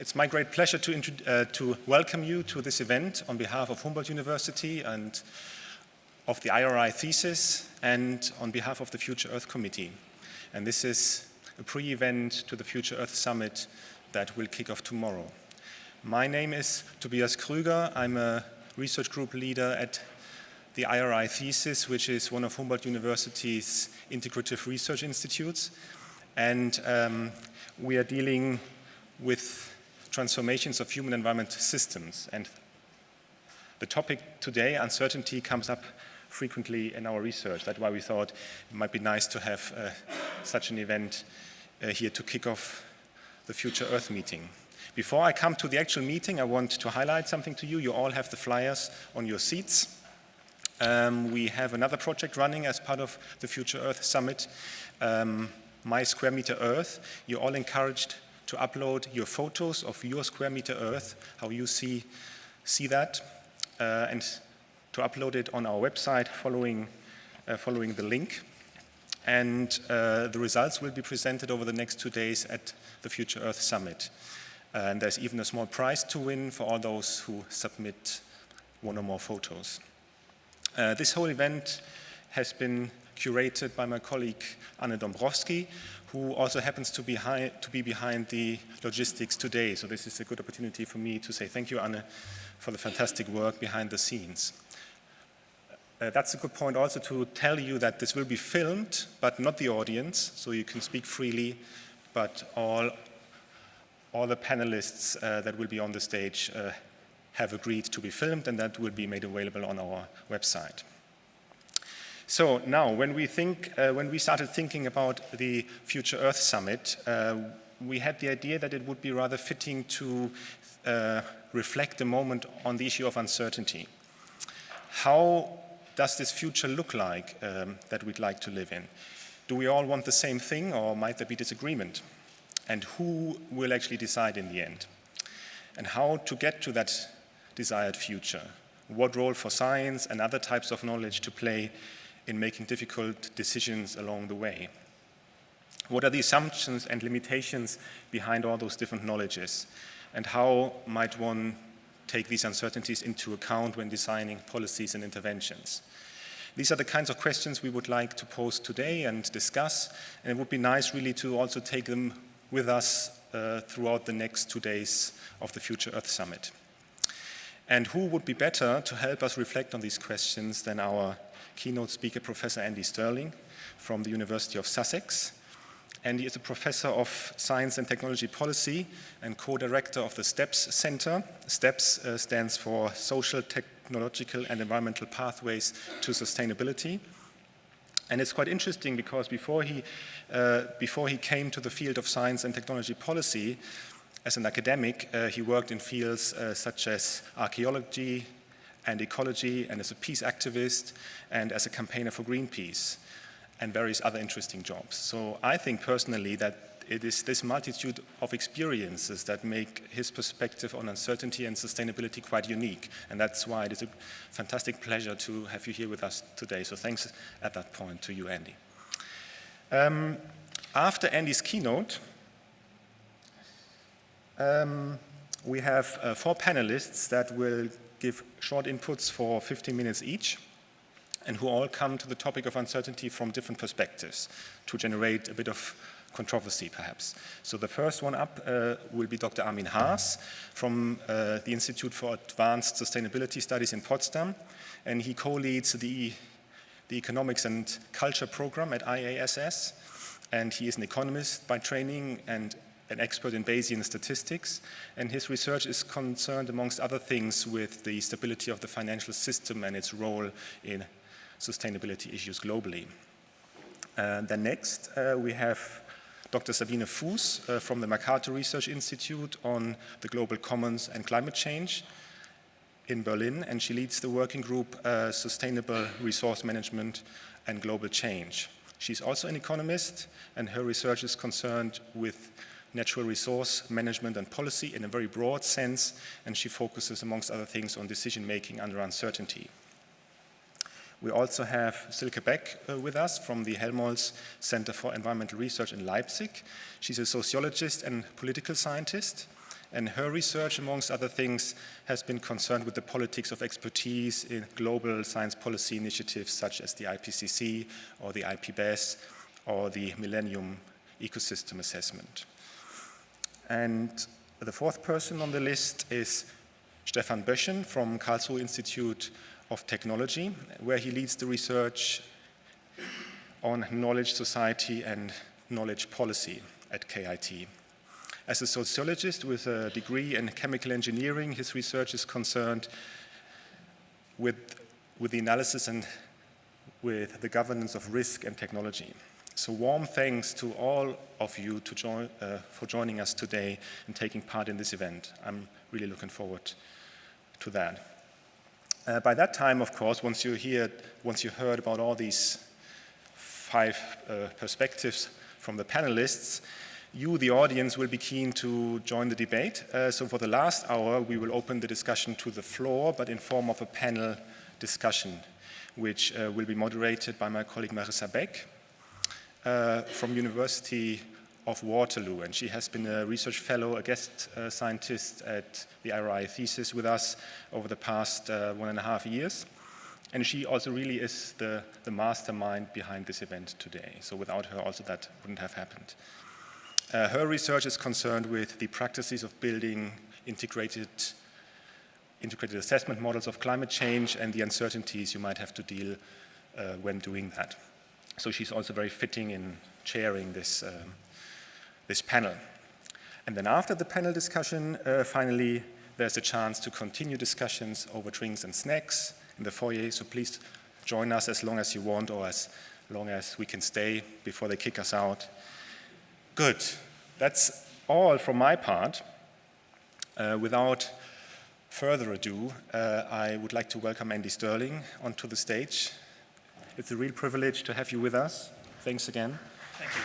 It's my great pleasure to welcome you to this event on behalf of Humboldt-University and of the IRI THESys and on behalf of the Future Earth Committee. And this is a pre-event to the Future Earth Summit that will kick off tomorrow. My name is Tobias Krüger. I'm a research group leader at the IRI THESys, which is one of Humboldt-University's integrative research institutes. And we are dealing with transformations of human environment systems. And the topic today, uncertainty, comes up frequently in our research. That's why we thought it might be nice to have such an event here to kick off the Future Earth meeting. Before I come to the actual meeting, I want to highlight something to you. You all have the flyers on your seats. We have another project running as part of the Future Earth Summit, My Square Meter Earth. You're all encouraged to upload your photos of your square meter Earth, how you see that, and to upload it on our website following the link. And the results will be presented over the next 2 days at the Future Earth Summit. And there's even a small prize to win for all those who submit one or more photos. This whole event has been curated by my colleague Anne Dombrowski, who also happens to be behind the logistics today. So this is a good opportunity for me to say thank you, Anne, for the fantastic work behind the scenes. That's a good point also to tell you that this will be filmed, but not the audience, so you can speak freely, but all the panelists that will be on the stage have agreed to be filmed, and that will be made available on our website. So now, when we started thinking about the Future Earth Summit, we had the idea that it would be rather fitting to reflect a moment on the issue of uncertainty. How does this future look like that we'd like to live in? Do we all want the same thing, or might there be disagreement? And who will actually decide in the end? And how to get to that desired future? What role for science and other types of knowledge to play in making difficult decisions along the way? What are the assumptions and limitations behind all those different knowledges? And how might one take these uncertainties into account when designing policies and interventions? These are the kinds of questions we would like to pose today and discuss, and it would be nice really to also take them with us throughout the next 2 days of the Future Earth Summit. And who would be better to help us reflect on these questions than our keynote speaker, Professor Andy Stirling from the University of Sussex. Andy is a professor of science and technology policy and co-director of the STEPS Center. STEPS stands for Social, Technological and Environmental Pathways to Sustainability. And it's quite interesting because before he came to the field of science and technology policy, as an academic, he worked in fields such as archaeology and ecology, and as a peace activist, and as a campaigner for Greenpeace, and various other interesting jobs. So I think personally that it is this multitude of experiences that make his perspective on uncertainty and sustainability quite unique. And that's why it is a fantastic pleasure to have you here with us today. So thanks at that point to you, Andy. After Andy's keynote, we have 4 panelists that will give short inputs for 15 minutes each, and who all come to the topic of uncertainty from different perspectives to generate a bit of controversy, perhaps. So the first one up will be Dr. Armin Haas from the Institute for Advanced Sustainability Studies in Potsdam, and he co-leads the Economics and Culture program at IASS, and he is an economist by training and an expert in Bayesian statistics, and his research is concerned, amongst other things, with the stability of the financial system and its role in sustainability issues globally. Then next, we have Dr. Sabine Fuß from the MacArthur Research Institute on the Global Commons and Climate Change in Berlin, and she leads the working group Sustainable Resource Management and Global Change. She's also an economist, and her research is concerned with natural resource management and policy in a very broad sense, and she focuses, amongst other things, on decision-making under uncertainty. We also have Silke Beck with us from the Helmholtz Center for Environmental Research in Leipzig. She's a sociologist and political scientist, And her research, amongst other things, has been concerned with the politics of expertise in global science policy initiatives such as the IPCC or the IPBES or the Millennium Ecosystem Assessment. And the fourth person on the list is Stefan Böschen from Karlsruhe Institute of Technology, where he leads the research on knowledge society and knowledge policy at KIT. As a sociologist with a degree in chemical engineering, his research is concerned with the analysis and with the governance of risk and technology. So warm thanks to all of you for joining us today and taking part in this event. I'm really looking forward to that. By that time, of course, once you heard about all these 5 perspectives from the panelists, you, the audience, will be keen to join the debate. So for the last hour, we will open the discussion to the floor, but in form of a panel discussion, which will be moderated by my colleague Marissa Beck from University of Waterloo. And she has been a research fellow, a guest scientist at the IRI THESys with us over the past 1.5 years. And she also really is the mastermind behind this event today. So without her, also that wouldn't have happened. Her research is concerned with the practices of building integrated assessment models of climate change and the uncertainties you might have to deal when doing that. So she's also very fitting in chairing this panel. And then after the panel discussion, finally, there's a chance to continue discussions over drinks and snacks in the foyer. So please join us as long as you want or as long as we can stay before they kick us out. Good. That's all from my part. Without further ado, I would like to welcome Andy Stirling onto the stage. It's a real privilege to have you with us. Thanks again. Thank you.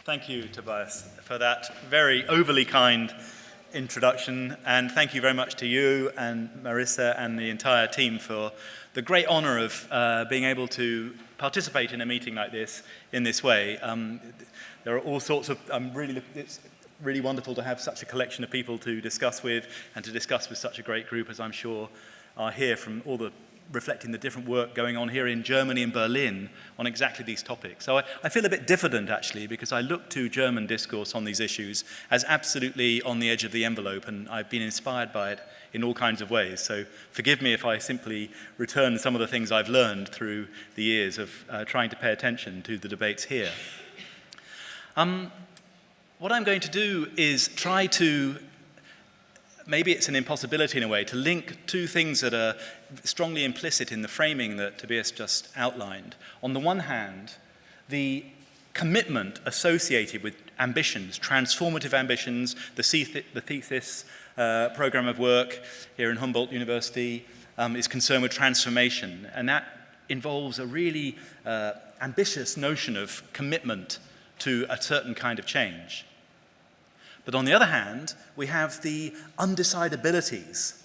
Thank you, Tobias, for that very overly kind introduction, and thank you very much to you and Marissa and the entire team for the great honor of being able to participate in a meeting like this in this way. There are all sorts of, it's really wonderful to have such a collection of people to discuss with and to discuss with such a great group as I'm sure are here from all the reflecting the different work going on here in Germany and Berlin on exactly these topics. So I feel a bit diffident actually because I look to German discourse on these issues as absolutely on the edge of the envelope, and I've been inspired by it in all kinds of ways. So forgive me if I simply return some of the things I've learned through the years of trying to pay attention to the debates here. What I'm going to do is try to, maybe it's an impossibility in a way, to link two things that are strongly implicit in the framing that Tobias just outlined. On the one hand, the commitment associated with ambitions, transformative ambitions, the thesis program of work here in Humboldt-University is concerned with transformation, and that involves a really ambitious notion of commitment to a certain kind of change. But on the other hand, we have the undecidabilities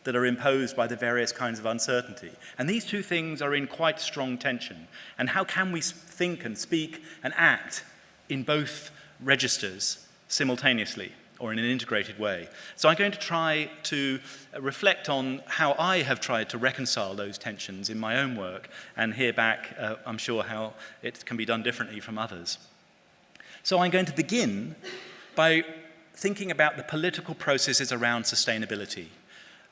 that are imposed by the various kinds of uncertainty. And these two things are in quite strong tension. And how can we think and speak and act in both registers simultaneously or in an integrated way? So I'm going to try to reflect on how I have tried to reconcile those tensions in my own work and hear back, I'm sure, how it can be done differently from others. So I'm going to begin by thinking about the political processes around sustainability.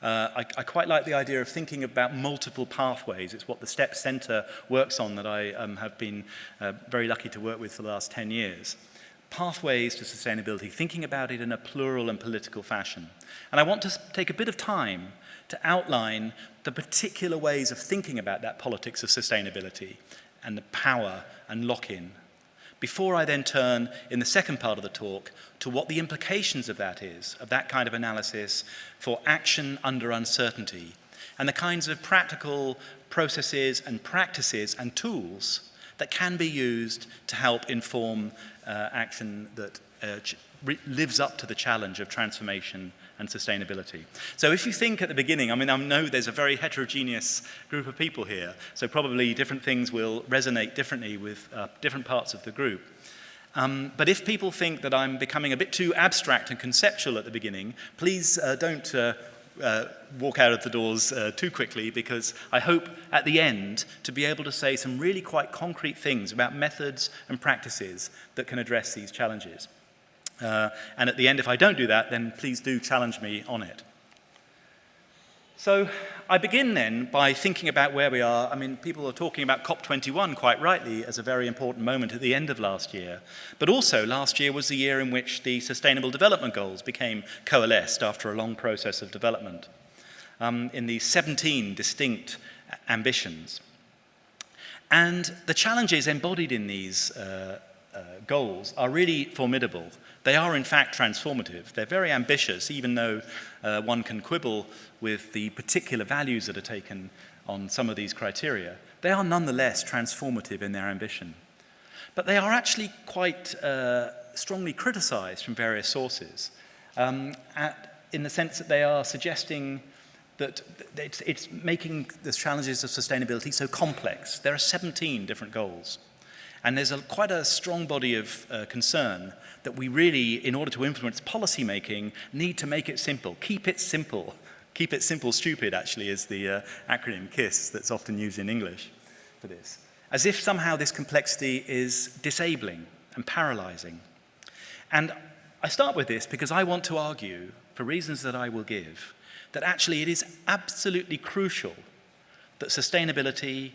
I quite like the idea of thinking about multiple pathways. It's what the STEP Center works on that I have been very lucky to work with for the last 10 years. Pathways to sustainability, thinking about it in a plural and political fashion. And I want to take a bit of time to outline the particular ways of thinking about that politics of sustainability and the power and lock-in, before I then turn, in the second part of the talk, to what the implications of that is, of that kind of analysis for action under uncertainty, and the kinds of practical processes and practices and tools that can be used to help inform action that lives up to the challenge of transformation and sustainability. So if you think at the beginning, I mean, I know there's a very heterogeneous group of people here, so probably different things will resonate differently with different parts of the group. But if people think that I'm becoming a bit too abstract and conceptual at the beginning, please don't walk out of the doors too quickly, because I hope at the end to be able to say some really quite concrete things about methods and practices that can address these challenges. And at the end, if I don't do that, then please do challenge me on it. So I begin then by thinking about where we are. I mean, people are talking about COP21 quite rightly as a very important moment at the end of last year. But also last year was the year in which the Sustainable Development Goals became coalesced after a long process of development in the 17 distinct ambitions. And the challenges embodied in these goals are really formidable. They are, in fact, transformative. They're very ambitious, even though one can quibble with the particular values that are taken on some of these criteria. They are nonetheless transformative in their ambition. But they are actually quite strongly criticized from various sources, in the sense that they are suggesting that it's making the challenges of sustainability so complex. There are 17 different goals. And there's quite a strong body of concern that we really, in order to influence policy making, need to make it simple. Keep it simple. Keep it simple, stupid, actually, is the acronym KISS that's often used in English for this. As if somehow this complexity is disabling and paralyzing. And I start with this because I want to argue, for reasons that I will give, that actually it is absolutely crucial that sustainability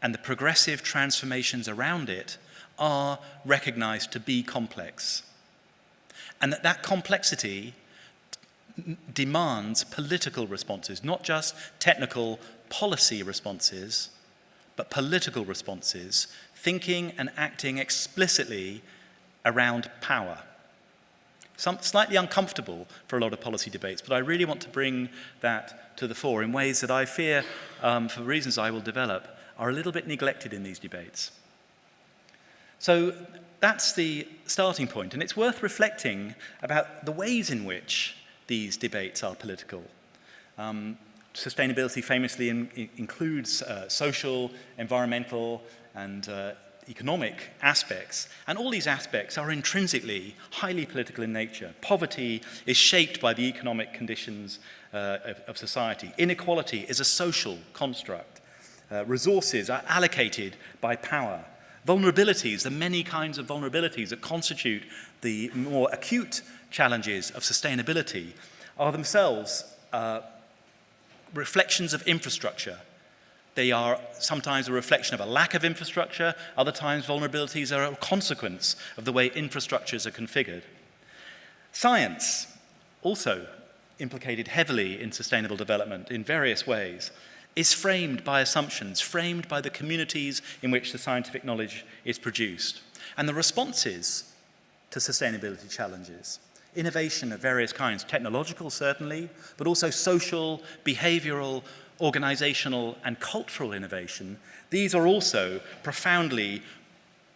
and the progressive transformations around it are recognized to be complex. And that complexity demands political responses, not just technical policy responses, but political responses, thinking and acting explicitly around power. Slightly uncomfortable for a lot of policy debates, but I really want to bring that to the fore in ways that I fear, for reasons I will develop, are a little bit neglected in these debates. So that's the starting point, and it's worth reflecting about the ways in which these debates are political. Sustainability famously includes social, environmental, and economic aspects, and all these aspects are intrinsically highly political in nature. Poverty is shaped by the economic conditions of society. Inequality is a social construct. Resources are allocated by power. Vulnerabilities, the many kinds of vulnerabilities that constitute the more acute challenges of sustainability, are themselves reflections of infrastructure. They are sometimes a reflection of a lack of infrastructure, other times vulnerabilities are a consequence of the way infrastructures are configured. Science, also implicated heavily in sustainable development in various ways, is framed by assumptions, framed by the communities in which the scientific knowledge is produced. And the responses to sustainability challenges, innovation of various kinds, technological certainly, but also social, behavioral, organizational, and cultural innovation, these are also profoundly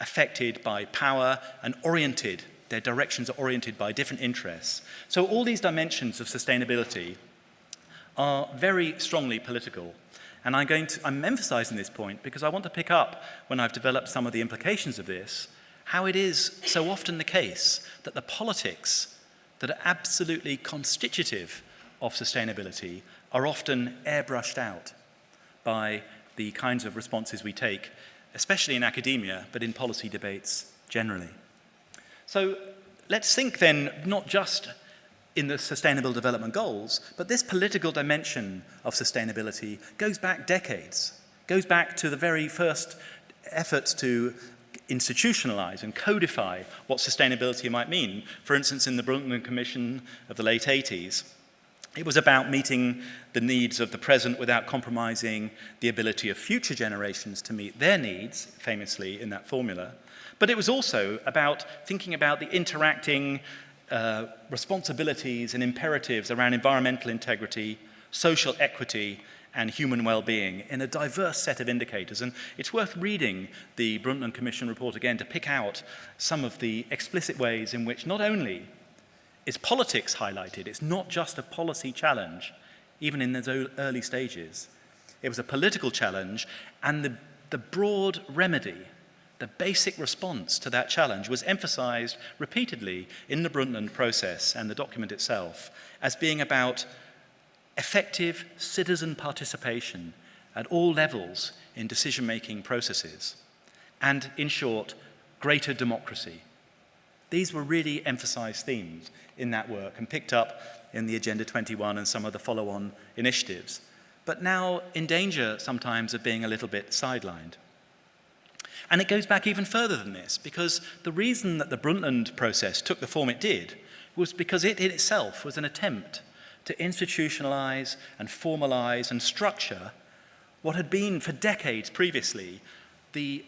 affected by power and oriented, their directions are oriented by different interests. So all these dimensions of sustainability are very strongly political. And I'm emphasizing this point because I want to pick up, when I've developed some of the implications of this, how it is so often the case that the politics that are absolutely constitutive of sustainability are often airbrushed out by the kinds of responses we take, especially in academia, but in policy debates generally. So let's think then, not just in the Sustainable Development Goals, but this political dimension of sustainability goes back decades, goes back to the very first efforts to institutionalize and codify what sustainability might mean. For instance, in the Brundtland Commission of the late 80s, it was about meeting the needs of the present without compromising the ability of future generations to meet their needs, famously in that formula. But it was also about thinking about the interacting responsibilities and imperatives around environmental integrity, social equity, and human well-being in a diverse set of indicators. And it's worth reading the Brundtland Commission report again to pick out some of the explicit ways in which not only is politics highlighted, it's not just a policy challenge, even in those early stages. It was a political challenge, and the broad remedy, the basic response to that challenge was emphasized repeatedly in the Brundtland process and the document itself as being about effective citizen participation at all levels in decision-making processes, and, in short, greater democracy. These were really emphasized themes in that work and picked up in the Agenda 21 and some of the follow-on initiatives, but now in danger sometimes of being a little bit sidelined. And it goes back even further than this, because the reason that the Brundtland process took the form it did was because it in itself was an attempt to institutionalize and formalize and structure what had been for decades previously the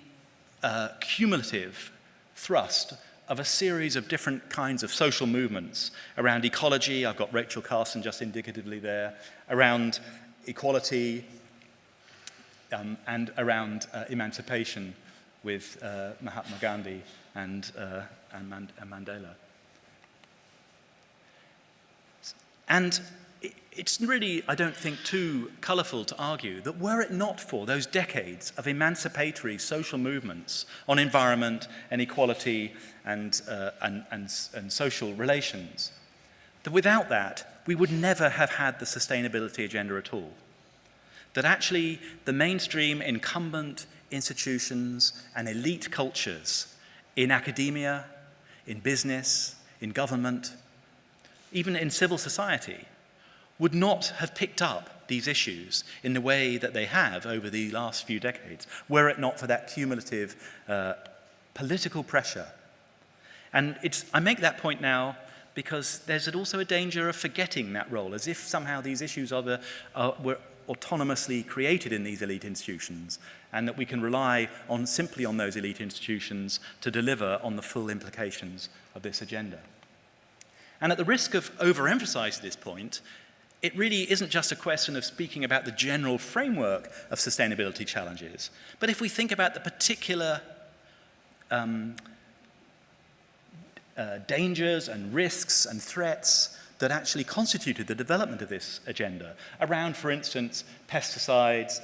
cumulative thrust of a series of different kinds of social movements around ecology. I've got Rachel Carson just indicatively there, around equality and around emancipation with Mahatma Gandhi and Mandela. And it's really, I don't think, too colourful to argue that were it not for those decades of emancipatory social movements on environment and equality and social relations, that without that, we would never have had the sustainability agenda at all. That actually the mainstream incumbent institutions and elite cultures in academia, in business, in government, even in civil society, would not have picked up these issues in the way that they have over the last few decades, were it not for that cumulative political pressure. And I make that point now because there's also a danger of forgetting that role, as if somehow these issues were autonomously created in these elite institutions, and that we can rely simply on those elite institutions to deliver on the full implications of this agenda. And at the risk of overemphasizing this point, it really isn't just a question of speaking about the general framework of sustainability challenges, but if we think about the particular dangers and risks and threats that actually constituted the development of this agenda, around, for instance, pesticides,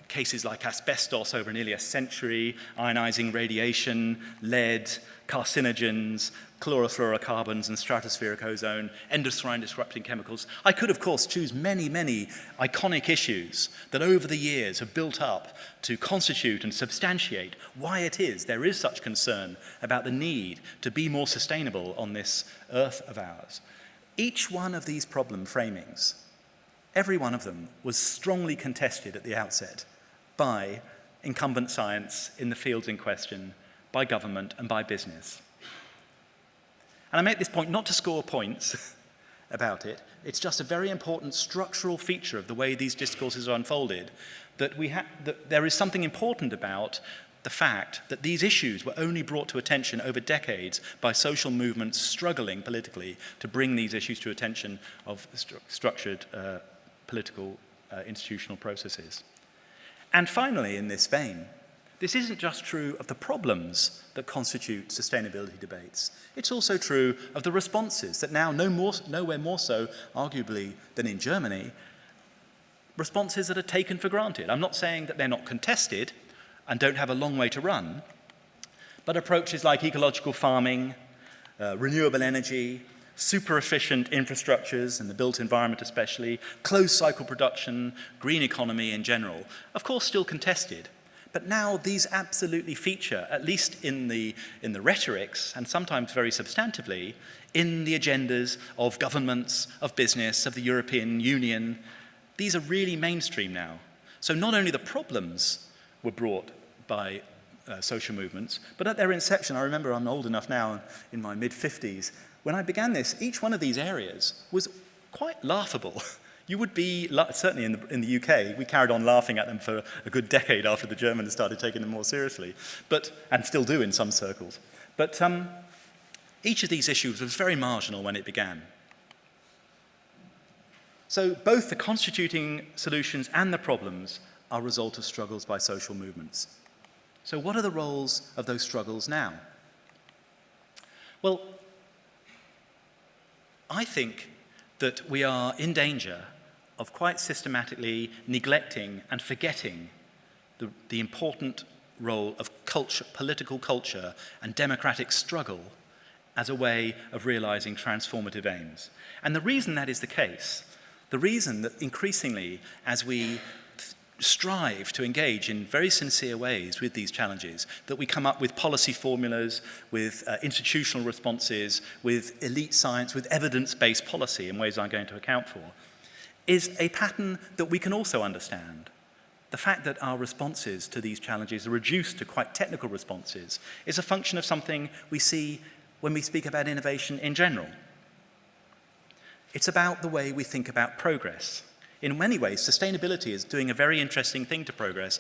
cases like asbestos over nearly a century, ionizing radiation, lead, carcinogens, chlorofluorocarbons and stratospheric ozone, endocrine disrupting chemicals. I could, of course, choose many, many iconic issues that over the years have built up to constitute and substantiate why it is there is such concern about the need to be more sustainable on this earth of ours. Each one of these problem framings, every one of them, was strongly contested at the outset by incumbent science in the fields in question, by government and by business. And I make this point not to score points about it, it's just a very important structural feature of the way these discourses are unfolded, that there is something important about the fact that these issues were only brought to attention over decades by social movements struggling politically to bring these issues to attention of structured political institutional processes. And finally, in this vein, this isn't just true of the problems that constitute sustainability debates. It's also true of the responses that now, nowhere more so, arguably, than in Germany, responses that are taken for granted. I'm not saying that they're not contested and don't have a long way to run, but approaches like ecological farming, renewable energy, super efficient infrastructures and the built environment especially, closed cycle production, green economy in general, of course still contested. But now these absolutely feature, at least in the rhetorics, and sometimes very substantively, in the agendas of governments, of business, of the European Union. These are really mainstream now. So not only the problems were brought by social movements, but at their inception, I remember I'm old enough now, in my mid-50s, when I began this, each one of these areas was quite laughable. You would be, certainly in the UK, we carried on laughing at them for a good decade after the Germans started taking them more seriously, and still do in some circles. But each of these issues was very marginal when it began. So both the constituting solutions and the problems are a result of struggles by social movements. So what are the roles of those struggles now? Well, I think that we are in danger of quite systematically neglecting and forgetting the important role of culture, political culture and democratic struggle as a way of realizing transformative aims. And the reason that is the case, the reason that increasingly as we strive to engage in very sincere ways with these challenges, that we come up with policy formulas, with institutional responses, with elite science, with evidence-based policy in ways I'm going to account for, is a pattern that we can also understand. The fact that our responses to these challenges are reduced to quite technical responses is a function of something we see when we speak about innovation in general. It's about the way we think about progress. In many ways, sustainability is doing a very interesting thing to progress.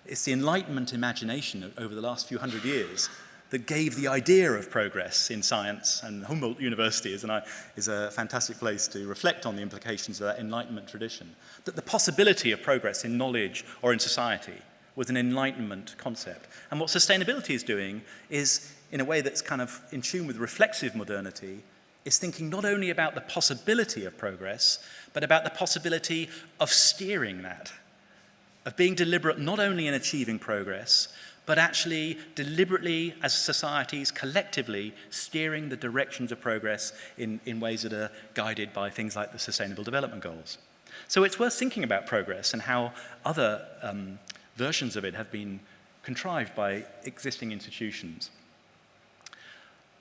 It's the Enlightenment imagination over the last few hundred years that gave the idea of progress in science, and Humboldt-University is a fantastic place to reflect on the implications of that Enlightenment tradition. That the possibility of progress in knowledge or in society was an Enlightenment concept. And what sustainability is doing is, in a way that's kind of in tune with reflexive modernity, is thinking not only about the possibility of progress, but about the possibility of steering that, of being deliberate not only in achieving progress, but actually deliberately as societies collectively steering the directions of progress in ways that are guided by things like the Sustainable Development Goals. So it's worth thinking about progress and how other versions of it have been contrived by existing institutions.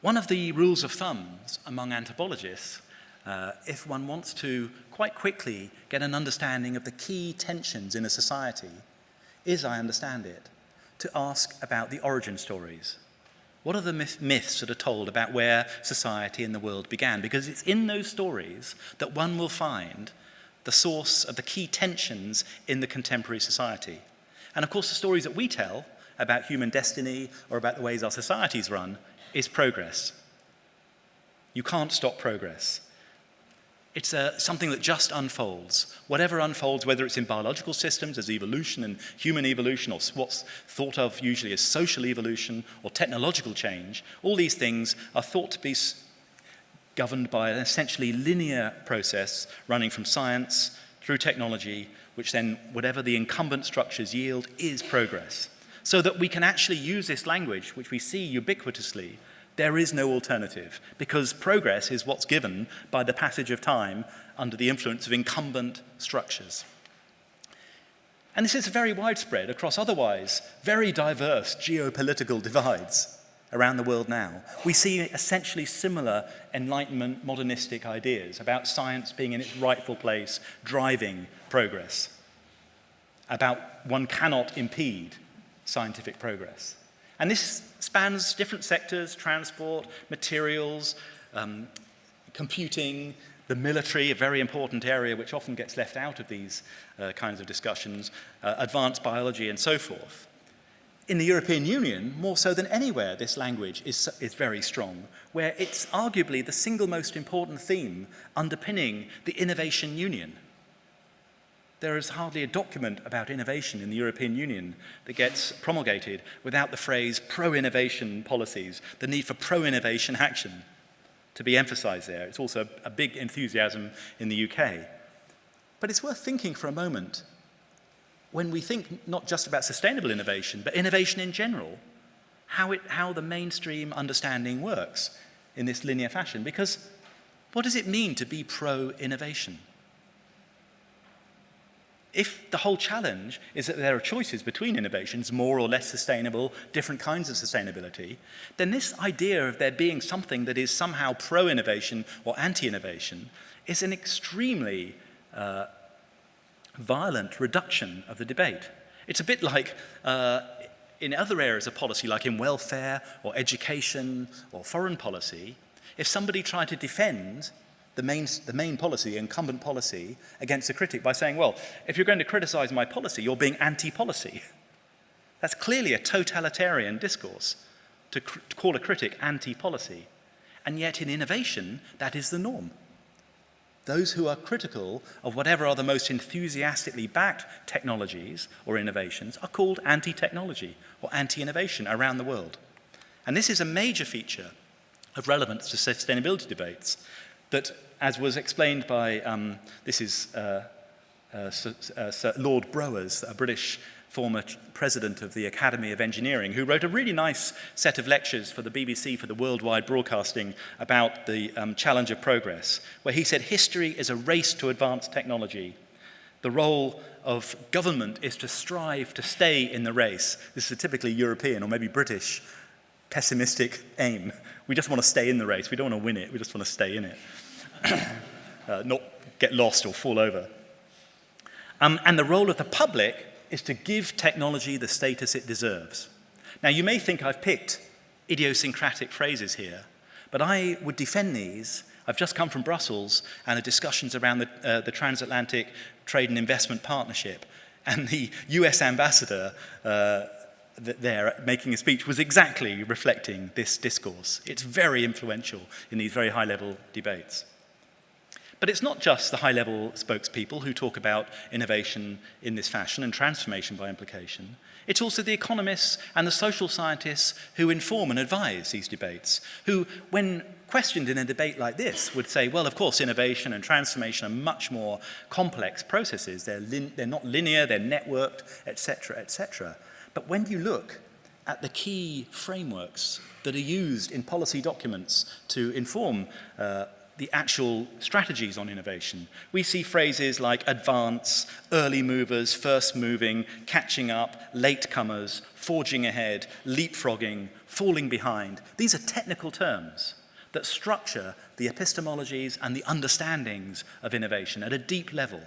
One of the rules of thumbs among anthropologists, if one wants to quite quickly get an understanding of the key tensions in a society, is, I understand it, to ask about the origin stories. What are the myths that are told about where society and the world began? Because it's in those stories that one will find the source of the key tensions in the contemporary society. And of course, the stories that we tell about human destiny or about the ways our societies run is progress. You can't stop progress. It's something that just unfolds. Whatever unfolds, whether it's in biological systems as evolution and human evolution, or what's thought of usually as social evolution or technological change, all these things are thought to be governed by an essentially linear process running from science through technology, which then, whatever the incumbent structures yield, is progress. So that we can actually use this language, which we see ubiquitously. There is no alternative, because progress is what's given by the passage of time under the influence of incumbent structures. And this is very widespread across otherwise very diverse geopolitical divides around the world now. We see essentially similar Enlightenment modernistic ideas about science being in its rightful place, driving progress, about one cannot impede scientific progress. And this spans different sectors: transport, materials, computing, the military, a very important area which often gets left out of these kinds of discussions, advanced biology, and so forth. In the European Union, more so than anywhere, this language is very strong, where it's arguably the single most important theme underpinning the innovation union. There is hardly a document about innovation in the European Union that gets promulgated without the phrase pro-innovation policies, the need for pro-innovation action to be emphasized there. It's also a big enthusiasm in the UK. But it's worth thinking for a moment, when we think not just about sustainable innovation, but innovation in general, how the mainstream understanding works in this linear fashion. Because what does it mean to be pro-innovation? If the whole challenge is that there are choices between innovations, more or less sustainable, different kinds of sustainability, then this idea of there being something that is somehow pro-innovation or anti-innovation is an extremely violent reduction of the debate. It's a bit like in other areas of policy, like in welfare or education or foreign policy, if somebody tried to defend the main policy, the incumbent policy, against a critic by saying, well, if you're going to criticize my policy, you're being anti-policy. That's clearly a totalitarian discourse, to call a critic anti-policy. And yet in innovation, that is the norm. Those who are critical of whatever are the most enthusiastically backed technologies or innovations are called anti-technology or anti-innovation around the world. And this is a major feature of relevance to sustainability debates that, as was explained by, Sir Lord Browers, a British former president of the Academy of Engineering, who wrote a really nice set of lectures for the BBC for the worldwide broadcasting about the challenge of progress, where he said history is a race to advance technology. The role of government is to strive to stay in the race. This is a typically European or maybe British pessimistic aim. We just want to stay in the race. We don't want to win it. We just want to stay in it. Not get lost or fall over. And the role of the public is to give technology the status it deserves. Now, you may think I've picked idiosyncratic phrases here, but I would defend these. I've just come from Brussels and the discussions around the Transatlantic Trade and Investment Partnership, and the US ambassador there making a speech was exactly reflecting this discourse. It's very influential in these very high-level debates. But it's not just the high-level spokespeople who talk about innovation in this fashion and transformation by implication. It's also the economists and the social scientists who inform and advise these debates, who, when questioned in a debate like this, would say, well, of course, innovation and transformation are much more complex processes. They're not linear, they're networked, etc., etc. But when you look at the key frameworks that are used in policy documents to inform the actual strategies on innovation, we see phrases like advance, early movers, first moving, catching up, latecomers, forging ahead, leapfrogging, falling behind. These are technical terms that structure the epistemologies and the understandings of innovation at a deep level.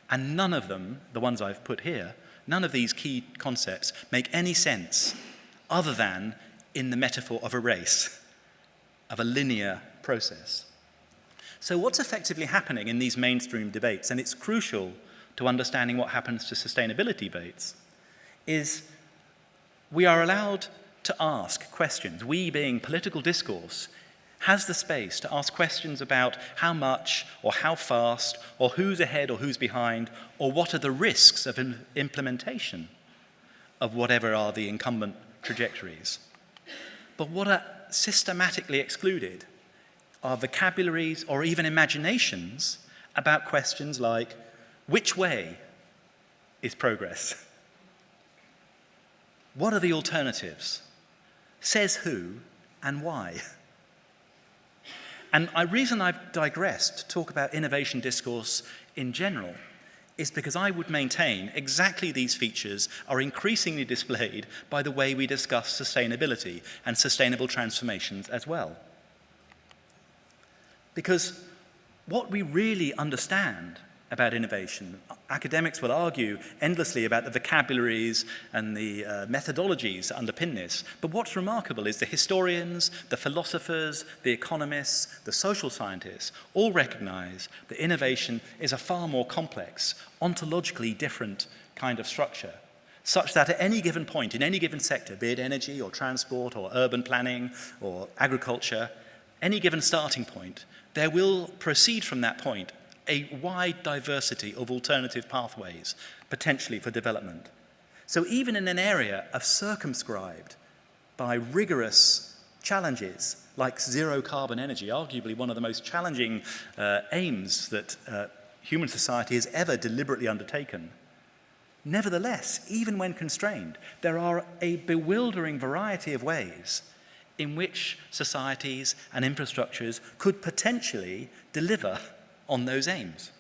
And none of them, the ones I've put here, none of these key concepts make any sense other than in the metaphor of a race, of a linear process. So what's effectively happening in these mainstream debates, and it's crucial to understanding what happens to sustainability debates, is we are allowed to ask questions. We, being political discourse, has the space to ask questions about how much or how fast or who's ahead or who's behind or what are the risks of implementation of whatever are the incumbent trajectories. But what are systematically excluded are vocabularies or even imaginations about questions like, which way is progress? What are the alternatives? Says who and why? And the reason I've digressed to talk about innovation discourse in general is because I would maintain exactly these features are increasingly displayed by the way we discuss sustainability and sustainable transformations as well. Because what we really understand about innovation, academics will argue endlessly about the vocabularies and the methodologies that underpin this, but what's remarkable is the historians, the philosophers, the economists, the social scientists all recognize that innovation is a far more complex, ontologically different kind of structure, such that at any given point, in any given sector, be it energy or transport or urban planning or agriculture, any given starting point, there will proceed from that point a wide diversity of alternative pathways, potentially for development. So even in an area of circumscribed by rigorous challenges like zero carbon energy, arguably one of the most challenging aims that human society has ever deliberately undertaken, nevertheless, even when constrained, there are a bewildering variety of ways in which societies and infrastructures could potentially deliver on those aims.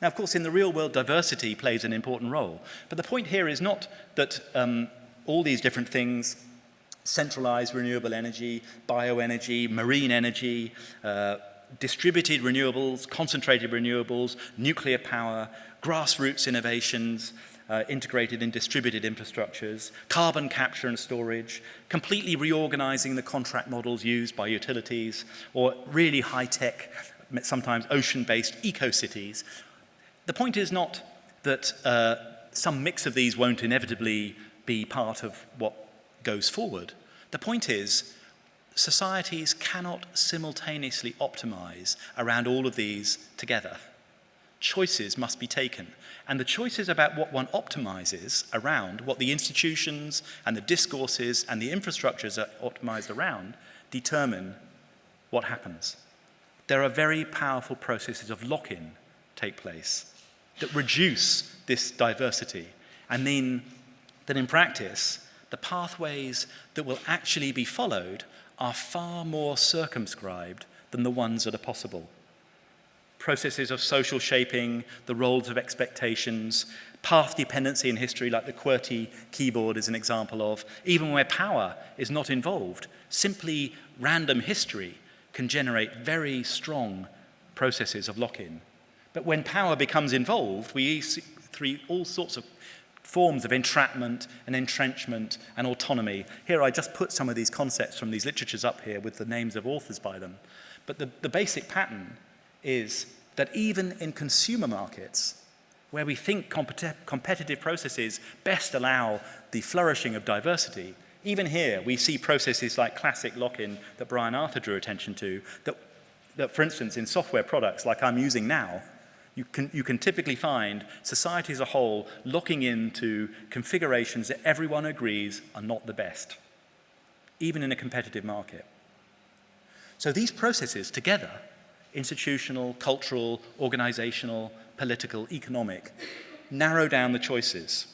Now, of course, in the real world, diversity plays an important role. But the point here is not that all these different things, centralized renewable energy, bioenergy, marine energy, distributed renewables, concentrated renewables, nuclear power, grassroots innovations, integrated in distributed infrastructures, carbon capture and storage, completely reorganizing the contract models used by utilities, or really high-tech, sometimes ocean-based eco-cities. The point is not that some mix of these won't inevitably be part of what goes forward. The point is societies cannot simultaneously optimize around all of these together. Choices must be taken, and the choices about what one optimizes around, what the institutions and the discourses and the infrastructures are optimized around, determine what happens. There are very powerful processes of lock-in take place that reduce this diversity and mean that in practice, the pathways that will actually be followed are far more circumscribed than the ones that are possible. Processes of social shaping, the roles of expectations, path dependency in history, like the QWERTY keyboard is an example of, even where power is not involved, simply random history can generate very strong processes of lock-in. But when power becomes involved, we see all sorts of forms of entrapment and entrenchment and autonomy. Here I just put some of these concepts from these literatures up here with the names of authors by them. But the basic pattern is that even in consumer markets, where we think competitive processes best allow the flourishing of diversity, even here we see processes like classic lock-in that Brian Arthur drew attention to, that for instance in software products like I'm using now, you can typically find society as a whole locking into configurations that everyone agrees are not the best, even in a competitive market. So these processes together, institutional, cultural, organizational, political, economic, narrow down the choices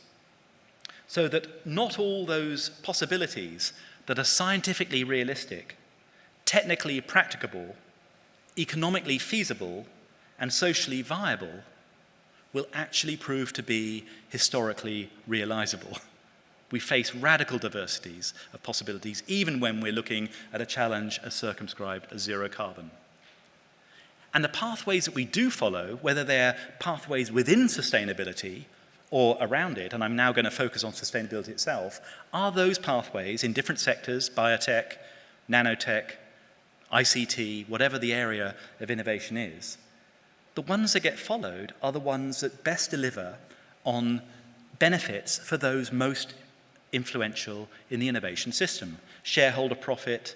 so that not all those possibilities that are scientifically realistic, technically practicable, economically feasible, and socially viable will actually prove to be historically realizable. We face radical diversities of possibilities even when we're looking at a challenge as circumscribed as zero carbon. And the pathways that we do follow, whether they're pathways within sustainability or around it, and I'm now going to focus on sustainability itself, are those pathways in different sectors, biotech, nanotech, ICT, whatever the area of innovation is. The ones that get followed are the ones that best deliver on benefits for those most influential in the innovation system. Shareholder profit,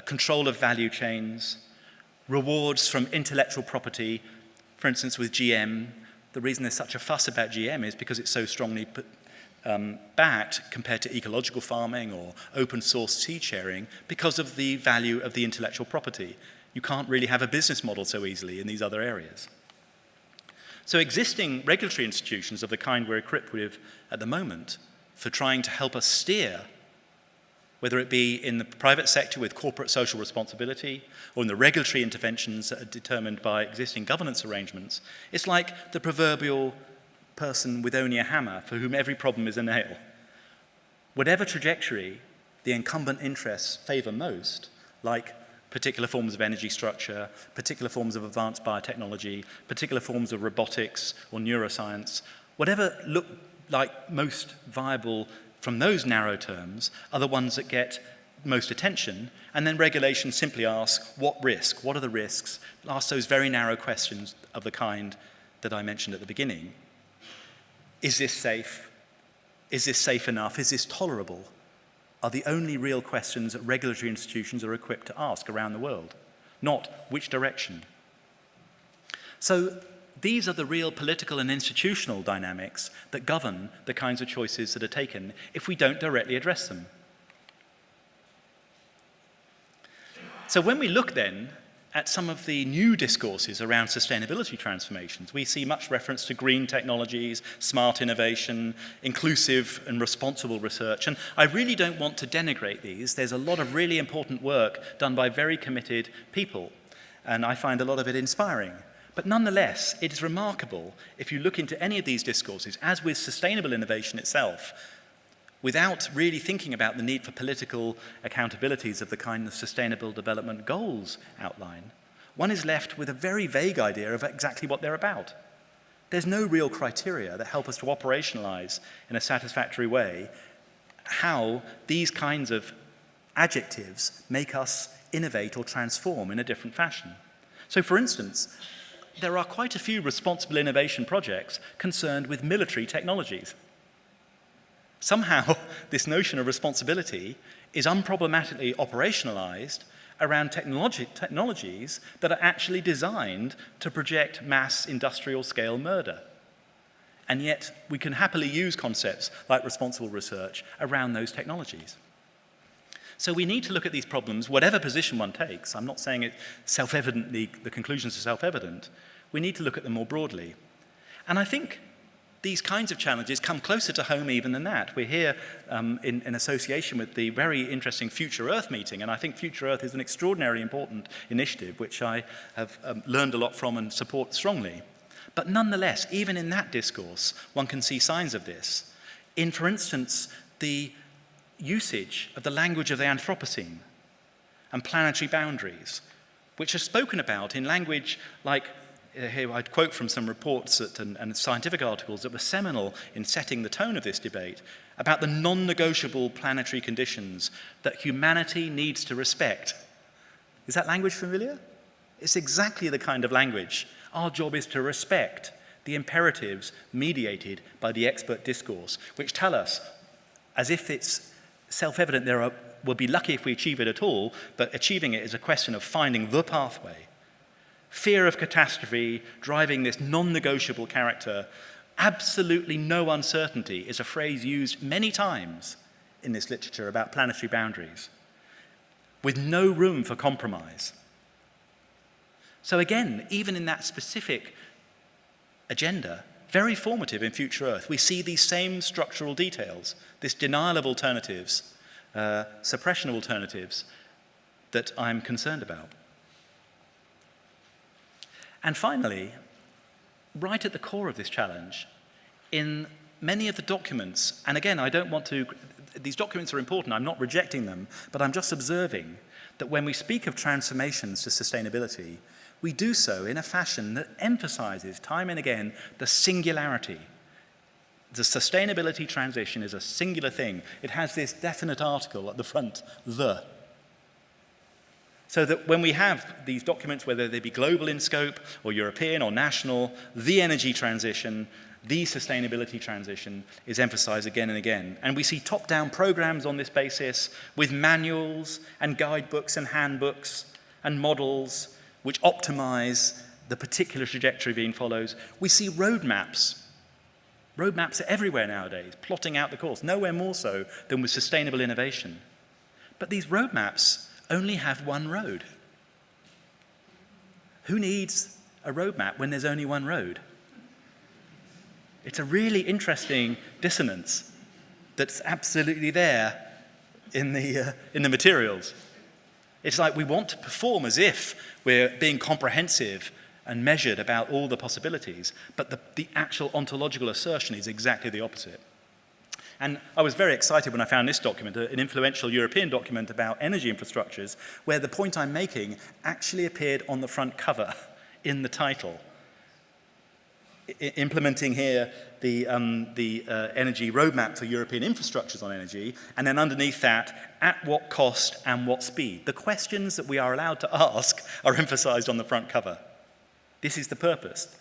control of value chains, rewards from intellectual property. For instance, with GM, the reason there's such a fuss about GM is because it's so strongly backed compared to ecological farming or open source seed sharing because of the value of the intellectual property. You can't really have a business model so easily in these other areas. So existing regulatory institutions of the kind we're equipped with at the moment for trying to help us steer, whether it be in the private sector with corporate social responsibility or in the regulatory interventions that are determined by existing governance arrangements, it's like the proverbial person with only a hammer for whom every problem is a nail. Whatever trajectory the incumbent interests favor most, like particular forms of energy structure, particular forms of advanced biotechnology, particular forms of robotics or neuroscience, whatever look like most viable from those narrow terms are the ones that get most attention, and then regulation simply asks, what risk? What are the risks? Ask those very narrow questions of the kind that I mentioned at the beginning. Is this safe? Is this safe enough? Is this tolerable? Are the only real questions that regulatory institutions are equipped to ask around the world, not which direction. So these are the real political and institutional dynamics that govern the kinds of choices that are taken if we don't directly address them. So when we look then at some of the new discourses around sustainability transformations, we see much reference to green technologies, smart innovation, inclusive and responsible research. And I really don't want to denigrate these. There's a lot of really important work done by very committed people, and I find a lot of it inspiring. But nonetheless, it is remarkable if you look into any of these discourses, as with sustainable innovation itself, without really thinking about the need for political accountabilities of the kind of sustainable development goals outline, one is left with a very vague idea of exactly what they're about. There's no real criteria that help us to operationalize in a satisfactory way how these kinds of adjectives make us innovate or transform in a different fashion. So for instance, there are quite a few responsible innovation projects concerned with military technologies. Somehow, this notion of responsibility is unproblematically operationalized around technologies that are actually designed to project mass industrial scale murder. And yet, we can happily use concepts like responsible research around those technologies. So we need to look at these problems, whatever position one takes. I'm not saying it self-evidently, the conclusions are self-evident. We need to look at them more broadly. And I think these kinds of challenges come closer to home even than that. We're here in association with the very interesting Future Earth meeting, and I think Future Earth is an extraordinarily important initiative, which I have learned a lot from and support strongly. But nonetheless, even in that discourse, one can see signs of this. In, for instance, the usage of the language of the Anthropocene and planetary boundaries, which are spoken about in language like, here I'd quote from some reports and scientific articles that were seminal in setting the tone of this debate, about the non-negotiable planetary conditions that humanity needs to respect. Is that language familiar? It's exactly the kind of language. Our job is to respect the imperatives mediated by the expert discourse, which tell us, as if it's self-evident we'll be lucky if we achieve it at all, but achieving it is a question of finding the pathway. Fear of catastrophe driving this non-negotiable character, absolutely no uncertainty is a phrase used many times in this literature about planetary boundaries, with no room for compromise. So again, even in that specific agenda, very formative in Future Earth, we see these same structural details, this denial of alternatives, suppression of alternatives that I'm concerned about. And finally, right at the core of this challenge, in many of the documents, and again, I don't want to, these documents are important, I'm not rejecting them, but I'm just observing that when we speak of transformations to sustainability, we do so in a fashion that emphasizes time and again the singularity. The sustainability transition is a singular thing. It has this definite article at the front, the. So that when we have these documents, whether they be global in scope or European or national, the energy transition, the sustainability transition is emphasized again and again. And we see top-down programs on this basis with manuals and guidebooks and handbooks and models which optimize the particular trajectory being followed. We see roadmaps. Roadmaps are everywhere nowadays, plotting out the course, nowhere more so than with sustainable innovation. But these roadmaps only have one road. Who needs a roadmap when there's only one road? It's a really interesting dissonance that's absolutely there in the materials. It's like we want to perform as if we're being comprehensive and measured about all the possibilities, but the actual ontological assertion is exactly the opposite. And I was very excited when I found this document, an influential European document about energy infrastructures, where the point I'm making actually appeared on the front cover in the title. Implementing here the energy roadmap for European infrastructures on energy, and then underneath that, at what cost and what speed. The questions that we are allowed to ask are emphasized on the front cover. This is the purpose.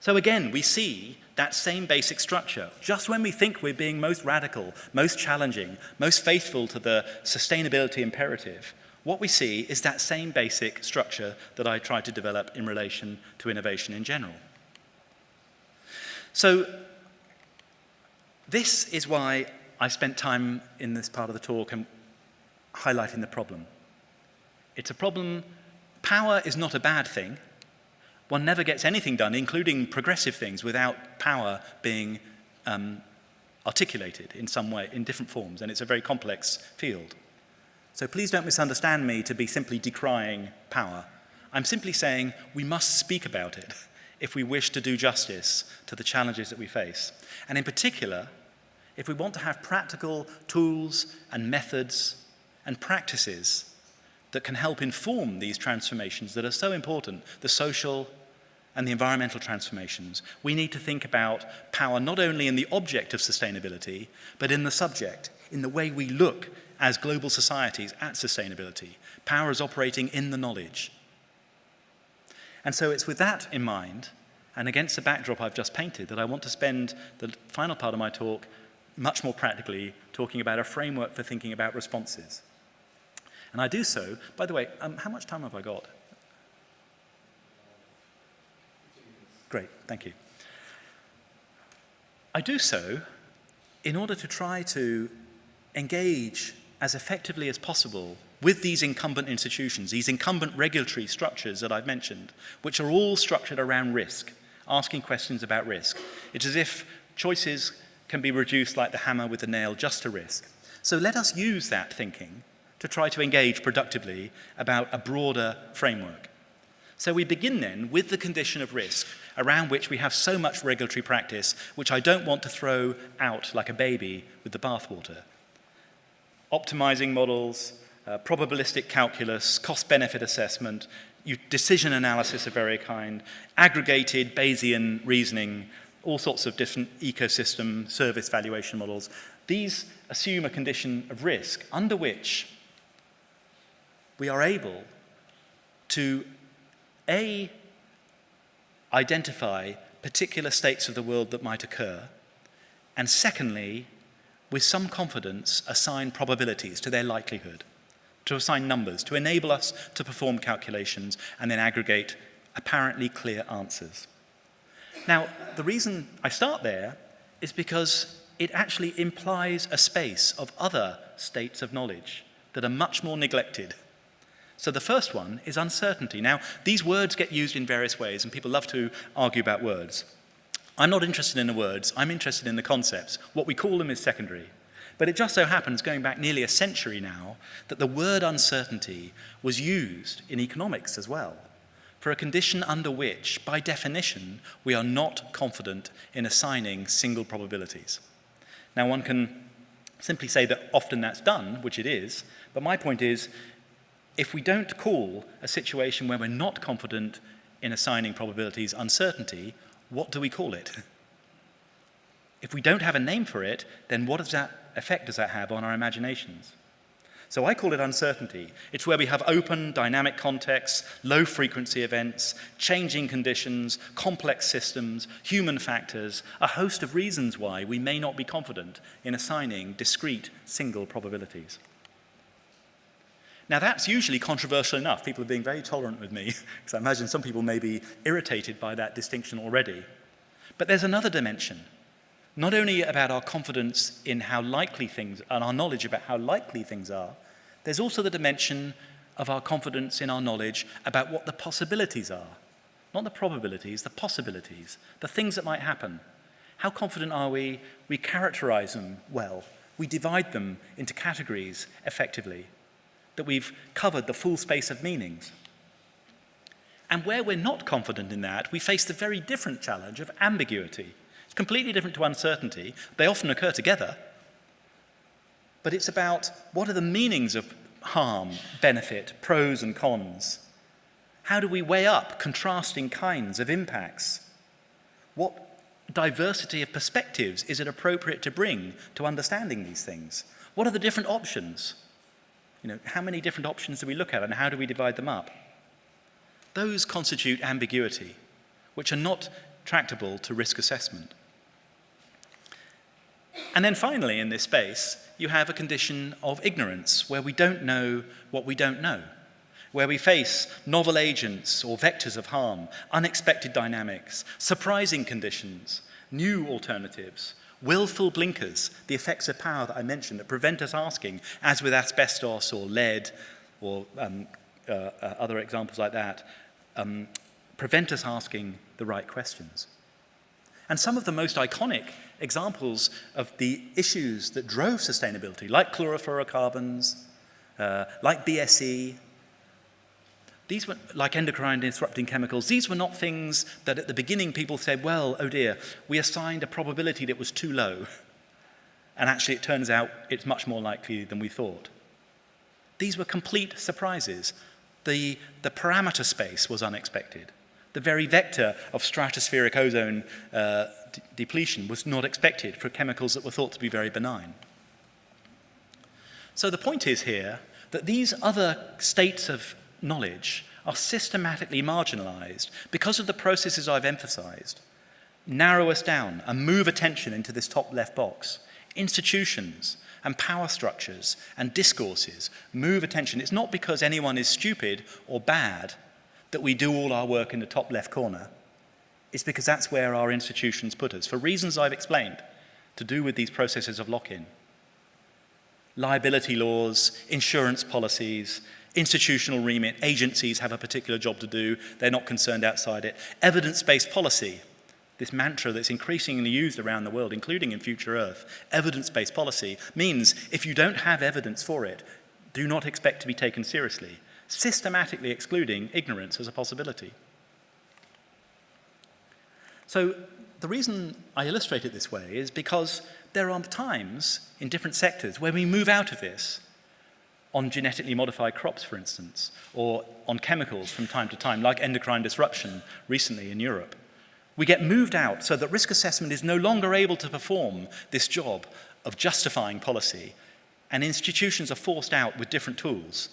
So again, we see that same basic structure. Just when we think we're being most radical, most challenging, most faithful to the sustainability imperative, what we see is that same basic structure that I tried to develop in relation to innovation in general. So this is why I spent time in this part of the talk and highlighting the problem. It's a problem. Power is not a bad thing. One never gets anything done, including progressive things, without power being articulated in some way, in different forms, and it's a very complex field. So please don't misunderstand me to be simply decrying power. I'm simply saying we must speak about it if we wish to do justice to the challenges that we face. And in particular, if we want to have practical tools and methods and practices that can help inform these transformations that are so important, the social and the environmental transformations, we need to think about power not only in the object of sustainability, but in the subject, in the way we look as global societies at sustainability. Power is operating in the knowledge. And so it's with that in mind and against the backdrop I've just painted, that I want to spend the final part of my talk much more practically talking about a framework for thinking about responses. And I do so, by the way, how much time have I got? Great, thank you. I do so in order to try to engage as effectively as possible with these incumbent institutions, these incumbent regulatory structures that I've mentioned, which are all structured around risk, asking questions about risk. It's as if choices can be reduced like the hammer with the nail just to risk. So let us use that thinking to try to engage productively about a broader framework. So we begin then with the condition of risk, around which we have so much regulatory practice, which I don't want to throw out like a baby with the bathwater. Optimizing models, probabilistic calculus, cost-benefit assessment, decision analysis of very kind, aggregated Bayesian reasoning, all sorts of different ecosystem service valuation models. These assume a condition of risk under which we are able to identify particular states of the world that might occur, and secondly, with some confidence, assign probabilities to their likelihood, to assign numbers, to enable us to perform calculations and then aggregate apparently clear answers. Now, the reason I start there is because it actually implies a space of other states of knowledge that are much more neglected. So the first one is uncertainty. Now, these words get used in various ways, and people love to argue about words. I'm not interested in the words, I'm interested in the concepts. What we call them is secondary. But it just so happens, going back nearly a century now, that the word uncertainty was used in economics as well, for a condition under which, by definition, we are not confident in assigning single probabilities. Now, one can simply say that often that's done, which it is, but my point is, if we don't call a situation where we're not confident in assigning probabilities uncertainty, what do we call it? If we don't have a name for it, then what effect does that have on our imaginations? So I call it uncertainty. It's where we have open, dynamic contexts, low-frequency events, changing conditions, complex systems, human factors, a host of reasons why we may not be confident in assigning discrete, single probabilities. Now, that's usually controversial enough. People are being very tolerant with me, because I imagine some people may be irritated by that distinction already. But there's another dimension, not only about our confidence in how likely things, and our knowledge about how likely things are, there's also the dimension of our confidence in our knowledge about what the possibilities are. Not the probabilities, the possibilities, the things that might happen. How confident are we? We characterize them well. We divide them into categories effectively, that we've covered the full space of meanings. And where we're not confident in that, we face the very different challenge of ambiguity. It's completely different to uncertainty. They often occur together. But it's about what are the meanings of harm, benefit, pros and cons? How do we weigh up contrasting kinds of impacts? What diversity of perspectives is it appropriate to bring to understanding these things? What are the different options? How many different options do we look at and how do we divide them up? Those constitute ambiguity, which are not tractable to risk assessment. And then finally, in this space, you have a condition of ignorance, where we don't know what we don't know, where we face novel agents or vectors of harm, unexpected dynamics, surprising conditions, new alternatives, willful blinkers, the effects of power that I mentioned that prevent us asking, as with asbestos or lead or other examples like that, prevent us asking the right questions. And some of the most iconic examples of the issues that drove sustainability, like chlorofluorocarbons, like BSE, these were like endocrine disrupting chemicals. These were not things that at the beginning people said, well, oh dear, we assigned a probability that was too low. And actually it turns out it's much more likely than we thought. These were complete surprises. The parameter space was unexpected. The very vector of stratospheric ozone depletion was not expected for chemicals that were thought to be very benign. So the point is here that these other states of knowledge are systematically marginalized because of the processes I've emphasized, narrow us down and move attention into this top left box. Institutions and power structures and discourses move attention. It's not because anyone is stupid or bad that we do all our work in the top left corner. It's because that's where our institutions put us, for reasons I've explained, to do with these processes of lock-in. Liability laws, insurance policies, institutional remit, agencies have a particular job to do, they're not concerned outside it. Evidence-based policy, this mantra that's increasingly used around the world, including in Future Earth, evidence-based policy, means if you don't have evidence for it, do not expect to be taken seriously, systematically excluding ignorance as a possibility. So the reason I illustrate it this way is because there are times in different sectors where we move out of this, on genetically modified crops, for instance, or on chemicals from time to time, like endocrine disruption recently in Europe. We get moved out so that risk assessment is no longer able to perform this job of justifying policy, and institutions are forced out with different tools.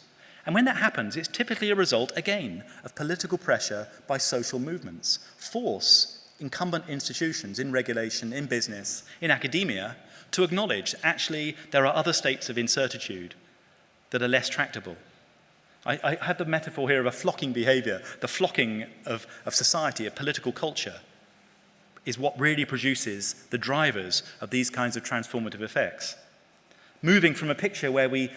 And when that happens, it's typically a result, again, of political pressure by social movements. Force incumbent institutions in regulation, in business, in academia, to acknowledge actually there are other states of incertitude that are less tractable. I have the metaphor here of a flocking behavior. The flocking of society, of political culture, is what really produces the drivers of these kinds of transformative effects. Moving from a picture where we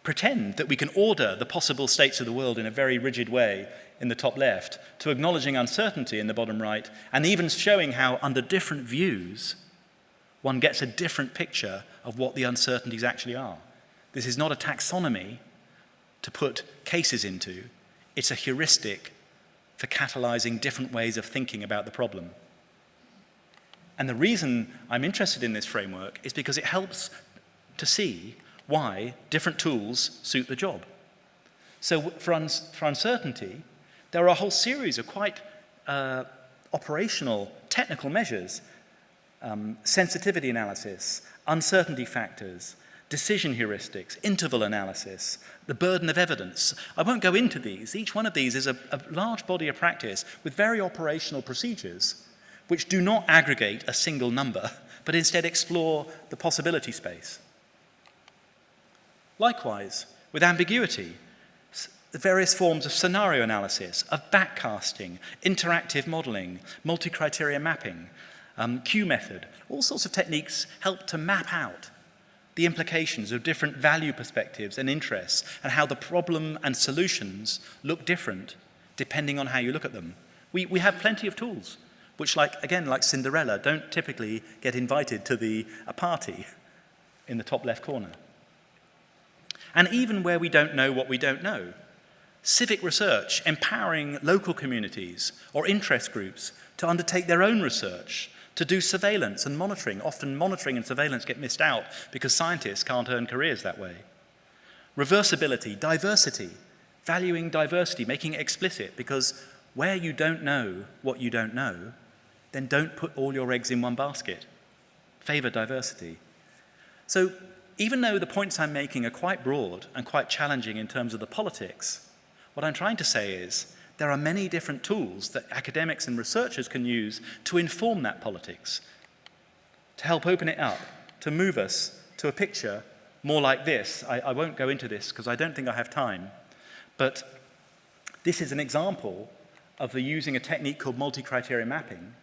pretend that we can order the possible states of the world in a very rigid way in the top left, to acknowledging uncertainty in the bottom right, and even showing how under different views one gets a different picture of what the uncertainties actually are. This is not a taxonomy to put cases into, it's a heuristic for catalyzing different ways of thinking about the problem. And the reason I'm interested in this framework is because it helps to see why different tools suit the job. So for uncertainty, there are a whole series of quite operational, technical measures, sensitivity analysis, uncertainty factors, decision heuristics, interval analysis, the burden of evidence. I won't go into these. Each one of these is a large body of practice with very operational procedures which do not aggregate a single number, but instead explore the possibility space. Likewise, with ambiguity, the various forms of scenario analysis, of backcasting, interactive modeling, multi-criteria mapping, Q method, all sorts of techniques help to map out the implications of different value perspectives and interests and how the problem and solutions look different depending on how you look at them. We have plenty of tools, which like Cinderella, don't typically get invited to a party in the top left corner. And even where we don't know what we don't know, civic research, empowering local communities or interest groups to undertake their own research, to do surveillance and monitoring. Often monitoring and surveillance get missed out because scientists can't earn careers that way. Reversibility, diversity, valuing diversity, making it explicit, because where you don't know what you don't know, then don't put all your eggs in one basket. Favor diversity. So even though the points I'm making are quite broad and quite challenging in terms of the politics, what I'm trying to say is there are many different tools that academics and researchers can use to inform that politics, to help open it up, to move us to a picture more like this. I won't go into this because I don't think I have time, but this is an example of using a technique called multi-criteria mapping,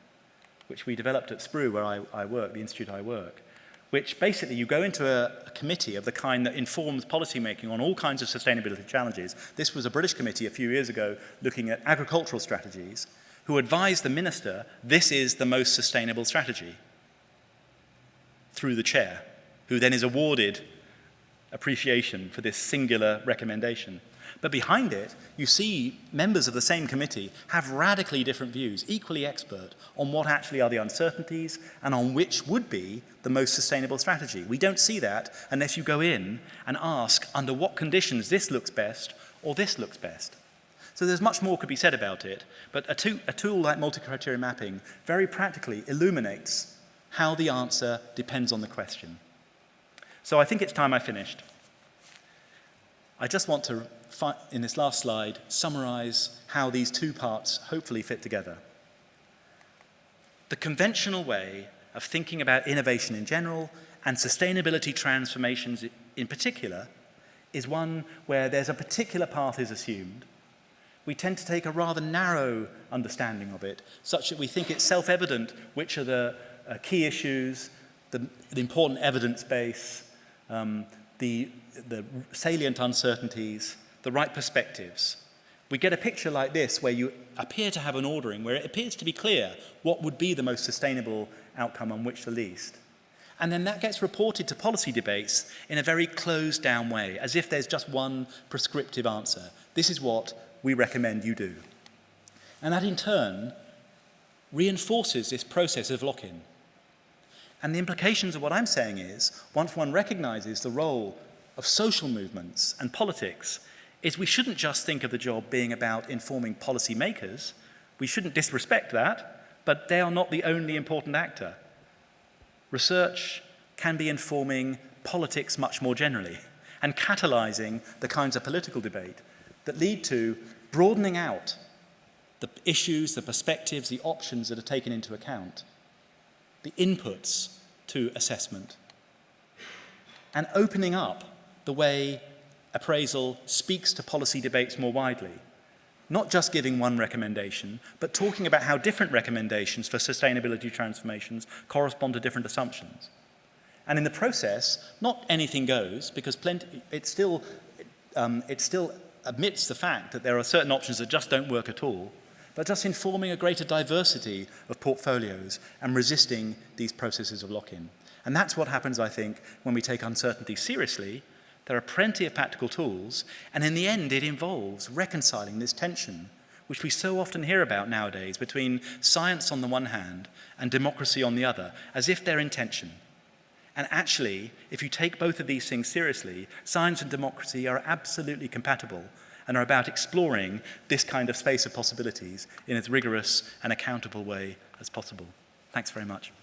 which we developed at SPRU, where I work, the institute I work, which basically you go into a committee of the kind that informs policymaking on all kinds of sustainability challenges. This was a British committee a few years ago looking at agricultural strategies, who advised the minister, this is the most sustainable strategy, through the chair, who then is awarded appreciation for this singular recommendation. But behind it, you see members of the same committee have radically different views, equally expert, on what actually are the uncertainties and on which would be the most sustainable strategy. We don't see that unless you go in and ask under what conditions this looks best or this looks best. So there's much more could be said about it, but a tool like multi-criteria mapping very practically illuminates how the answer depends on the question. So I think it's time I finished. I just want to in this last slide, summarize how these two parts hopefully fit together. The conventional way of thinking about innovation in general and sustainability transformations in particular is one where there's a particular path is assumed. We tend to take a rather narrow understanding of it, such that we think it's self-evident which are the key issues, the important evidence base, the salient uncertainties, the right perspectives. We get a picture like this where you appear to have an ordering, where it appears to be clear what would be the most sustainable outcome and which the least. And then that gets reported to policy debates in a very closed down way, as if there's just one prescriptive answer. This is what we recommend you do. And that in turn reinforces this process of lock-in. And the implications of what I'm saying is, once one recognizes the role of social movements and politics, is we shouldn't just think of the job being about informing policy makers. We shouldn't disrespect that, but they are not the only important actor. Research can be informing politics much more generally and catalyzing the kinds of political debate that lead to broadening out the issues, the perspectives, the options that are taken into account, the inputs to assessment, and opening up the way appraisal speaks to policy debates more widely. Not just giving one recommendation, but talking about how different recommendations for sustainability transformations correspond to different assumptions. And in the process, not anything goes, because it still admits the fact that there are certain options that just don't work at all, but just informing a greater diversity of portfolios and resisting these processes of lock-in. And that's what happens, I think, when we take uncertainty seriously. There are plenty of practical tools, and in the end it involves reconciling this tension, which we so often hear about nowadays, between science on the one hand and democracy on the other, as if they're in tension. And actually, if you take both of these things seriously, science and democracy are absolutely compatible and are about exploring this kind of space of possibilities in as rigorous and accountable way as possible. Thanks very much.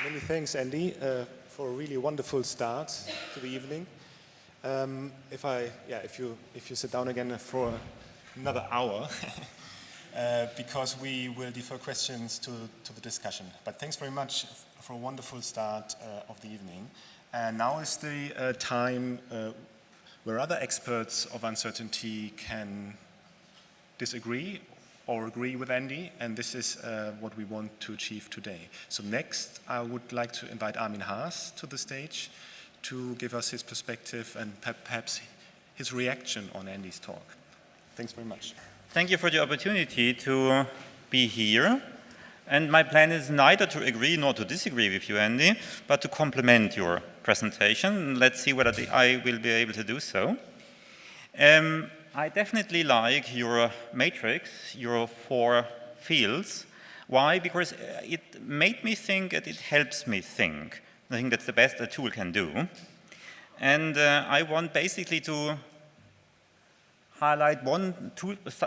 Many thanks, Andy, for a really wonderful start to the evening. If you sit down again for another hour, because we will defer questions to the discussion. But thanks very much for a wonderful start of the evening. And now is the time where other experts of uncertainty can disagree or agree with Andy, and this is what we want to achieve today. So next, I would like to invite Haas to the stage to give us his perspective and perhaps his reaction on Andy's talk. Thanks very much. Thank you for the opportunity to be here. And my plan is neither to agree nor to disagree with you, Andy, but to complement your presentation. Let's see whether I will be able to do so. I definitely like your matrix, your 4 fields. Why? Because it made me think and it helps me think. I think that's the best a tool can do. And I want basically to highlight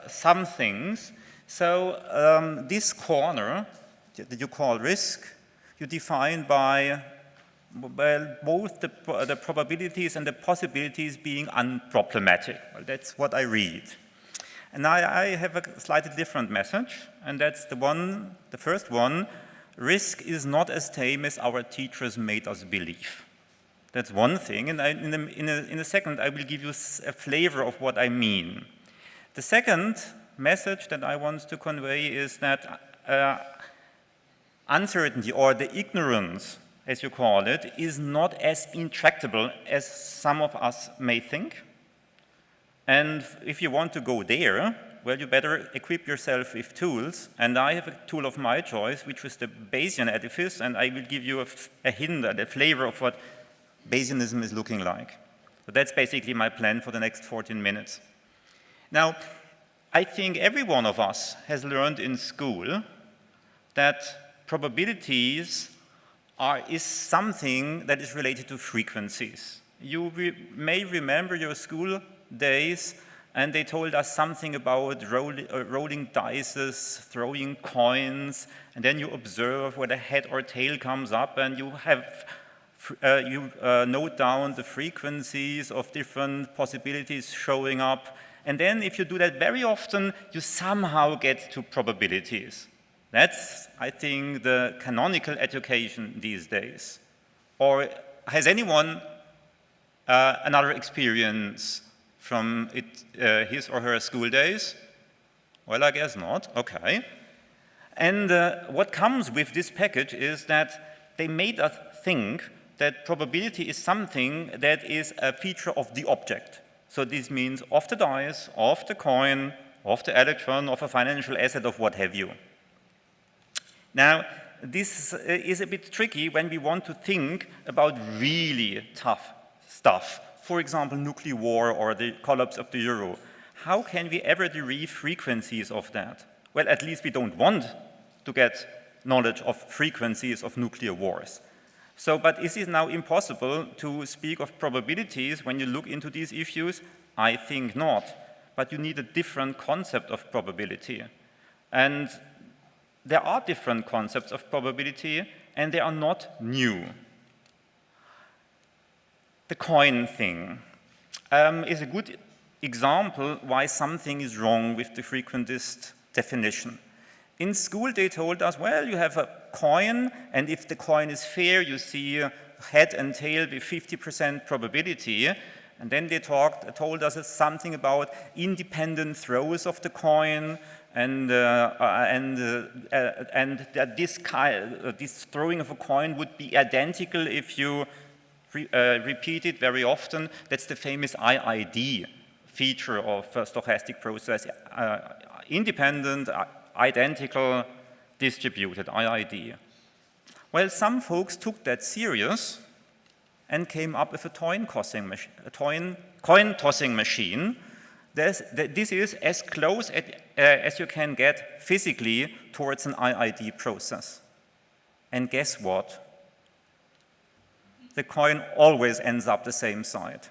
some things. So this corner that you call risk, you define by both the probabilities and the possibilities being unproblematic. Well, that's what I read. And I have a slightly different message, and that's the first one. Risk is not as tame as our teachers made us believe. That's one thing, and in a second I will give you a flavor of what I mean. The second message that I want to convey is that uncertainty, or the ignorance, as you call it, is not as intractable as some of us may think. And if you want to go there, well, you better equip yourself with tools. And I have a tool of my choice, which was the Bayesian edifice, and I will give you a hint, a flavor of what Bayesianism is looking like. So that's basically my plan for the next 14 minutes. Now, I think every one of us has learned in school that probabilities is something that is related to frequencies. You may remember your school days and they told us something about rolling dice, throwing coins, and then you observe where the head or tail comes up, and you have note down the frequencies of different possibilities showing up. And then if you do that very often, you somehow get to probabilities. That's, I think, the canonical education these days. Or has anyone another experience from his or her school days? Well, I guess not. Okay. And what comes with this package is that they made us think that probability is something that is a feature of the object. So this means of the dice, of the coin, of the electron, of a financial asset, of what have you. Now, this is a bit tricky when we want to think about really tough stuff. For example, nuclear war or the collapse of the euro. How can we ever derive frequencies of that? Well, at least we don't want to get knowledge of frequencies of nuclear wars. So, but is it now impossible to speak of probabilities when you look into these issues? I think not. But you need a different concept of probability. And there are different concepts of probability, and they are not new. The coin thing is a good example why something is wrong with the frequentist definition. In school, they told us, well, you have a coin, and if the coin is fair, you see head and tail with 50% probability. And then they told us something about independent throws of the coin, and that this throwing of a coin would be identical if you repeat it very often. That's the famous IID feature of stochastic process, independent, identical, distributed, IID. Well, some folks took that serious and came up with a coin tossing machine. This is as close as you can get physically towards an IID process. And guess what? The coin always ends up the same side.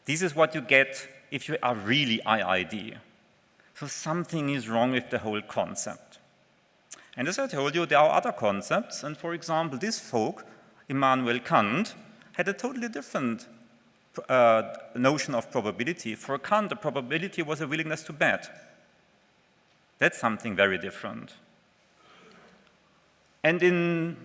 This is what you get if you are really IID. So something is wrong with the whole concept. And as I told you, there are other concepts. And for example, this folk, Immanuel Kant, had a totally different notion of probability. For Kant, the probability was a willingness to bet. That's something very different. And in,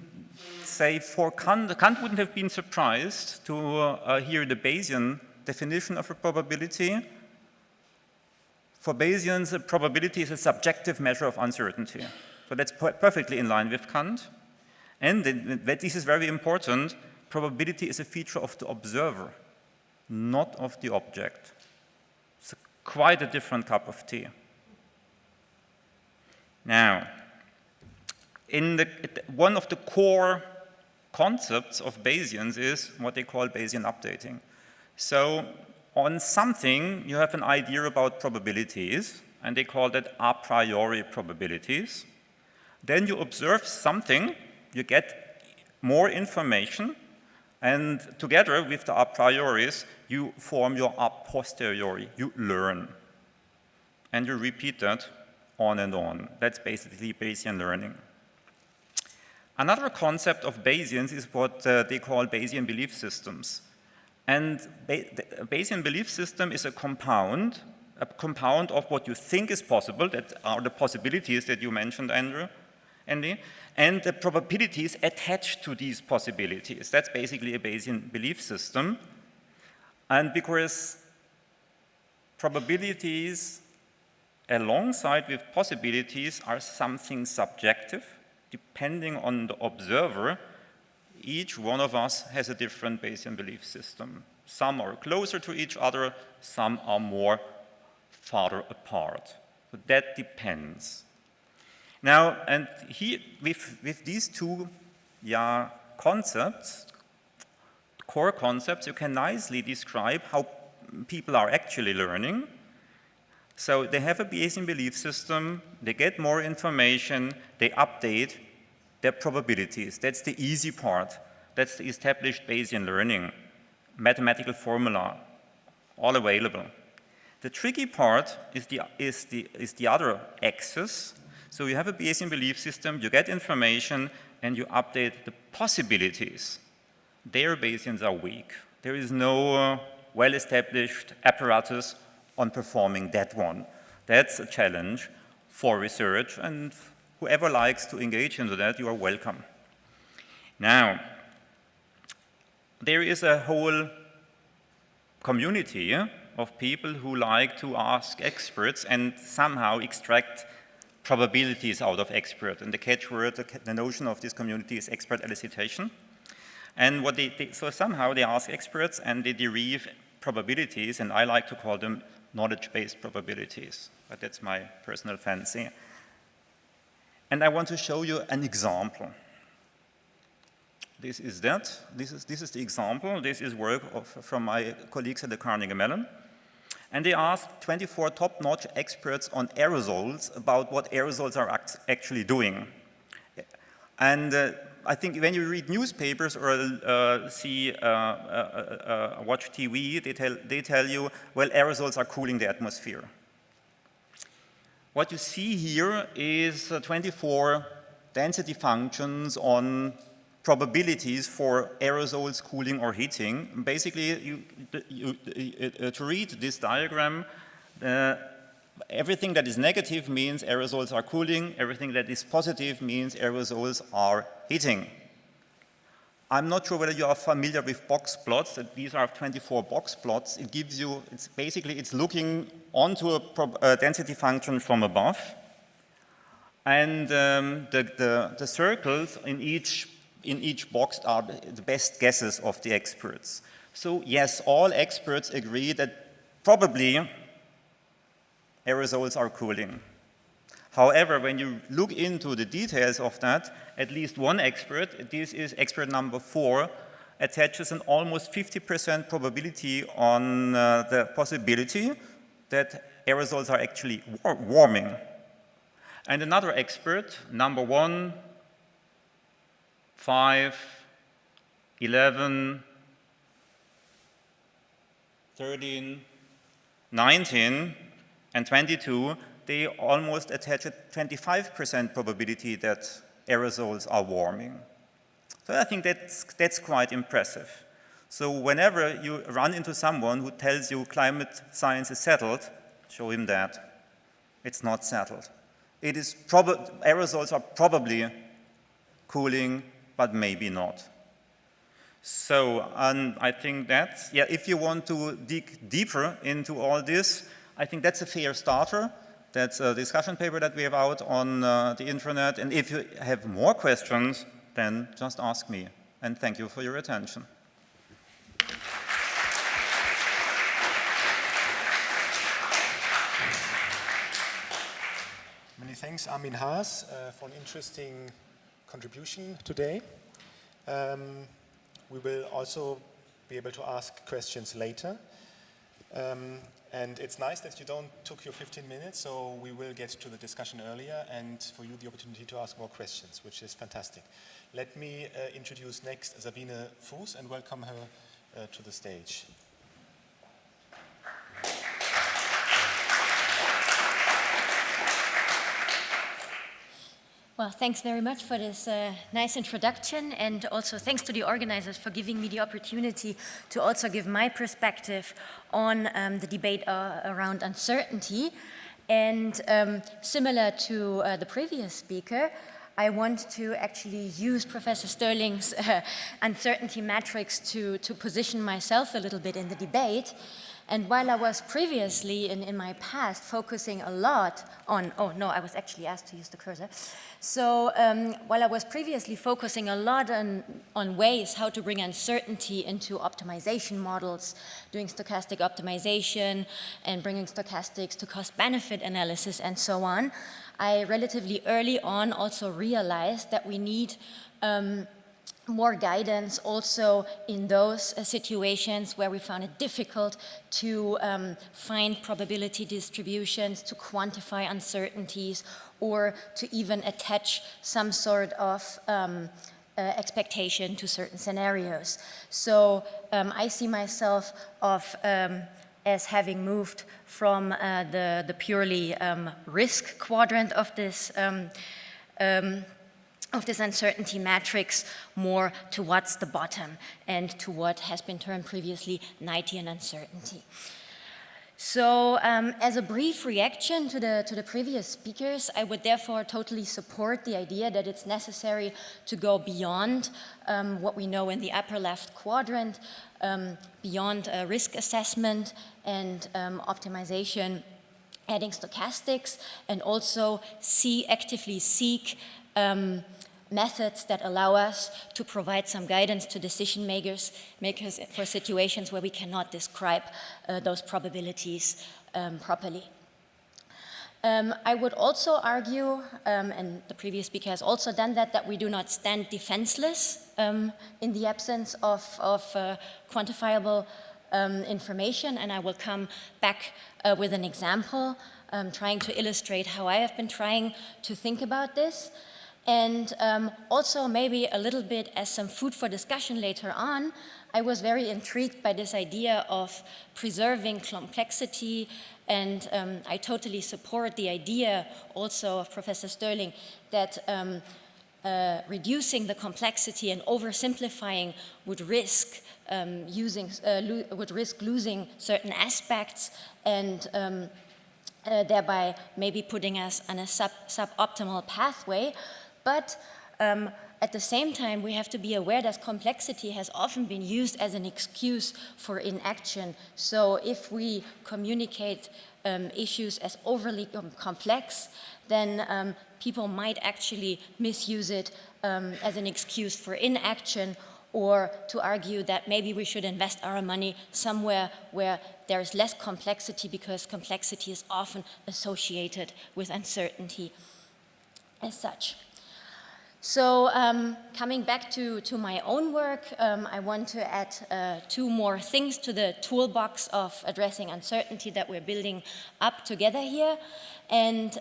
say, for Kant, Kant wouldn't have been surprised to hear the Bayesian definition of a probability. For Bayesians, a probability is a subjective measure of uncertainty. So that's perfectly in line with Kant. And this is very important. Probability is a feature of the observer, not of the object. It's quite a different cup of tea. Now, one of the core concepts of Bayesians is what they call Bayesian updating. So on something, you have an idea about probabilities, and they call that a priori probabilities. Then you observe something, you get more information, and together with the a prioris, you form your a posteriori, you learn. And you repeat that on and on. That's basically Bayesian learning. Another concept of Bayesians is what they call Bayesian belief systems. And the Bayesian belief system is a compound of what you think is possible, that are the possibilities that you mentioned, Andy, and the probabilities attached to these possibilities. That's basically a Bayesian belief system. And because probabilities alongside with possibilities are something subjective, depending on the observer, each one of us has a different Bayesian belief system. Some are closer to each other, some are more farther apart. But that depends. Now, and here, with these two concepts, core concepts, you can nicely describe how people are actually learning. So they have a Bayesian belief system, they get more information, they update their probabilities. That's the easy part. That's the established Bayesian learning. Mathematical formula, all available. The tricky part is the other axis. So you have a Bayesian belief system, you get information, and you update the possibilities. Their Bayesians are weak. There is no well-established apparatus on performing that one. That's a challenge for research, and whoever likes to engage into that, you are welcome. Now, there is a whole community of people who like to ask experts and somehow extract probabilities out of expert. And the catchword, the notion of this community is expert elicitation. And what so somehow they ask experts and they derive probabilities, and I like to call them knowledge-based probabilities, but that's my personal fancy. And I want to show you an example. This is that. This is the example. This is work from my colleagues at the Carnegie Mellon. And they asked 24 top-notch experts on aerosols about what aerosols are actually doing. And I think when you read newspapers or watch TV, they tell you, well, aerosols are cooling the atmosphere. What you see here is 24 density functions on probabilities for aerosols cooling or heating. Basically, to read this diagram, everything that is negative means aerosols are cooling. Everything that is positive means aerosols are heating. I'm not sure whether you are familiar with box plots. These are 24 box plots. It gives you, it's looking onto a density function from above. And the circles in each box are the best guesses of the experts. So yes, all experts agree that probably aerosols are cooling. However, when you look into the details of that, at least one expert, this is expert number 4, attaches an almost 50% probability on the possibility that aerosols are actually warming. And another expert, number 1, 5, 11, 13, 19, and 22, they almost attach a 25% probability that aerosols are warming. So I think that's quite impressive. So whenever you run into someone who tells you climate science is settled, show him that. It's not settled. It is aerosols are probably cooling, but maybe not. So I think that's, yeah, if you want to dig deeper into all this, I think that's a fair starter. That's a discussion paper that we have out on the intranet. And if you have more questions, then just ask me. And thank you for your attention. Many thanks, Armin Haas, for an interesting contribution today. We will also be able to ask questions later. And it's nice that you took your 15 minutes, so we will get to the discussion earlier and for you the opportunity to ask more questions, which is fantastic. Let me introduce next Sabine Fuß and welcome her to the stage. Well, thanks very much for this nice introduction, and also thanks to the organizers for giving me the opportunity to also give my perspective on the debate around uncertainty. And similar to the previous speaker, I want to actually use Professor Stirling's uncertainty matrix to position myself a little bit in the debate. And while I was previously, in my past, focusing a lot on, oh no, I was actually asked to use the cursor. So while I was previously focusing a lot on ways how to bring uncertainty into optimization models, doing stochastic optimization and bringing stochastics to cost-benefit analysis and so on, I relatively early on also realized that we need more guidance also in those situations where we found it difficult to find probability distributions, to quantify uncertainties, or to even attach some sort of expectation to certain scenarios. So I see myself as having moved from the purely risk quadrant of this uncertainty matrix more towards the bottom and to what has been termed previously Knightian uncertainty. So as a brief reaction to the previous speakers, I would therefore totally support the idea that it's necessary to go beyond what we know in the upper left quadrant, beyond risk assessment and optimization, adding stochastics, and also actively seek methods that allow us to provide some guidance to decision makers for situations where we cannot describe those probabilities properly. I would also argue, and the previous speaker has also done that we do not stand defenseless in the absence of quantifiable information, and I will come back with an example trying to illustrate how I have been trying to think about this. And also maybe a little bit as some food for discussion later on, I was very intrigued by this idea of preserving complexity, and I totally support the idea also of Professor Stirling that reducing the complexity and oversimplifying would risk losing certain aspects and thereby maybe putting us on a suboptimal pathway. But at the same time, we have to be aware that complexity has often been used as an excuse for inaction. So if we communicate issues as overly complex, then people might actually misuse it as an excuse for inaction, or to argue that maybe we should invest our money somewhere where there is less complexity, because complexity is often associated with uncertainty as such. So coming back to my own work, I want to add two more things to the toolbox of addressing uncertainty that we're building up together here. And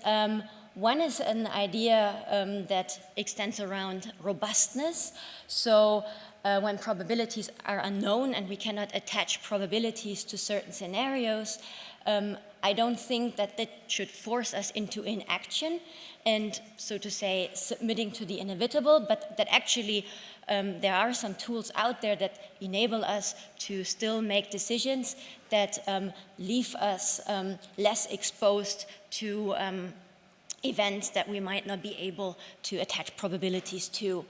one is an idea that extends around robustness. So when probabilities are unknown and we cannot attach probabilities to certain scenarios, I don't think that should force us into inaction and, so to say, submitting to the inevitable, but that actually there are some tools out there that enable us to still make decisions that leave us less exposed to events that we might not be able to attach probabilities to.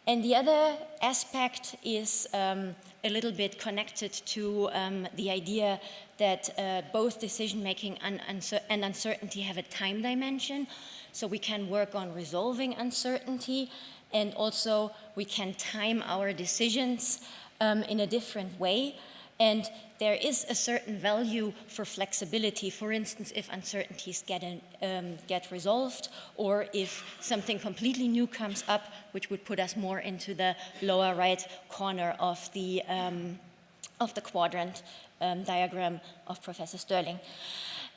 And the other aspect is a little bit connected to the idea that both decision-making and uncertainty have a time dimension. So we can work on resolving uncertainty, and also we can time our decisions in a different way. And there is a certain value for flexibility. For instance, if uncertainties get resolved, or if something completely new comes up, which would put us more into the lower right corner of the quadrant diagram of Professor Stirling.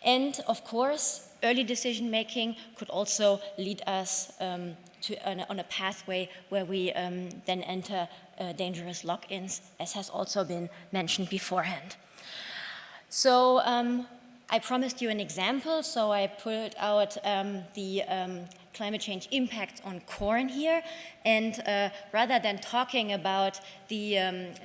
And of course, early decision making could also lead us on a pathway where we then enter dangerous lock-ins, as has also been mentioned beforehand. So I promised you an example, so I put out the climate change impact on corn here, and rather than talking about the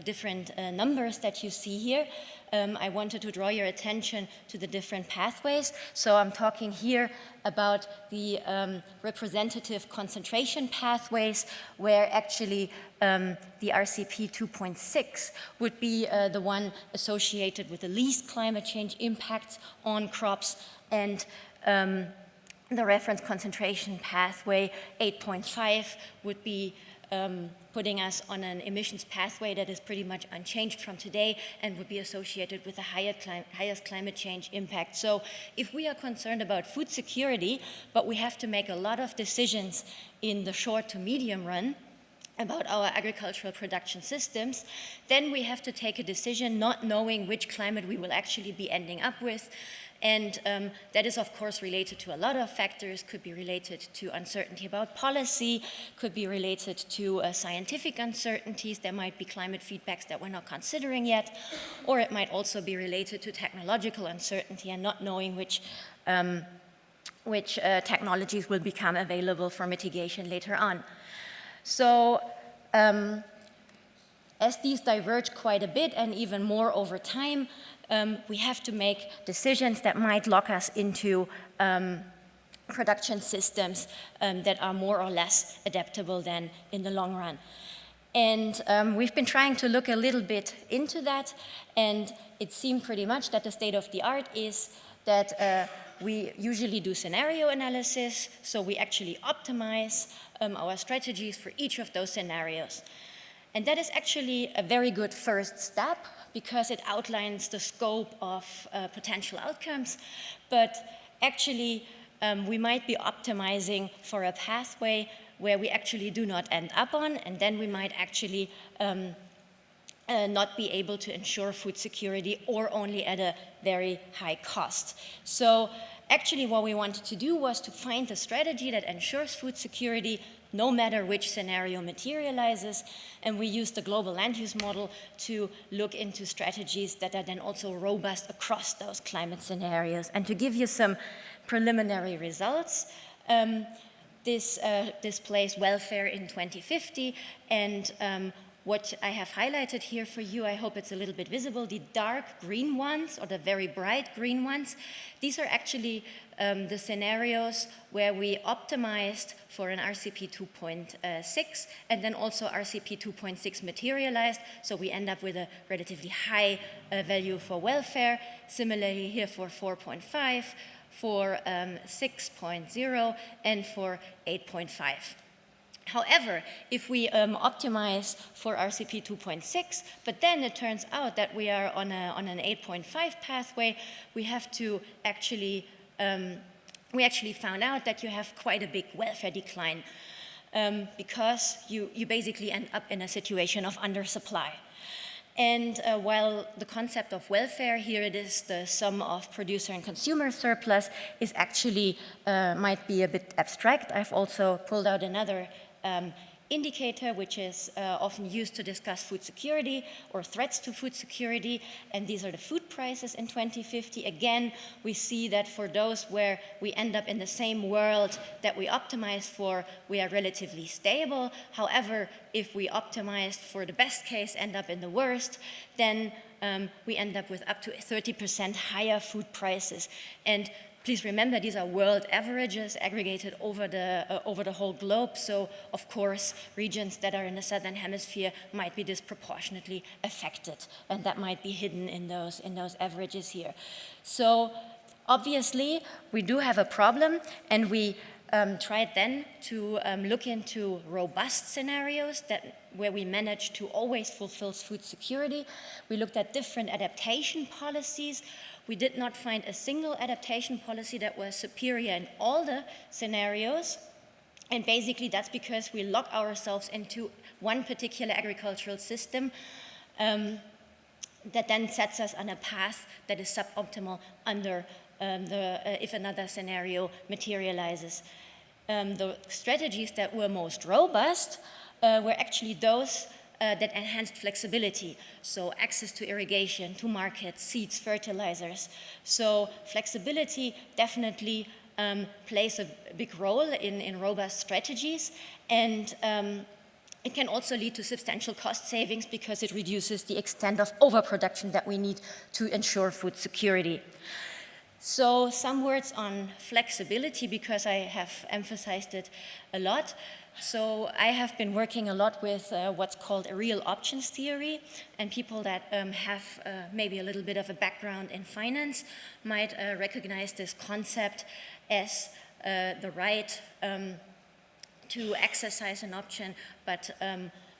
different numbers that you see here, I wanted to draw your attention to the different pathways. So I'm talking here about the representative concentration pathways, where actually the RCP 2.6 would be the one associated with the least climate change impacts on crops, and the reference concentration pathway 8.5 would be putting us on an emissions pathway that is pretty much unchanged from today and would be associated with the highest climate change impact. So if we are concerned about food security, but we have to make a lot of decisions in the short to medium run, about our agricultural production systems, then we have to take a decision not knowing which climate we will actually be ending up with. And that is, of course, related to a lot of factors, could be related to uncertainty about policy, could be related to scientific uncertainties. There might be climate feedbacks that we're not considering yet, or it might also be related to technological uncertainty and not knowing which technologies will become available for mitigation later on. So as these diverge quite a bit and even more over time, we have to make decisions that might lock us into production systems that are more or less adaptable than in the long run. And we've been trying to look a little bit into that, and it seemed pretty much that the state of the art is that we usually do scenario analysis, so we actually optimize our strategies for each of those scenarios. And that is actually a very good first step because it outlines the scope of potential outcomes, but actually we might be optimizing for a pathway where we actually do not end up on, and then we might actually not be able to ensure food security or only at a very high cost. So actually what we wanted to do was to find a strategy that ensures food security no matter which scenario materializes, and we used the global land use model to look into strategies that are then also robust across those climate scenarios. And to give you some preliminary results, this displays welfare in 2050, and what I have highlighted here for you, I hope it's a little bit visible, the dark green ones, or the very bright green ones, these are actually the scenarios where we optimized for an RCP 2.6 and then also RCP 2.6 materialized, so we end up with a relatively high value for welfare. Similarly here for 4.5, for 6.0, and for 8.5. However, if we optimize for RCP 2.6, but then it turns out that we are on an 8.5 pathway, we have to actually, we actually found out that you have quite a big welfare decline because you basically end up in a situation of undersupply. And while the concept of welfare, here it is the sum of producer and consumer surplus, is actually, might be a bit abstract. I've also pulled out another indicator, which is often used to discuss food security or threats to food security, and these are the food prices in 2050. Again, we see that for those where we end up in the same world that we optimized for, we are relatively stable. However, if we optimized for the best case, end up in the worst, then we end up with up to 30% higher food prices. And please remember, these are world averages aggregated over the whole globe. So, of course, regions that are in the southern hemisphere might be disproportionately affected, and that might be hidden in those averages here. So, obviously, we do have a problem, and we tried then to look into robust scenarios where we manage to always fulfill food security. We looked at different adaptation policies. We did not find a single adaptation policy that was superior in all the scenarios. And basically that's because we lock ourselves into one particular agricultural system that then sets us on a path that is suboptimal under if another scenario materializes. The strategies that were most robust were actually those that enhanced flexibility, so access to irrigation, to markets, seeds, fertilizers. So flexibility definitely plays a big role in robust strategies, and it can also lead to substantial cost savings because it reduces the extent of overproduction that we need to ensure food security. So some words on flexibility, because I have emphasized it a lot. So I have been working a lot with what's called a real options theory, and people that have maybe a little bit of a background in finance might recognize this concept as the right to exercise an option, but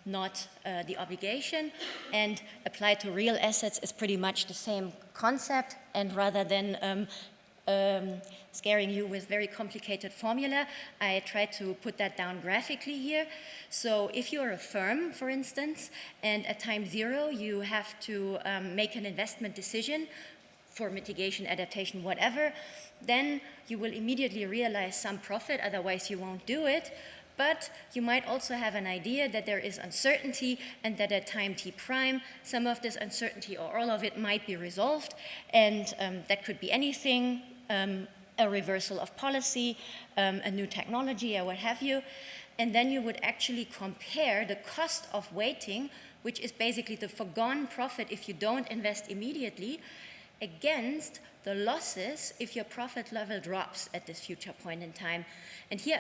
not the obligation. And applied to real assets is pretty much the same concept, and rather than scaring you with very complicated formula, I tried to put that down graphically here. So if you're a firm, for instance, and at time 0 you have to make an investment decision for mitigation, adaptation, whatever, then you will immediately realize some profit, otherwise you won't do it. But you might also have an idea that there is uncertainty and that at time t prime, some of this uncertainty or all of it might be resolved. And that could be anything, a reversal of policy, a new technology or what have you. And then you would actually compare the cost of waiting, which is basically the foregone profit if you don't invest immediately, against the losses if your profit level drops at this future point in time. And here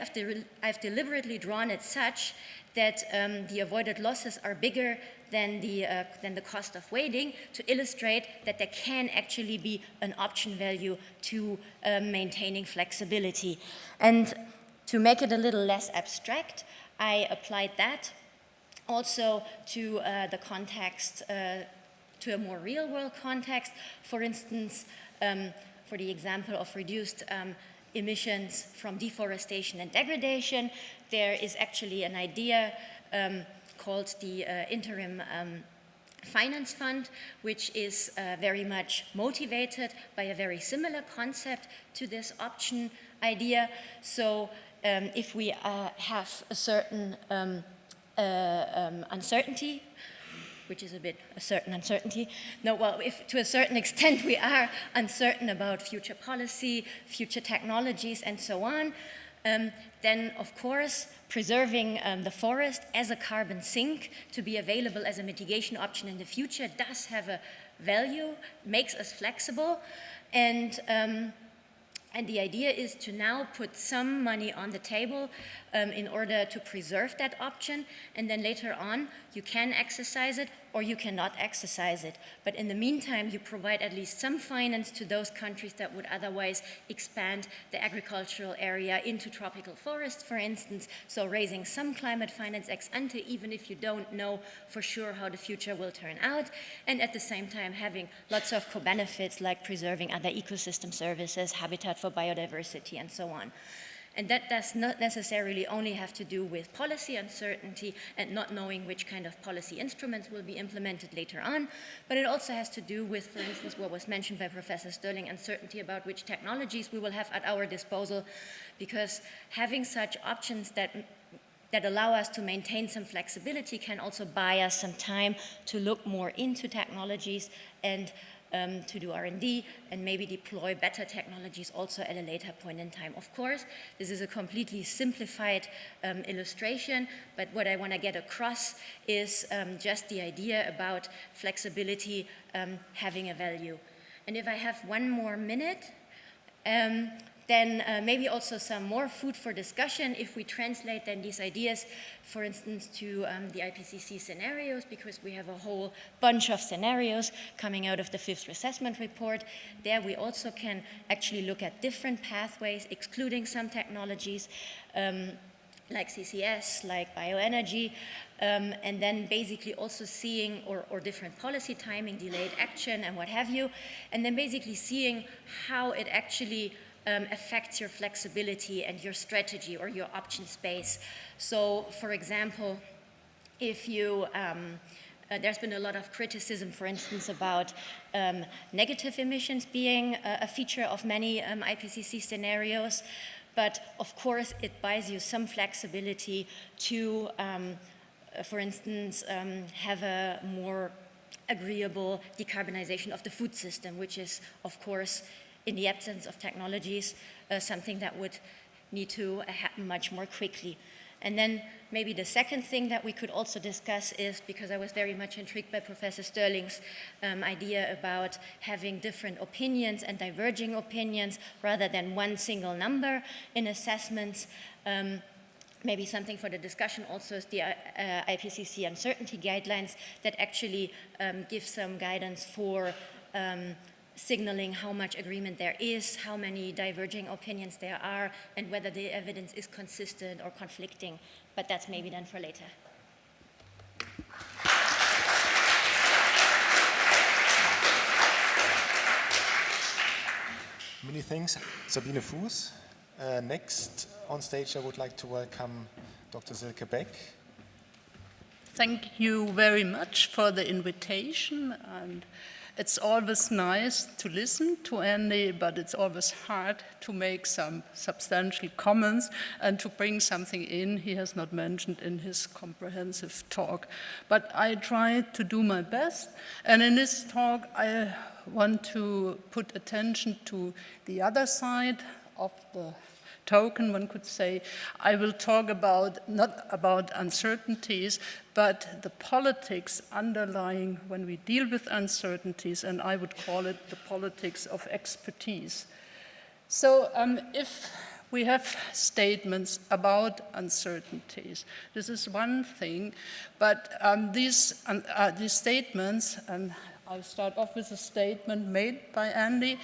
I've deliberately drawn it such that the avoided losses are bigger than the cost of waiting, to illustrate that there can actually be an option value to maintaining flexibility. And to make it a little less abstract, I applied that also to the context, to a more real-world context. For instance, for the example of reduced emissions from deforestation and degradation, there is actually an idea called the Interim Finance Fund, which is very much motivated by a very similar concept to this option idea. So if we have a certain uncertainty, which is a bit a certain uncertainty. No, well, if to a certain extent we are uncertain about future policy, future technologies, and so on, then of course preserving the forest as a carbon sink to be available as a mitigation option in the future does have a value, makes us flexible, and the idea is to now put some money on the table in order to preserve that option, and then later on you can exercise it or you cannot exercise it. But in the meantime, you provide at least some finance to those countries that would otherwise expand the agricultural area into tropical forests, for instance, so raising some climate finance ex ante, even if you don't know for sure how the future will turn out, and at the same time having lots of co-benefits like preserving other ecosystem services, habitat for biodiversity, and so on. And that does not necessarily only have to do with policy uncertainty and not knowing which kind of policy instruments will be implemented later on, but it also has to do with, for instance, what was mentioned by Professor Stirling, uncertainty about which technologies we will have at our disposal, because having such options that allow us to maintain some flexibility can also buy us some time to look more into technologies and to do R&D and maybe deploy better technologies also at a later point in time. Of course, this is a completely simplified illustration, but what I want to get across is just the idea about flexibility having a value. And if I have one more minute, then maybe also some more food for discussion if we translate then these ideas, for instance, to the IPCC scenarios, because we have a whole bunch of scenarios coming out of the 5th assessment report. There we also can actually look at different pathways, excluding some technologies, like CCS, like bioenergy, and then basically also seeing, or different policy timing, delayed action, and what have you, and then basically seeing how it actually affects your flexibility and your strategy or your option space. So, for example, if you, there's been a lot of criticism, for instance, about negative emissions being a feature of many IPCC scenarios, but of course it buys you some flexibility to, for instance, have a more agreeable decarbonization of the food system, which is, of course, in the absence of technologies, something that would need to happen much more quickly. And then maybe the second thing that we could also discuss is, because I was very much intrigued by Professor Stirling's idea about having different opinions and diverging opinions rather than one single number in assessments. Maybe something for the discussion also is the IPCC uncertainty guidelines that actually give some guidance for signaling how much agreement there is, how many diverging opinions there are, and whether the evidence is consistent or conflicting. But that's maybe done for later. Many thanks, Sabine Fuß. Next on stage, I would like to welcome Dr. Silke Beck. Thank you very much for the invitation, and it's always nice to listen to Andy, but it's always hard to make some substantial comments and to bring something in he has not mentioned in his comprehensive talk. But I try to do my best, and in this talk I want to put attention to the other side of the token, one could say. I will talk about, not about uncertainties, but the politics underlying when we deal with uncertainties, and I would call it the politics of expertise. So if we have statements about uncertainties, this is one thing, but these statements, and I'll start off with a statement made by Andy.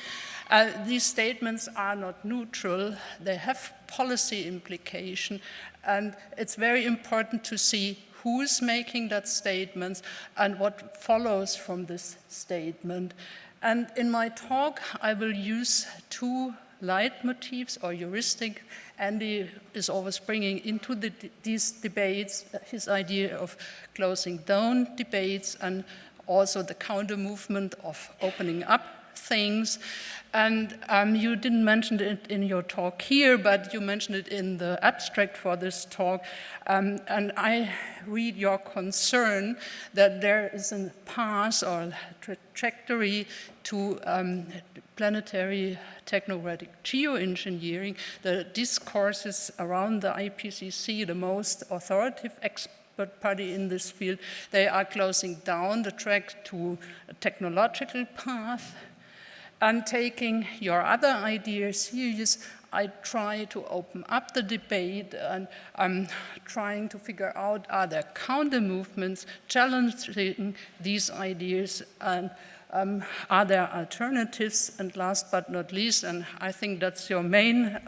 These statements are not neutral. They have policy implication, and it's very important to see who's making that statement and what follows from this statement. And in my talk, I will use two leitmotifs or heuristic. Andy is always bringing into these debates his idea of closing down debates and also the counter movement of opening up things. And you didn't mention it in your talk here, but you mentioned it in the abstract for this talk. And I read your concern that there is a path or trajectory to planetary technocratic geoengineering. The discourses around the IPCC, the most authoritative party in this field, they are closing down the track to a technological path. And taking your other ideas serious, I try to open up the debate, and I'm trying to figure out, are there counter movements challenging these ideas, and are there alternatives? And last but not least, and I think that's your main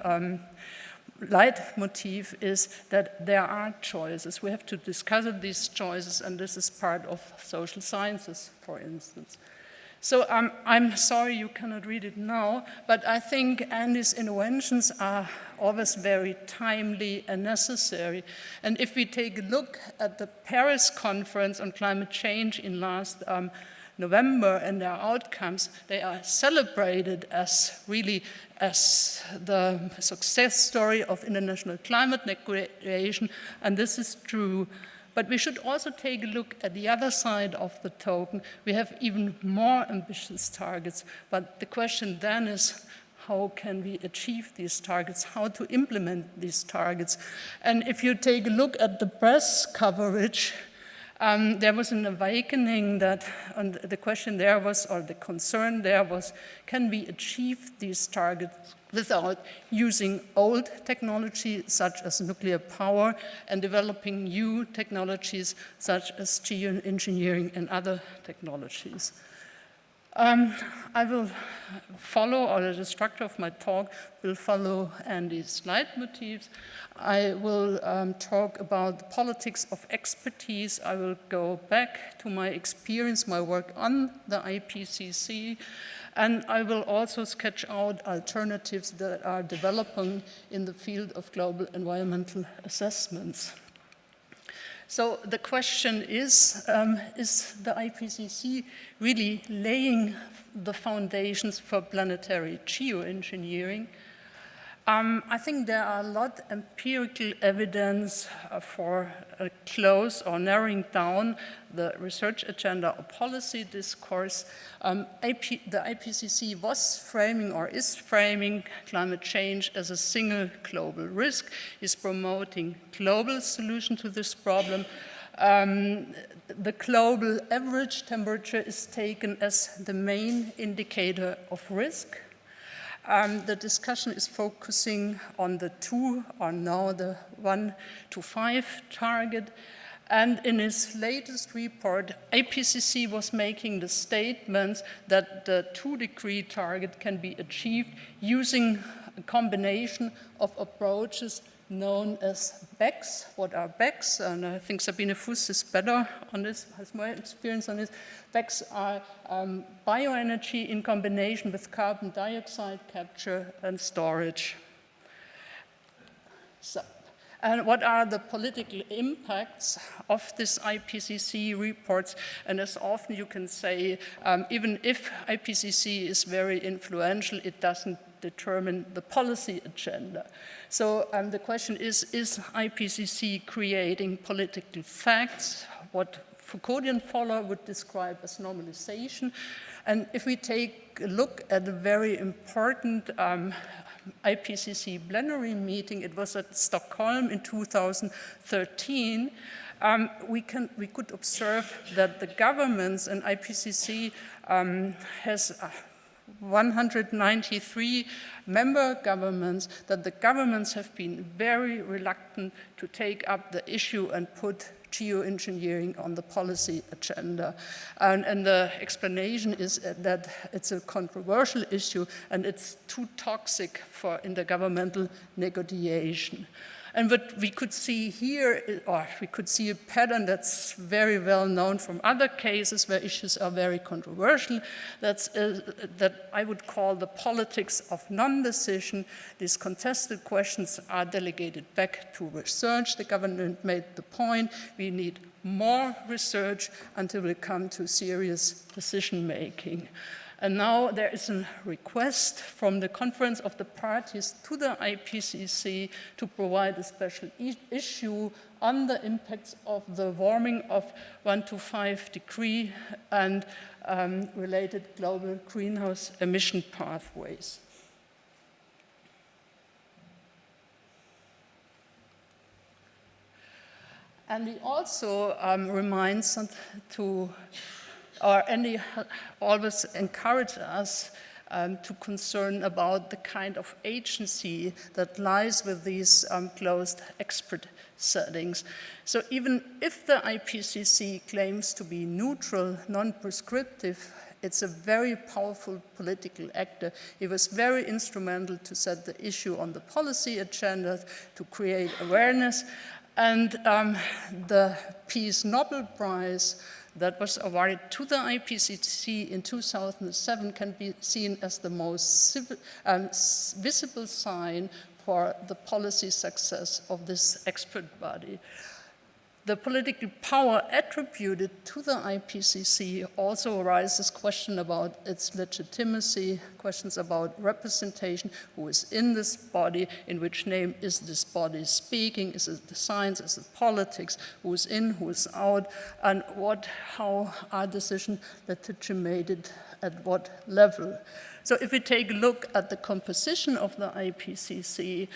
leitmotif, is that there are choices. We have to discuss these choices, and this is part of social sciences, for instance. So I'm sorry you cannot read it now, but I think Andy's interventions are always very timely and necessary. And if we take a look at the Paris Conference on Climate Change in last November and their outcomes, they are celebrated as really as the success story of international climate negotiation, and this is true. But we should also take a look at the other side of the token. We have even more ambitious targets, but the question then is, how can we achieve these targets, how to implement these targets? And if you take a look at the press coverage, there was an awakening that, and the question there was, or the concern there was, can we achieve these targets without using old technology such as nuclear power and developing new technologies such as geoengineering and other technologies? I will follow, or the structure of my talk will follow Andy's leitmotifs. I will talk about the politics of expertise. I will go back to my experience, my work on the IPCC, and I will also sketch out alternatives that are developing in the field of global environmental assessments. So the question is the IPCC really laying the foundations for planetary geoengineering? I think there are a lot of empirical evidence for a close or narrowing down the research agenda or policy discourse. The IPCC was framing or is framing climate change as a single global risk, is promoting global solution to this problem. The global average temperature is taken as the main indicator of risk. The discussion is focusing on the 2, or now the 1 to 5 target. And in its latest report, IPCC was making the statement that the 2-degree target can be achieved using a combination of approaches known as Becks. What are Becks? And I think Sabine Fuss is better on this, has more experience on this. Becks are bioenergy in combination with carbon dioxide capture and storage. So, and what are the political impacts of this IPCC reports? And as often you can say, even if IPCC is very influential, it doesn't determine the policy agenda. So the question is IPCC creating political facts, what Foucauldian follower would describe as normalization? And if we take a look at a very important IPCC plenary meeting, it was at Stockholm in 2013, we could observe that the governments and IPCC has 193 member governments, that the governments have been very reluctant to take up the issue and put geoengineering on the policy agenda. And the explanation is that it's a controversial issue and it's too toxic for intergovernmental negotiation. And what we could see here, or we could see a pattern that's very well known from other cases where issues are very controversial, that I would call the politics of non-decision. These contested questions are delegated back to research. The government made the point, we need more research until we come to serious decision-making. And now there is a request from the Conference of the Parties to the IPCC to provide a special issue on the impacts of the warming of 1 to 5 degrees and related global greenhouse emission pathways. And he also reminds to Andy always encouraged us to concern about the kind of agency that lies with these closed expert settings. So even if the IPCC claims to be neutral, non-prescriptive, it's a very powerful political actor. It was very instrumental to set the issue on the policy agenda, to create awareness. And the Peace Nobel Prize that was awarded to the IPCC in 2007 can be seen as the most visible sign for the policy success of this expert body. The political power attributed to the IPCC also raises questions about its legitimacy, questions about representation, who is in this body, in which name is this body speaking, is it the science, is it politics, who is in, who is out, and how are decisions legitimated at what level. So if we take a look at the composition of the IPCC,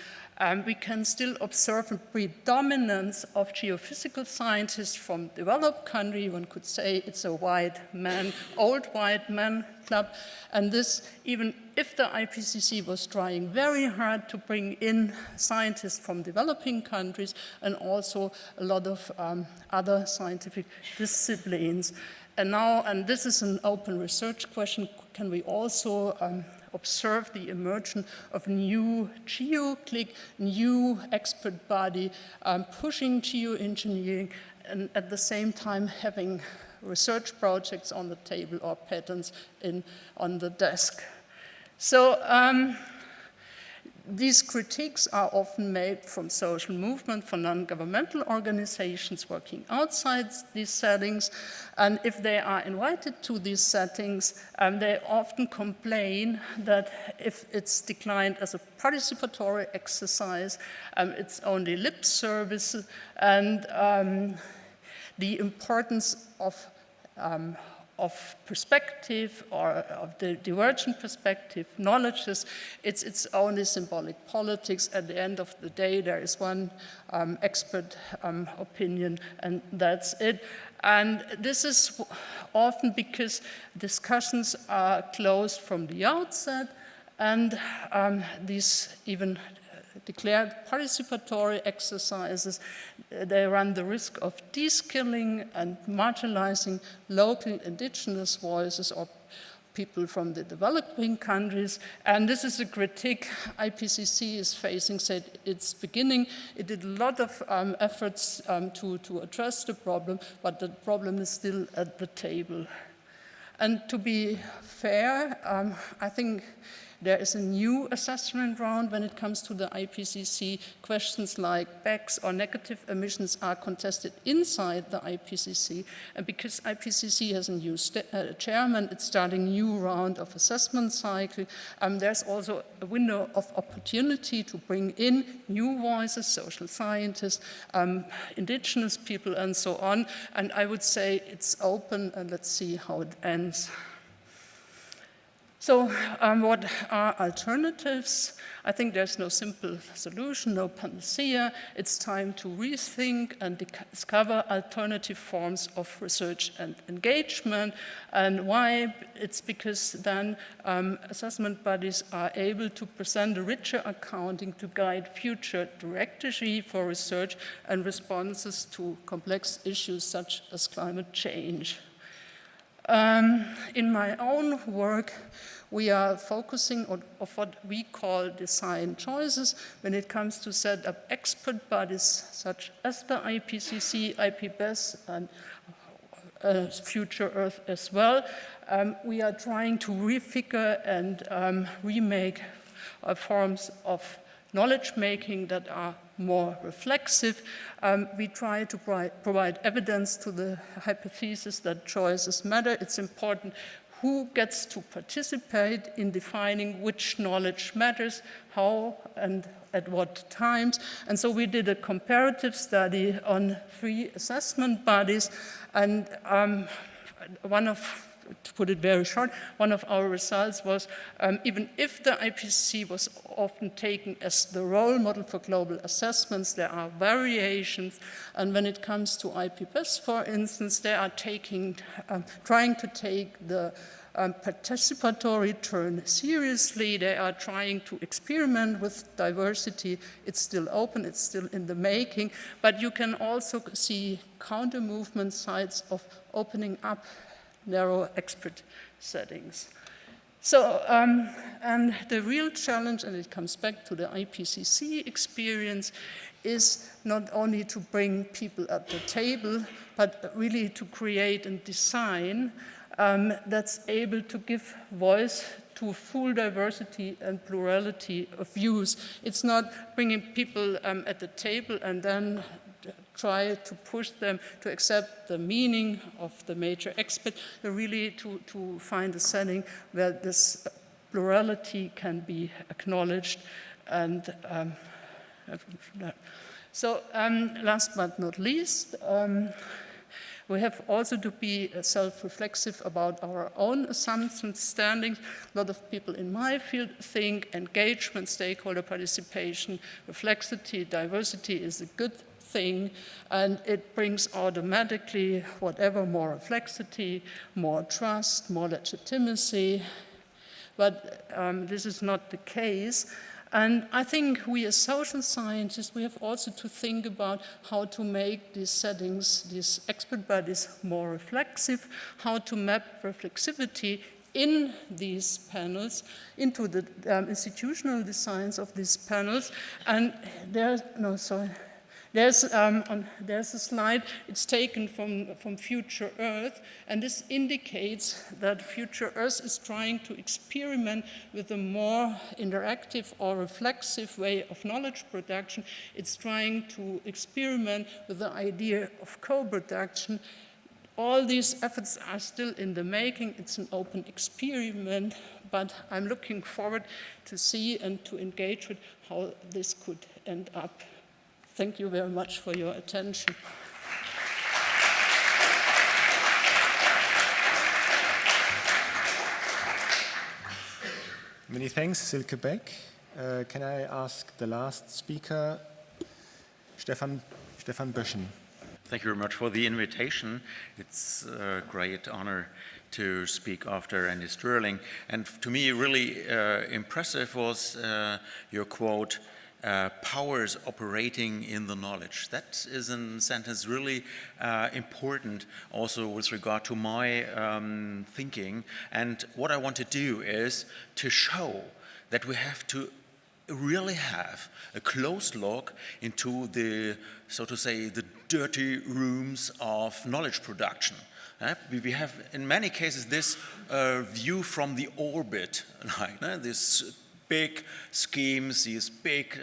we can still observe a predominance of geophysical scientists from developed countries. One could say it's a white man, old white man club. And this, even if the IPCC was trying very hard to bring in scientists from developing countries and also a lot of other scientific disciplines. And now, and this is an open research question, can we also observe the emergence of new geo-clique, new expert body pushing geoengineering and at the same time having research projects on the table or patents on the desk. So these critiques are often made from social movement, from non-governmental organizations working outside these settings. And if they are invited to these settings, they often complain that if it's declined as a participatory exercise, it's only lip service, and the importance of perspective or of the divergent perspective, knowledges, it's only symbolic politics. At the end of the day, there is one expert opinion and that's it. And this is often because discussions are closed from the outset and these even declared participatory exercises, they run the risk of de-skilling and marginalizing local indigenous voices or people from the developing countries. And this is a critique IPCC is facing since its beginning. It did a lot of efforts to address the problem, but the problem is still at the table. And to be fair, I think there is a new assessment round when it comes to the IPCC. Questions like Beck's or negative emissions are contested inside the IPCC. And because IPCC has a new chairman, it's starting a new round of assessment cycle. There's also a window of opportunity to bring in new voices, social scientists, indigenous people, and so on. And I would say it's open, and let's see how it ends. So what are alternatives? I think there's no simple solution, no panacea. It's time to rethink and discover alternative forms of research and engagement. And why? It's because then assessment bodies are able to present a richer accounting to guide future strategy for research and responses to complex issues such as climate change. In my own work, we are focusing on what we call design choices when it comes to set up expert bodies such as the IPCC, IPBES, and Future Earth as well. We are trying to refigure and remake forms of knowledge making that are more reflexive. We try to provide evidence to the hypothesis that choices matter. It's important who gets to participate in defining which knowledge matters, how and at what times. And so we did a comparative study on 3 assessment bodies, and to put it very short, one of our results was even if the IPCC was often taken as the role model for global assessments, there are variations. And when it comes to IPBES, for instance, they are trying to take the participatory turn seriously. They are trying to experiment with diversity. It's still open, it's still in the making, but you can also see counter movement sides of opening up narrow expert settings. So, and the real challenge, and it comes back to the IPCC experience, is not only to bring people at the table, but really to create and design that's able to give voice to full diversity and plurality of views. It's not bringing people at the table and then try to push them to accept the meaning of the major expert, really to find a setting where this plurality can be acknowledged. And so last but not least, we have also to be self-reflexive about our own assumptions, standings. A lot of people in my field think engagement, stakeholder participation, reflexivity, diversity is a good thing, and it brings automatically whatever, more reflexivity, more trust, more legitimacy. But this is not the case. And I think we as social scientists, we have also to think about how to make these settings, these expert bodies, more reflexive, how to map reflexivity in these panels into the institutional designs of these panels. And there's a slide, it's taken from Future Earth, and this indicates that Future Earth is trying to experiment with a more interactive or reflexive way of knowledge production. It's trying to experiment with the idea of co-production. All these efforts are still in the making. It's an open experiment, but I'm looking forward to see and to engage with how this could end up. Thank you very much for your attention. Many thanks, Silke Beck. Can I ask the last speaker, Stefan Böschen? Thank you very much for the invitation. It's a great honor to speak after Andy Stirling. And to me, really impressive was your quote, powers operating in the knowledge. That is a sentence really important also with regard to my thinking. And what I want to do is to show that we have to really have a close look into the, so to say, the dirty rooms of knowledge production. We have, in many cases, this view from the orbit, like this big schemes, these big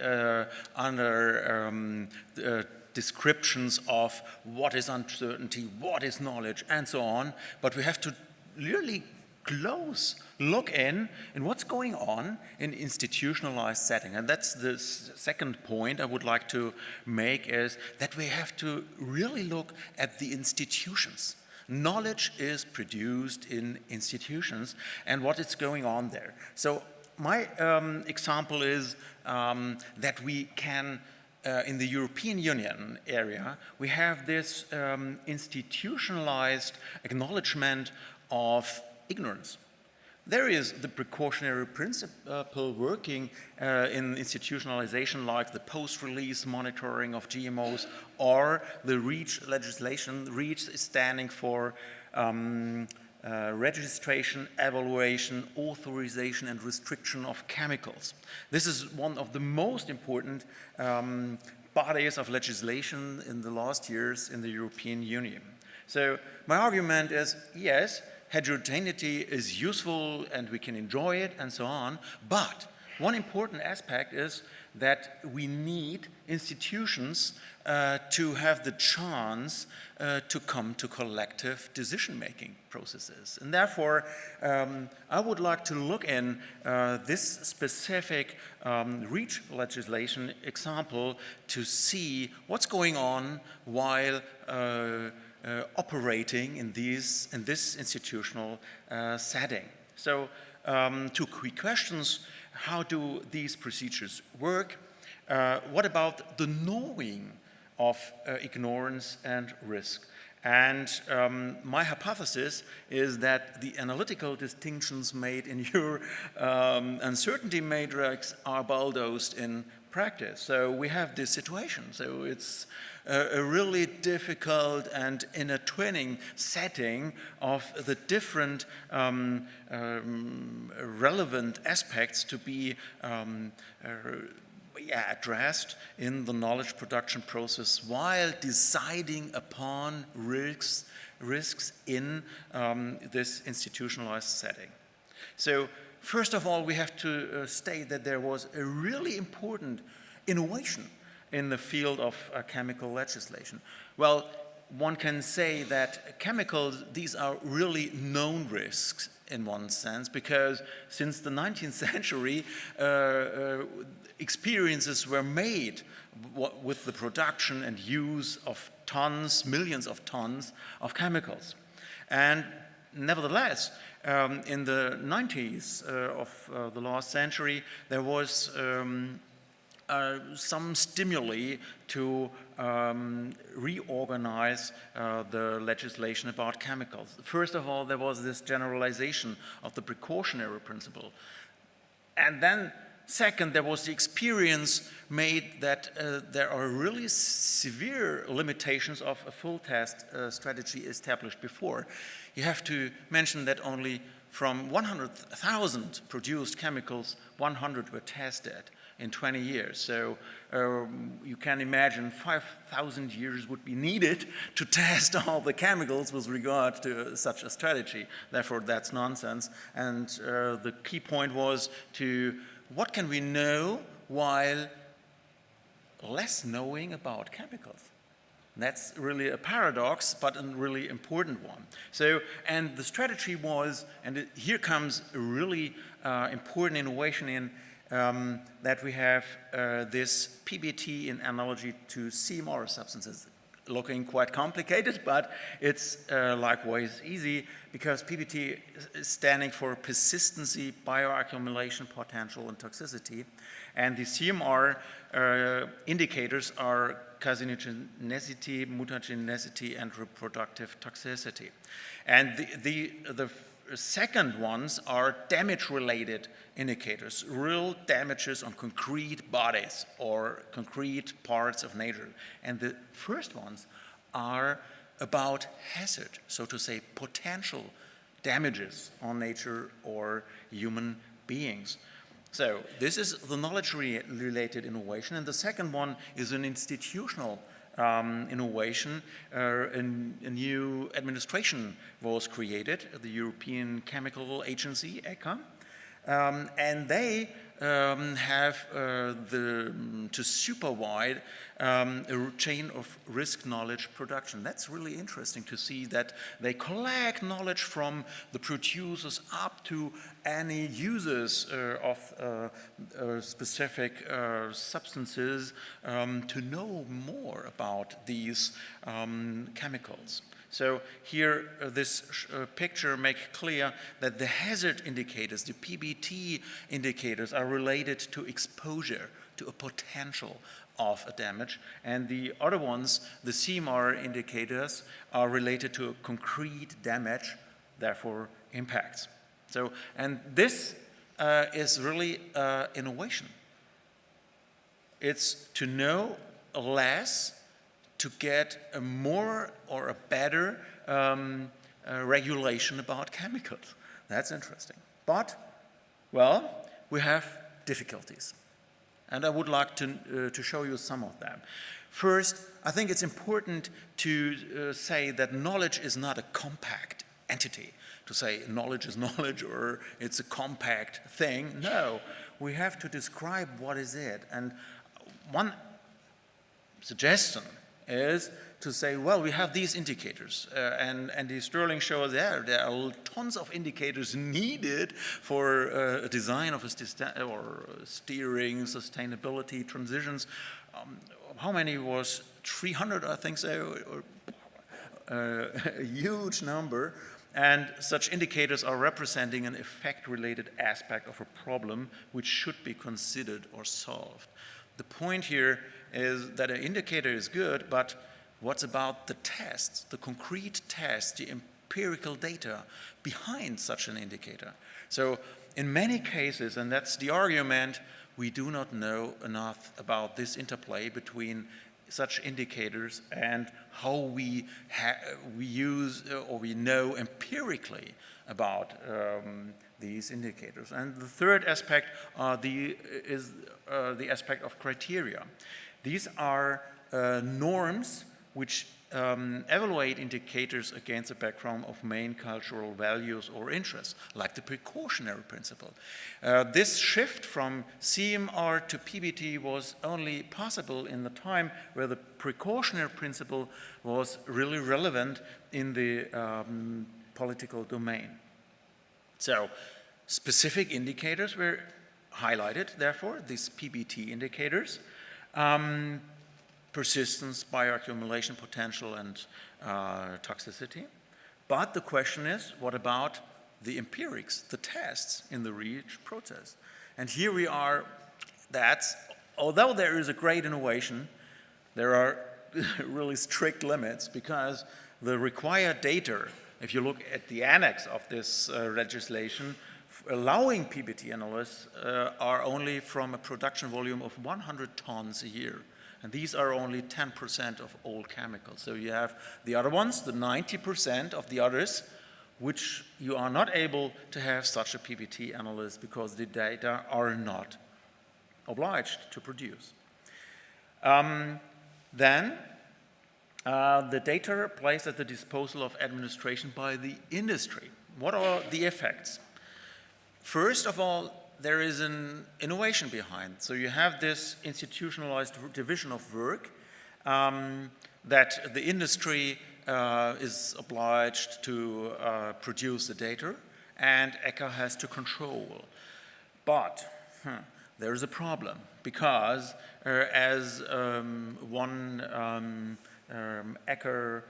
descriptions of what is uncertainty, what is knowledge, and so on. But we have to really close look in what's going on in institutionalized setting. And that's the second point I would like to make, is that we have to really look at the institutions. Knowledge is produced in institutions and what is going on there. So my example is that we can, in the European Union area, we have this institutionalized acknowledgement of ignorance. There is the precautionary principle working in institutionalization, like the post-release monitoring of GMOs, or the REACH legislation. REACH is standing for registration, evaluation, authorization, and restriction of chemicals. This is one of the most important bodies of legislation in the last years in the European Union. So my argument is, yes, heterogeneity is useful and we can enjoy it and so on, but one important aspect is that we need institutions to have the chance to come to collective decision-making processes. And therefore, I would like to look in this specific REACH legislation example to see what's going on while operating in this institutional setting. So, two quick questions. How do these procedures work? What about the knowing of ignorance and risk? And my hypothesis is that the analytical distinctions made in your uncertainty matrix are bulldozed in practice. So we have this situation. So it's a really difficult and inner twinning setting of the different relevant aspects to be addressed in the knowledge production process while deciding upon risks in this institutionalized setting. So first of all, we have to state that there was a really important innovation in the field of chemical legislation. Well, one can say that chemicals, these are really known risks in one sense, because since the 19th century, experiences were made with the production and use of tons, millions of tons of chemicals. And nevertheless, in the 90s of the last century, there was some stimuli to reorganize the legislation about chemicals. First of all, there was this generalization of the precautionary principle. And then, second, there was the experience made that there are really severe limitations of a full test strategy established before. You have to mention that only from 100,000 produced chemicals, 100 were tested in 20 years. So you can imagine 5,000 years would be needed to test all the chemicals with regard to such a strategy. Therefore, that's nonsense. And the key point was to what can we know while less knowing about chemicals? That's really a paradox, but a really important one. So, and the strategy was, and here comes a really important innovation in that we have this PBT in analogy to CMR substances. Looking quite complicated, but it's likewise easy, because PBT is standing for persistency, bioaccumulation, potential, and toxicity. And the CMR indicators are carcinogenicity, mutagenicity, and reproductive toxicity. And the second ones are damage-related indicators, real damages on concrete bodies or concrete parts of nature. And the first ones are about hazard, so to say, potential damages on nature or human beings. So this is the knowledge-related innovation. And the second one is an institutional innovation. A new administration was created, the European Chemical Agency, ECHA, and they have to supervise a chain of risk knowledge production. That's really interesting to see that they collect knowledge from the producers up to any users of specific substances to know more about these chemicals. So here, this picture makes clear that the hazard indicators, the PBT indicators, are related to exposure, to a potential of a damage, and the other ones, the CMAR indicators, are related to concrete damage, therefore impacts. So, and this is really innovation. It's to know less to get a more or a better regulation about chemicals. That's interesting. But, well, we have difficulties. And I would like to show you some of them. First, I think it's important to say that knowledge is not a compact entity. To say knowledge is knowledge or it's a compact thing. No, we have to describe what is it. And one suggestion is to say, well, we have these indicators, and Andy Stirling shows there are tons of indicators needed for a design of a steering, sustainability, transitions. How many was 300, I think so, or a huge number. And such indicators are representing an effect-related aspect of a problem which should be considered or solved. The point here is that an indicator is good, but what's about the tests, the concrete tests, the empirical data behind such an indicator? So in many cases, and that's the argument, we do not know enough about this interplay between such indicators and how we use or we know empirically about these indicators. And the third aspect is the aspect of criteria. These are norms which evaluate indicators against a background of main cultural values or interests, like the precautionary principle. This shift from CMR to PBT was only possible in the time where the precautionary principle was really relevant in the political domain. So specific indicators were highlighted, therefore, these PBT indicators. Persistence, bioaccumulation potential, and toxicity. But the question is, what about the empirics, the tests in the REACH process? And here we are, although there is a great innovation, there are really strict limits because the required data, if you look at the annex of this legislation, allowing PBT analysts are only from a production volume of 100 tons a year. And these are only 10% of all chemicals. So you have the other ones, the 90% of the others, which you are not able to have such a PBT analyst because the data are not obliged to produce. Then the data are placed at the disposal of administration by the industry. What are the effects? First of all, there is an innovation behind. So you have this institutionalized division of work that the industry is obliged to produce the data, and ECHA has to control. But there is a problem, because as one ECHA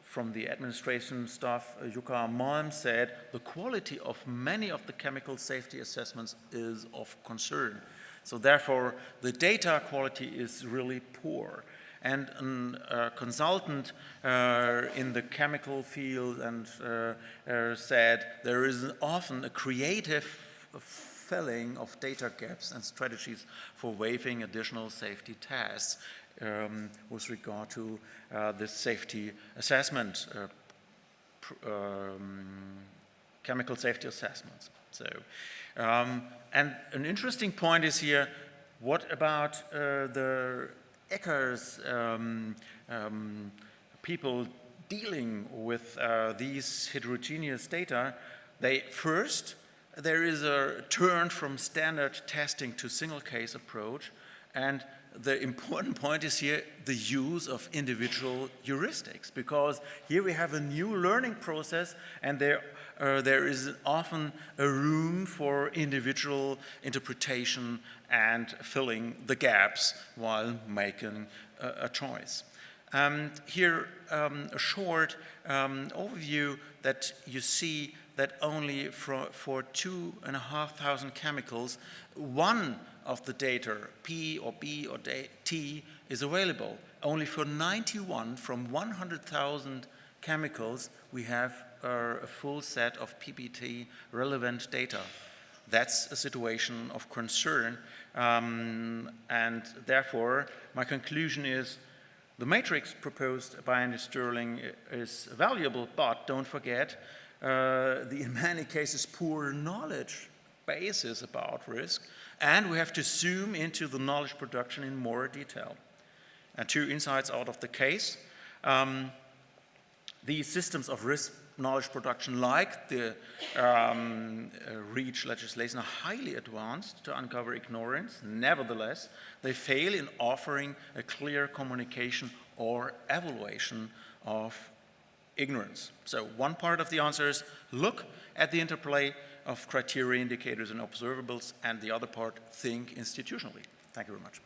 from the administration staff, Jukka Malm, said, the quality of many of the chemical safety assessments is of concern. So therefore, the data quality is really poor. and a consultant in the chemical field and said there is often a creative filling of data gaps and strategies for waiving additional safety tests with regard to this safety assessment, chemical safety assessments. So, and an interesting point is here, what about the Ecker's people dealing with these heterogeneous data? There is a turn from standard testing to single case approach, and the important point is here the use of individual heuristics, because here we have a new learning process, and there is often a room for individual interpretation and filling the gaps while making a choice. Here, a short overview that you see that only for 2,500 chemicals, one of the data, P or B or T, is available. Only for 91 from 100,000 chemicals, we have a full set of PBT relevant data. That's a situation of concern, and therefore my conclusion is the matrix proposed by Andy Stirling is valuable, but don't forget in many cases poor knowledge basis about risk, and we have to zoom into the knowledge production in more detail. And two insights out of the case. These systems of risk knowledge production, like the REACH legislation, are highly advanced to uncover ignorance. Nevertheless, they fail in offering a clear communication or evaluation of ignorance. So one part of the answer is look at the interplay of criteria, indicators, and observables, and the other part, think institutionally. Thank you very much.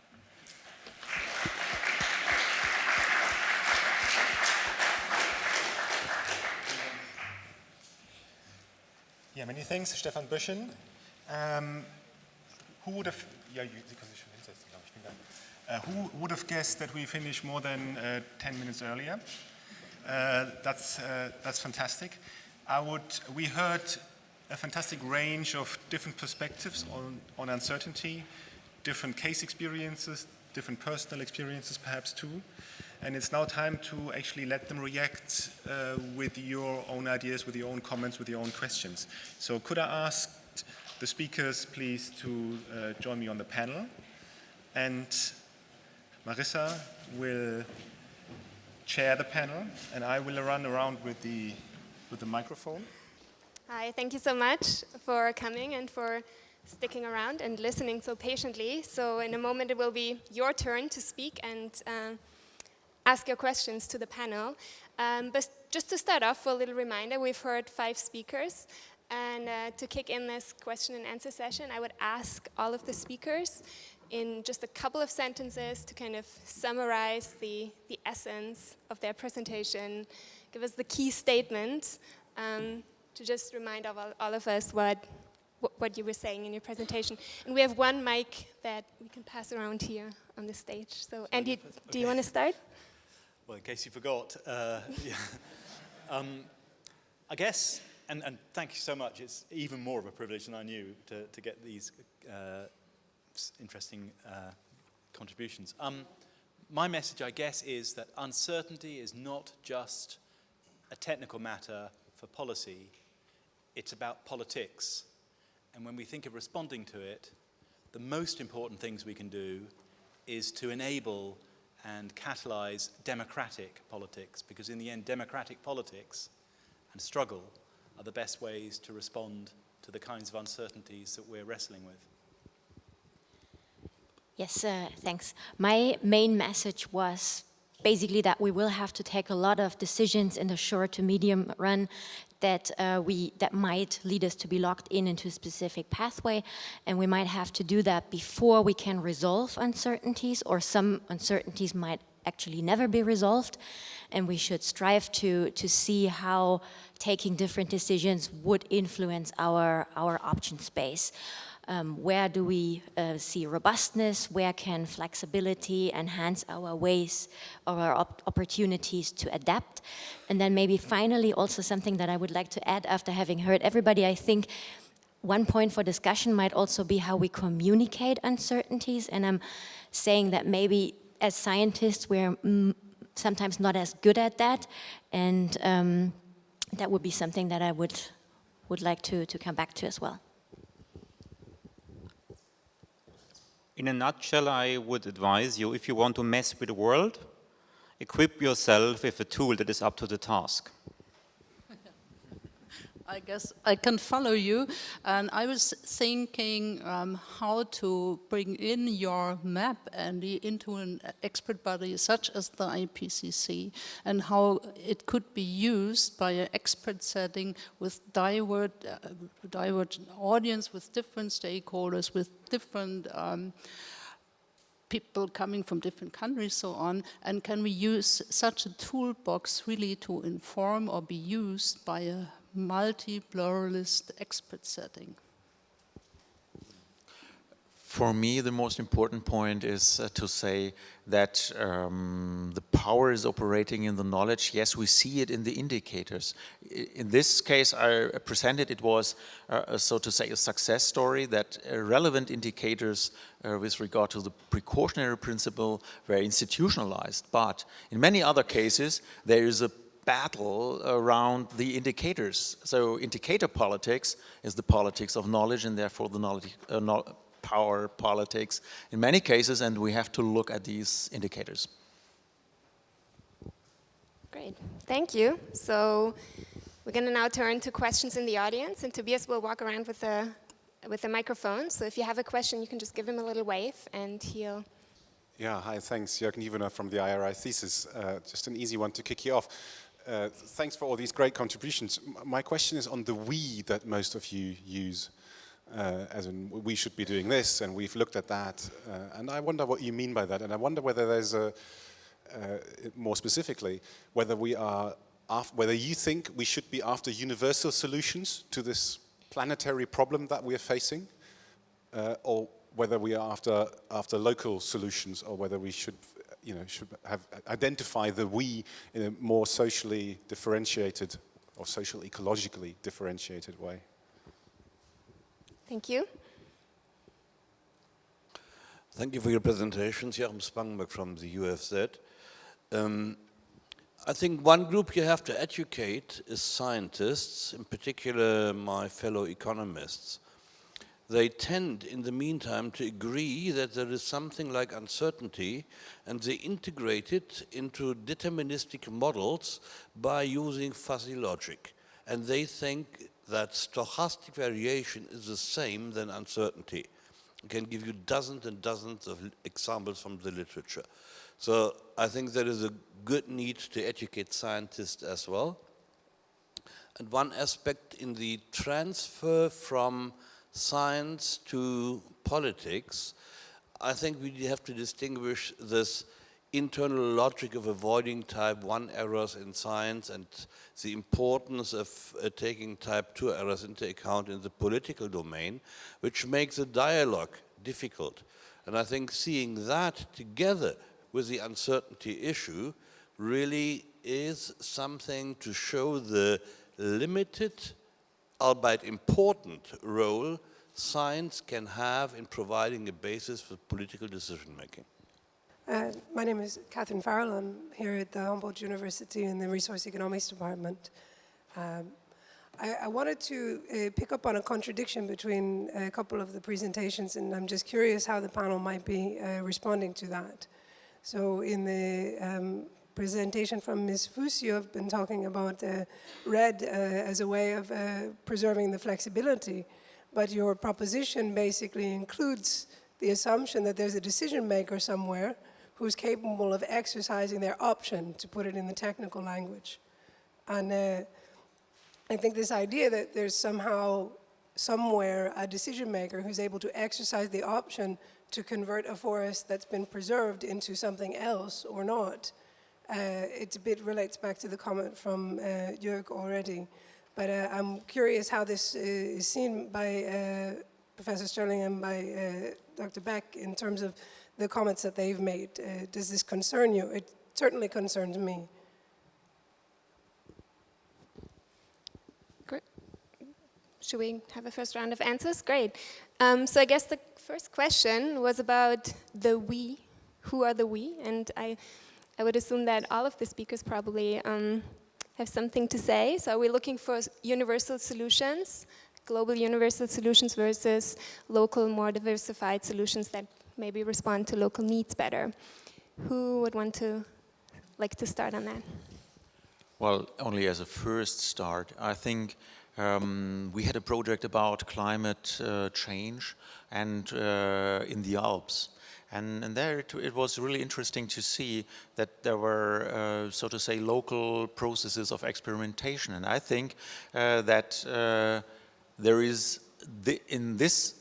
Yeah, many thanks, Stefan Böschen. Who would have guessed that we finished more than 10 minutes earlier? That's fantastic. We heard a fantastic range of different perspectives on uncertainty, different case experiences, different personal experiences perhaps too. And it's now time to actually let them react with your own ideas, with your own comments, with your own questions. So could I ask the speakers please to join me on the panel? And Marissa will chair the panel, and I will run around with the microphone. Hi, thank you so much for coming and for sticking around and listening so patiently. So in a moment it will be your turn to speak and ask your questions to the panel. But just to start off, for a little reminder, we've heard 5 speakers. And to kick in this question and answer session, I would ask all of the speakers in just a couple of sentences to kind of summarize the essence of their presentation, give us the key statement, to just remind all of us what you were saying in your presentation. And we have one mic that we can pass around here on the stage. So Andy, do you want to start? Well, in case you forgot, yeah. I guess, and thank you so much, it's even more of a privilege than I knew to get these interesting contributions. My message, I guess, is that uncertainty is not just a technical matter for policy, it's about politics. And when we think of responding to it, the most important things we can do is to enable and catalyze democratic politics, because in the end, democratic politics and struggle are the best ways to respond to the kinds of uncertainties that we're wrestling with. Yes, thanks. My main message was basically that we will have to take a lot of decisions in the short to medium run that might lead us to be locked into a specific pathway, and we might have to do that before we can resolve uncertainties, or some uncertainties might actually never be resolved, and we should strive to see how taking different decisions would influence our option space. Where do we see robustness? Where can flexibility enhance our ways or our opportunities to adapt? And then maybe finally also something that I would like to add after having heard everybody, I think one point for discussion might also be how we communicate uncertainties. And I'm saying that maybe as scientists we're sometimes not as good at that. And that would be something that I would like to come back to as well. In a nutshell, I would advise you, if you want to mess with the world, equip yourself with a tool that is up to the task. I guess I can follow you, and I was thinking how to bring in your map, Andy, into an expert body such as the IPCC, and how it could be used by an expert setting with divergent audience, with different stakeholders, with different people coming from different countries, so on, and can we use such a toolbox really to inform or be used by a multi-pluralist expert setting? For me, the most important point is to say that the power is operating in the knowledge. Yes, we see it in the indicators. In this case I presented, it was, so to say, a success story that relevant indicators with regard to the precautionary principle were institutionalized. But in many other cases, there is a battle around the indicators. So indicator politics is the politics of knowledge, and therefore the knowledge, power politics in many cases, and we have to look at these indicators. Great, thank you. So we're going to now turn to questions in the audience, and Tobias will walk around with the microphone. So if you have a question, you can just give him a little wave, and he'll... Yeah, hi, thanks. Jürgen Hubener from the IRI THESys. Just an easy one to kick you off. Thanks for all these great contributions. My question is on the we that most of you use, as in we should be doing this and we've looked at that, and I wonder what you mean by that, and I wonder whether there's a, more specifically, whether whether you think we should be after universal solutions to this planetary problem that we are facing, or whether we are after local solutions, or whether we should identify the we in a more socially differentiated or social ecologically differentiated way. Thank you. Thank you for your presentations. Joachim Spangenberg from the UFZ. I think one group you have to educate is scientists, in particular my fellow economists. They tend, in the meantime, to agree that there is something like uncertainty, and they integrate it into deterministic models by using fuzzy logic. And they think that stochastic variation is the same than uncertainty. I can give you dozens and dozens of examples from the literature. So I think there is a good need to educate scientists as well. And one aspect in the transfer from science to politics, I think we have to distinguish this internal logic of avoiding type 1 errors in science and the importance of taking type 2 errors into account in the political domain, which makes the dialogue difficult. And I think seeing that together with the uncertainty issue really is something to show the limited, albeit important, role science can have in providing a basis for political decision-making. My name is Catherine Farrell. I'm here at the Humboldt-Universität in the Resource Economics Department. I wanted to pick up on a contradiction between a couple of the presentations, and I'm just curious how the panel might be responding to that. So in the presentation from Ms. Fuss, you have been talking about red as a way of preserving the flexibility, but your proposition basically includes the assumption that there's a decision maker somewhere who's capable of exercising their option, to put it in the technical language. And I think this idea that there's somehow, somewhere, a decision maker who's able to exercise the option to convert a forest that's been preserved into something else or not, it a bit relates back to the comment from Jörg already. But I'm curious how this is seen by Professor Stirling and by Dr. Beck in terms of the comments that they've made. Does this concern you? It certainly concerns me. Great. Should we have a first round of answers? Great. So I guess the first question was about the we. Who are the we? And I would assume that all of the speakers probably have something to say. So are we looking for universal solutions, global universal solutions versus local, more diversified solutions that maybe respond to local needs better? Who would like to start on that? Well, only as a first start, I think we had a project about climate change and in the Alps. And there it was really interesting to see that there were, so to say, local processes of experimentation. And I think that there is, in this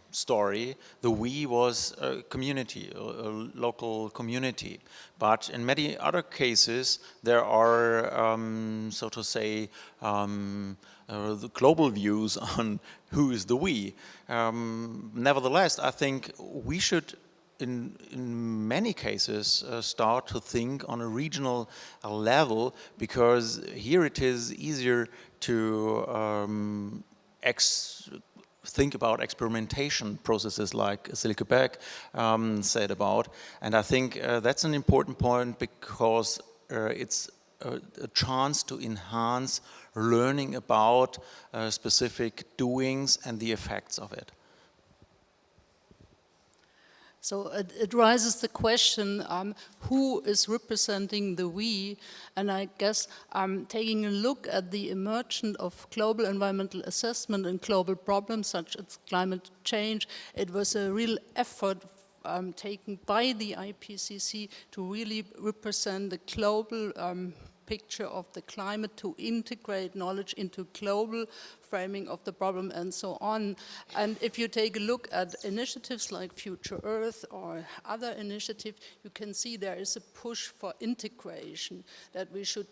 story, the we was a community, a local community. But in many other cases, there are, so to say, the global views on who is the we. Nevertheless, I think we should, in many cases, start to think on a regional level, because here it is easier to think about experimentation processes like Silke Beck said about. And I think that's an important point, because it's a chance to enhance learning about specific doings and the effects of it. So it raises the question, who is representing the we? And I guess taking a look at the emergence of global environmental assessment and global problems such as climate change, it was a real effort taken by the IPCC to really represent the global picture of the climate, to integrate knowledge into global framing of the problem and so on. And if you take a look at initiatives like Future Earth or other initiatives, you can see there is a push for integration, that we should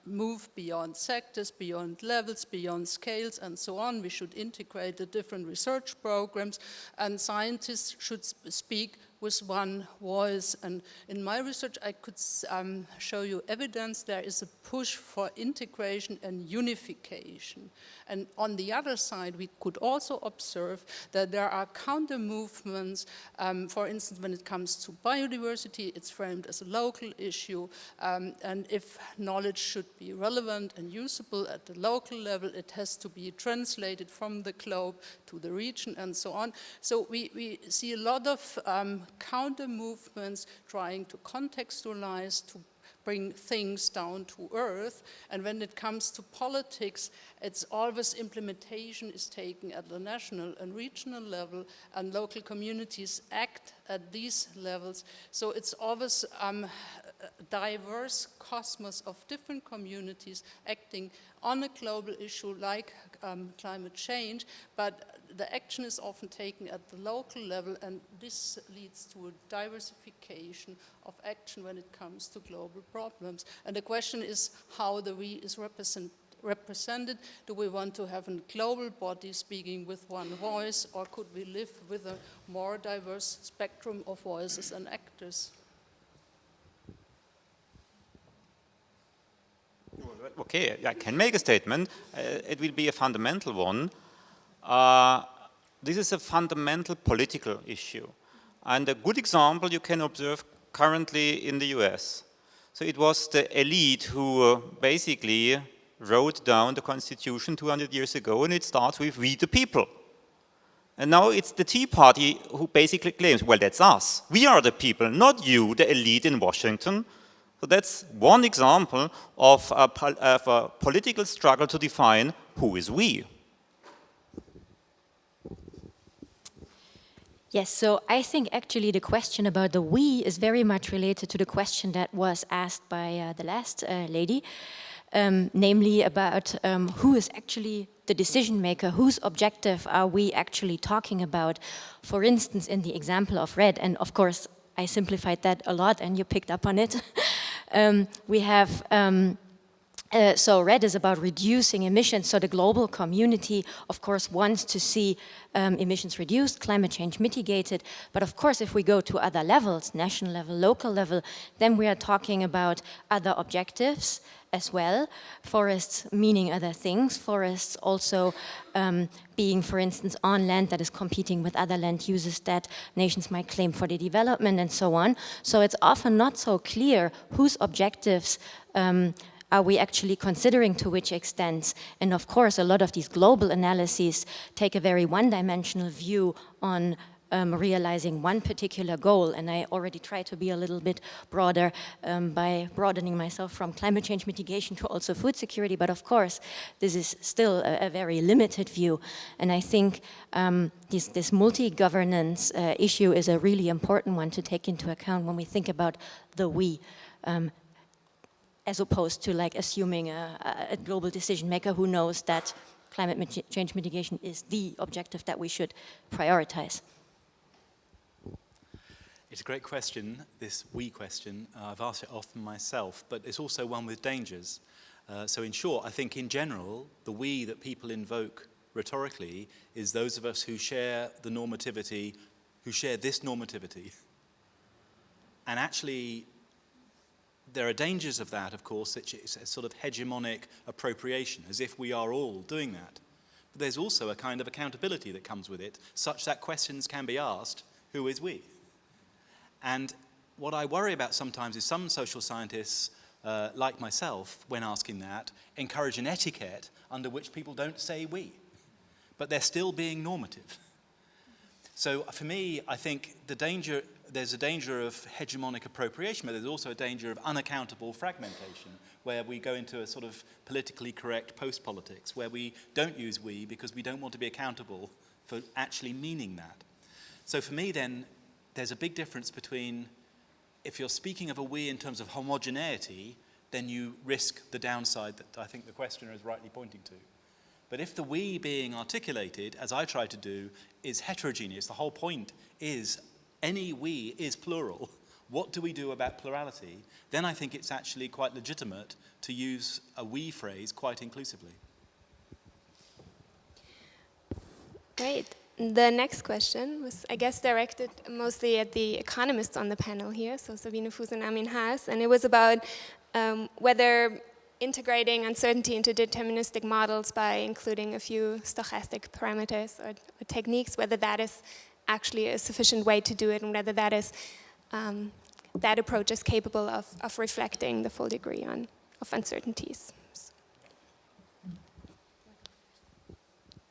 move beyond sectors, beyond levels, beyond scales, and so on. We should integrate the different research programs, and scientists should speak with one voice. And in my research, I could show you evidence there is a push for integration and unification. And on the other side, we could also observe that there are counter movements. For instance, when it comes to biodiversity, it's framed as a local issue. And if knowledge should be relevant and usable at the local level, it has to be translated from the globe to the region and so on. So we see a lot of counter movements trying to contextualize, to bring things down to earth. And when it comes to politics, it's always implementation is taken at the national and regional level, and local communities act at these levels. So it's always a diverse cosmos of different communities acting on a global issue like climate change, but the action is often taken at the local level, and this leads to a diversification of action when it comes to global problems. And the question is how the we is represented. Do we want to have a global body speaking with one voice, or could we live with a more diverse spectrum of voices and actors? Okay, I can make a statement. It will be a fundamental one. This is a fundamental political issue. And a good example you can observe currently in the US. So it was the elite who basically wrote down the Constitution 200 years ago, and it starts with "we the people." And now it's the Tea Party who basically claims, well, that's us. We are the people, not you, the elite in Washington. So that's one example of a political struggle to define who is we. Yes, so I think actually the question about the we is very much related to the question that was asked by the last lady, namely about who is actually the decision maker, whose objective are we actually talking about? For instance, in the example of red, and of course I simplified that a lot and you picked up on it. We have So red is about reducing emissions. So the global community, of course, wants to see emissions reduced, climate change mitigated. But of course, if we go to other levels, national level, local level, then we are talking about other objectives as well. Forests meaning other things. Forests also being, for instance, on land that is competing with other land uses that nations might claim for the development and so on. So it's often not so clear whose objectives are we actually considering, to which extent? And of course, a lot of these global analyses take a very one-dimensional view on realizing one particular goal. And I already tried to be a little bit broader by broadening myself from climate change mitigation to also food security. But of course, this is still a very limited view. And I think this multi-governance issue is a really important one to take into account when we think about the we. As opposed to like assuming a global decision maker who knows that climate change mitigation is the objective that we should prioritize. It's a great question, this we question. I've asked it often myself, but it's also one with dangers. So in short, I think in general, the we that people invoke rhetorically is those of us who share the normativity, who share this normativity. And actually, there are dangers of that, of course. It's a sort of hegemonic appropriation, as if we are all doing that. But there's also a kind of accountability that comes with it, such that questions can be asked, who is we? And what I worry about sometimes is some social scientists, like myself, when asking that, encourage an etiquette under which people don't say we, but they're still being normative. So for me, I think there's a danger of hegemonic appropriation, but there's also a danger of unaccountable fragmentation, where we go into a sort of politically correct post-politics, where we don't use we because we don't want to be accountable for actually meaning that. So for me then, there's a big difference between, if you're speaking of a we in terms of homogeneity, then you risk the downside that I think the questioner is rightly pointing to. But if the we being articulated, as I try to do, is heterogeneous, the whole point is any we is plural, what do we do about plurality? Then I think it's actually quite legitimate to use a we phrase quite inclusively. Great. The next question was, I guess, directed mostly at the economists on the panel here, so Sabine Fuß and Armin Haas, and it was about whether integrating uncertainty into deterministic models by including a few stochastic parameters or techniques, whether that is actually a sufficient way to do it, and whether that is that approach is capable of reflecting the full degree of uncertainties.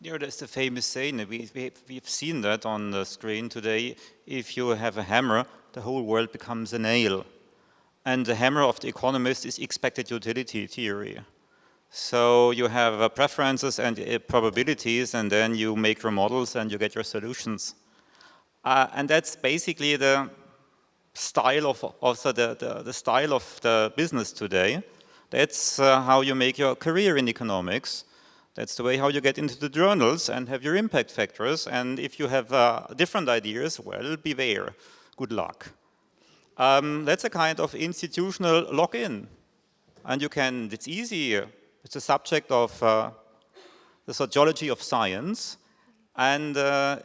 Yeah, that's the famous saying. We've seen that on the screen today. If you have a hammer, the whole world becomes a nail. And the hammer of the economist is expected utility theory. So you have preferences and probabilities, and then you make your models and you get your solutions. And that's basically the style of the style of the business today. That's how you make your career in economics. That's the way how you get into the journals and have your impact factors. And if you have different ideas, well, beware. Good luck. That's a kind of institutional lock-in. And you can, it's easy. It's a subject of the sociology of science. And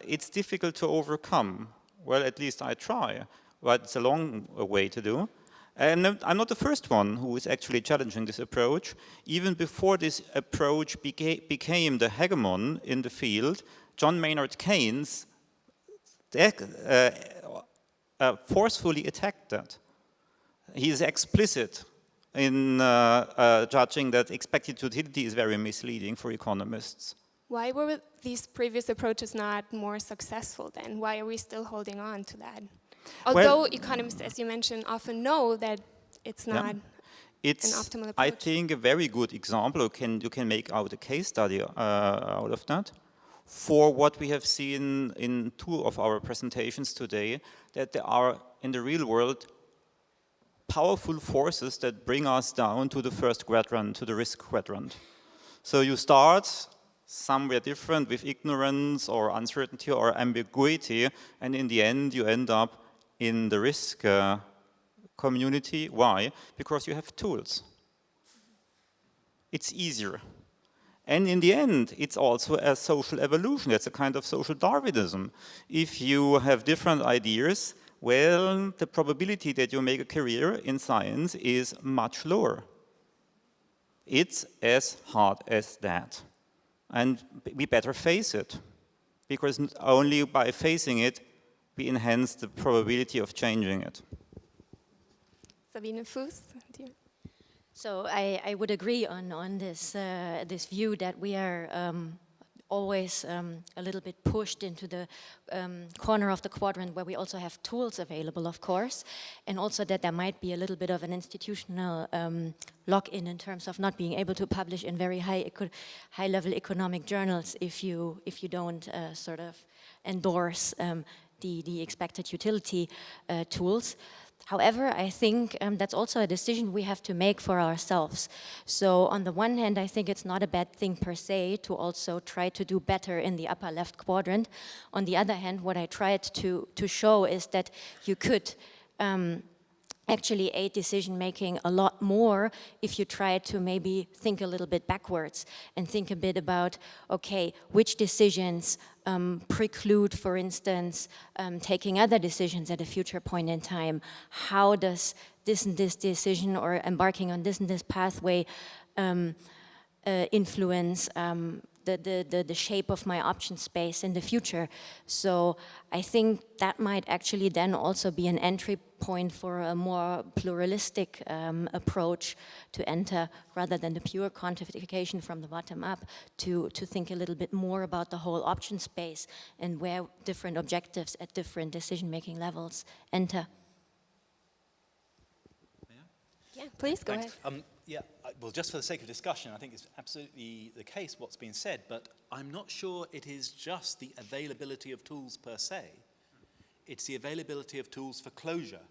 it's difficult to overcome. Well, at least I try. But it's a long way to do. And I'm not the first one who is actually challenging this approach. Even before this approach became the hegemon in the field, John Maynard Keynes forcefully attacked that. He is explicit in judging that expected utility is very misleading for economists. Why were these previous approaches not more successful then? Why are we still holding on to that? Although economists, as you mentioned, often know that it's not an optimal approach. I think a very good example, you can make out a case study out of that, for what we have seen in two of our presentations today, that there are, in the real world, powerful forces that bring us down to the first quadrant, to the risk quadrant. So you start somewhere different with ignorance or uncertainty or ambiguity, and in the end you end up in the risk community. Why? Because you have tools. it's easier. And in the end, it's also a social evolution. It's a kind of social Darwinism. If you have different ideas, well, the probability that you make a career in science is much lower. It's as hard as that. And we better face it, because only by facing it, we enhance the probability of changing it. Sabine Fuß. So I would agree on this, this view that we are always a little bit pushed into the corner of the quadrant where we also have tools available, of course, and also that there might be a little bit of an institutional lock-in in terms of not being able to publish in very high-level economic journals if you don't sort of endorse the expected utility tools. However, I think that's also a decision we have to make for ourselves. So on the one hand, I think it's not a bad thing per se to also try to do better in the upper left quadrant. On the other hand, what I tried to show is that you could actually aid decision making a lot more if you try to maybe think a little bit backwards and think a bit about, okay, which decisions preclude, for instance, taking other decisions at a future point in time? How does this and this decision or embarking on this and this pathway influence the shape of my option space in the future? So I think that might actually then also be an entry point for a more pluralistic approach to enter, rather than the pure quantification from the bottom up, to think a little bit more about the whole option space and where different objectives at different decision-making levels enter. Yeah, please go ahead. Yeah, well, just for the sake of discussion, I think it's absolutely the case what's been said, but I'm not sure it is just the availability of tools per se. It's the availability of tools for closure.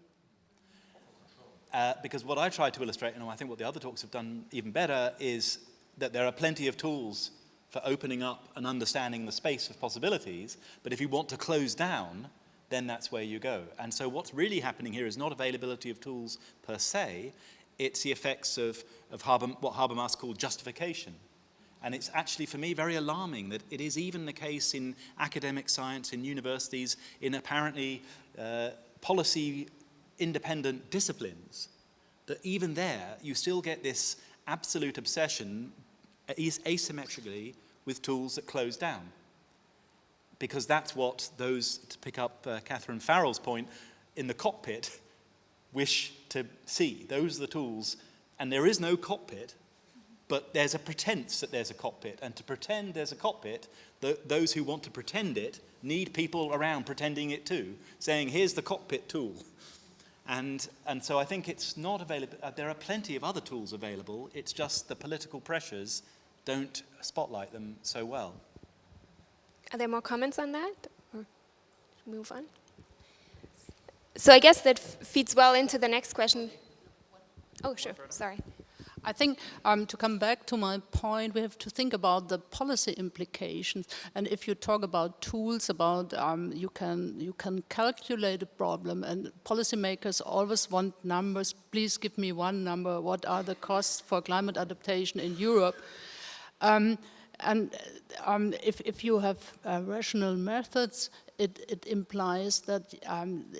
Because what I tried to illustrate, and I think what the other talks have done even better, is that there are plenty of tools for opening up and understanding the space of possibilities, but if you want to close down, then that's where you go. And so what's really happening here is not availability of tools per se, it's the effects of what Habermas called justification. And it's actually, for me, very alarming that it is even the case in academic science, in universities, in apparently policy-independent disciplines, that even there you still get this absolute obsession asymmetrically with tools that close down. Because that's what those, to pick up Catherine Farrell's point, in the cockpit wish to see. Those are the tools, and there is no cockpit, but there's a pretense that there's a cockpit, and to pretend there's a cockpit, those who want to pretend it need people around pretending it too, saying, here's the cockpit tool. And so I think it's not available. There are plenty of other tools available, it's just the political pressures don't spotlight them so well. Are there more comments on that? Or move on? So I guess that feeds well into the next question. Oh, sure, sorry. I think to come back to my point, we have to think about the policy implications. And if you talk about tools, about you can calculate a problem, and policymakers always want numbers. Please give me one number. What are the costs for climate adaptation in Europe? If you have rational methods, it implies that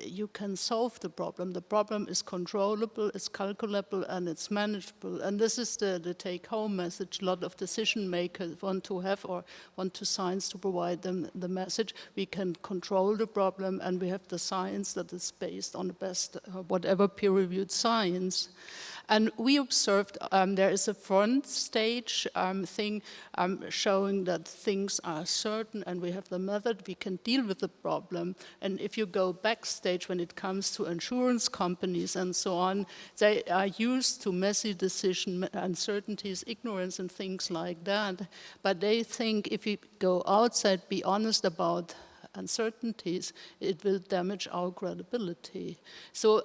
you can solve the problem. The problem is controllable, it's calculable, and it's manageable. And this is the take-home message a lot of decision makers want to have, or want to science to provide them the message. We can control the problem, and we have the science that is based on the best, whatever peer-reviewed science. And we observed there is a front stage thing showing that things are certain and we have the method, we can deal with the problem. And if you go backstage when it comes to insurance companies and so on, they are used to messy decision, uncertainties, ignorance and things like that. But they think if you go outside, be honest about uncertainties, it will damage our credibility. So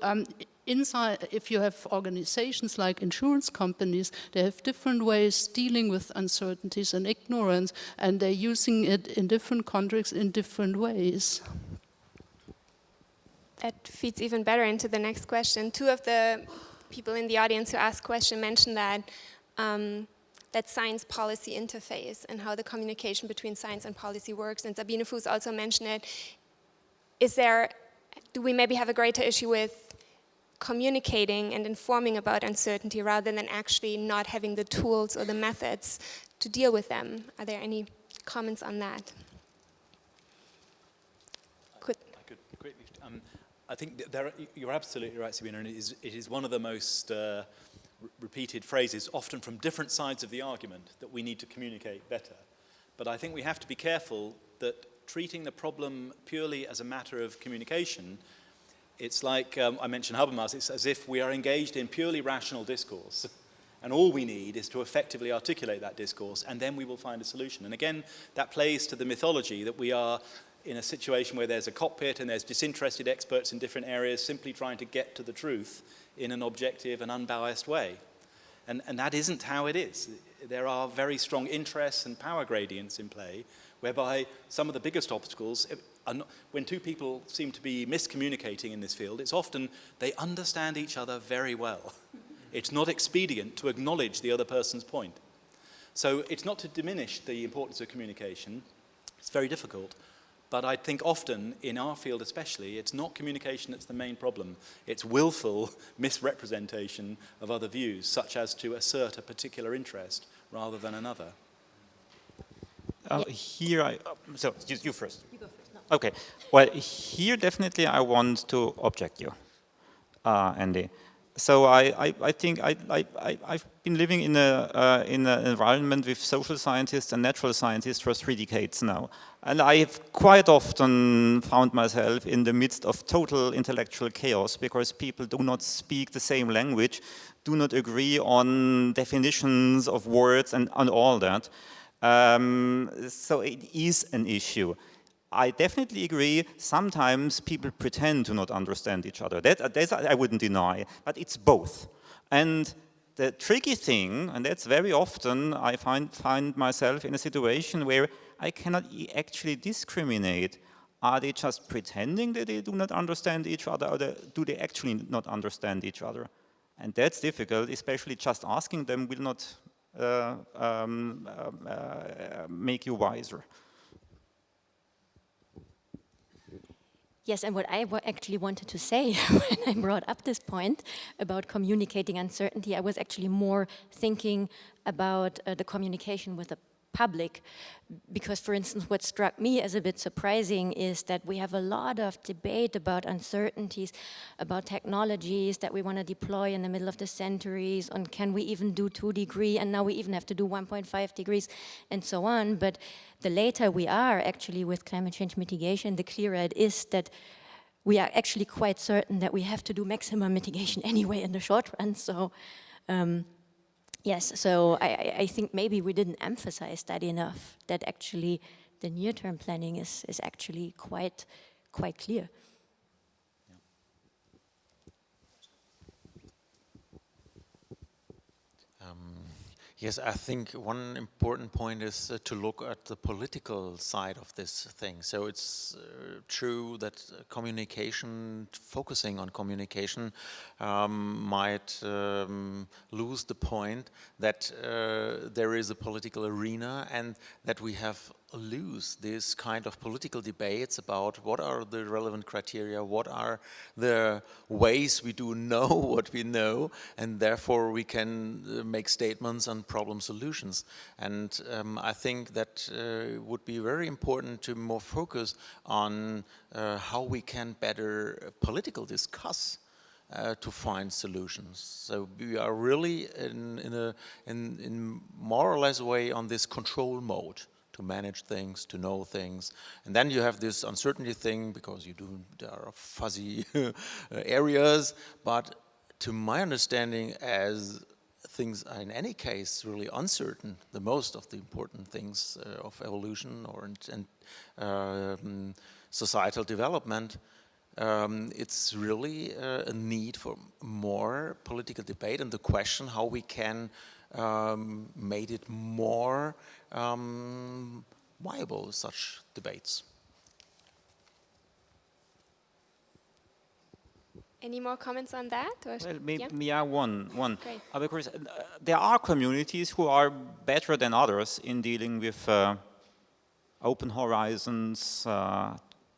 inside, if you have organizations like insurance companies, they have different ways dealing with uncertainties and ignorance, and they're using it in different contexts in different ways. That feeds even better into the next question. Two of the people in the audience who asked question mentioned that that science-policy interface and how the communication between science and policy works. And Sabine Fuß also mentioned it. Do we maybe have a greater issue with communicating and informing about uncertainty rather than actually not having the tools or the methods to deal with them? Are there any comments on that? I think you're absolutely right, Sabina, and it is one of the most repeated phrases, often from different sides of the argument, that we need to communicate better. But I think we have to be careful that treating the problem purely as a matter of communication, it's like, I mentioned Habermas, it's as if we are engaged in purely rational discourse, and all we need is to effectively articulate that discourse, and then we will find a solution. And again, that plays to the mythology that we are in a situation where there's a cockpit and there's disinterested experts in different areas simply trying to get to the truth in an objective and unbiased way. And that isn't how it is. There are very strong interests and power gradients in play, whereby some of the biggest obstacles, when two people seem to be miscommunicating in this field, it's often they understand each other very well. It's not expedient to acknowledge the other person's point. So it's not to diminish the importance of communication. It's very difficult. But I think often, in our field especially, it's not communication that's the main problem. It's willful misrepresentation of other views, such as to assert a particular interest rather than another. So you first. You go first. No. Okay. Well, here definitely I want to object you, Andy. So I think I've been living in an environment with social scientists and natural scientists for 3 decades now. And I have quite often found myself in the midst of total intellectual chaos because people do not speak the same language, do not agree on definitions of words and on all that. So it is an issue. I definitely agree, sometimes people pretend to not understand each other. That I wouldn't deny, but it's both. And the tricky thing, and that's very often I find myself in a situation where I cannot actually discriminate. Are they just pretending that they do not understand each other, or do they actually not understand each other? And that's difficult, especially just asking them will not make you wiser. Yes, and what I actually wanted to say when I brought up this point about communicating uncertainty, I was actually more thinking about the communication with the public. Because, for instance, what struck me as a bit surprising is that we have a lot of debate about uncertainties, about technologies that we want to deploy in the middle of the centuries, on can we even do 2 degrees, and now we even have to do 1.5 degrees, and so on. But the later we are actually with climate change mitigation, the clearer it is that we are actually quite certain that we have to do maximum mitigation anyway in the short run. So yes, so I think maybe we didn't emphasize that enough, that actually the near-term planning is actually quite clear. Yes, I think one important point is to look at the political side of this thing. So it's true that communication, focusing on communication, might lose the point that there is a political arena and that we have lose this kind of political debates about what are the relevant criteria, what are the ways we do know what we know, and therefore we can make statements on problem solutions. And I think that would be very important to more focus on how we can better political discuss to find solutions. So we are really in more or less a way on this control mode, to manage things, to know things. And then you have this uncertainty thing because there are fuzzy areas, but to my understanding, as things are in any case really uncertain, the most of the important things of evolution and societal development, it's really a need for more political debate and the question how we can make it more viable, such debates. Any more comments on that? Or Well, yeah? yeah, one. Great. Because there are communities who are better than others in dealing with open horizons,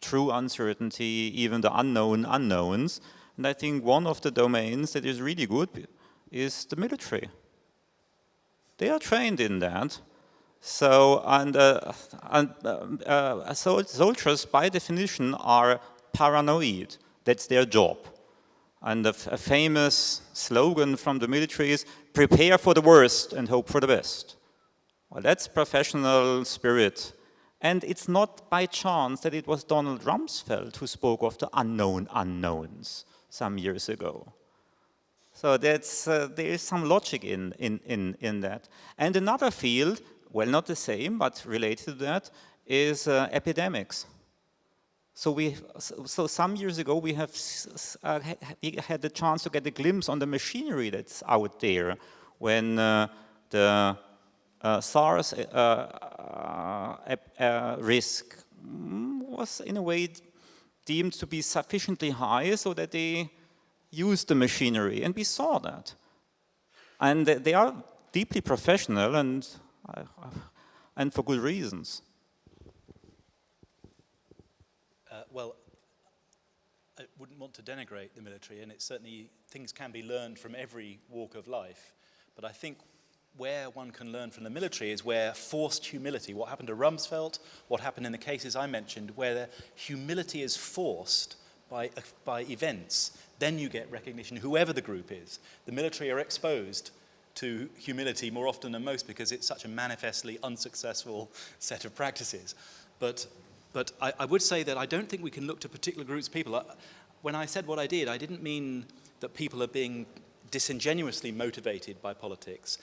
true uncertainty, even the unknown unknowns. And I think one of the domains that is really good is the military. They are trained in that. So, soldiers by definition are paranoid. That's their job. And a famous slogan from the military is, prepare for the worst and hope for the best. Well, that's professional spirit. And it's not by chance that it was Donald Rumsfeld who spoke of the unknown unknowns some years ago. So that's, there is some logic in that. And another field, well, not the same, but related to that, is epidemics. So some years ago, we had the chance to get a glimpse on the machinery that's out there when the SARS risk was, in a way, deemed to be sufficiently high so that they used the machinery, and we saw that. And they are deeply professional, and for good reasons. Well, I wouldn't want to denigrate the military, and it's certainly, things can be learned from every walk of life. But I think where one can learn from the military is where forced humility, what happened to Rumsfeld, what happened in the cases I mentioned, where humility is forced by events, then you get recognition, whoever the group is. The military are exposed to humility more often than most because it's such a manifestly unsuccessful set of practices. But I would say that I don't think we can look to particular groups of people. When I said what I did, I didn't mean that people are being disingenuously motivated by politics.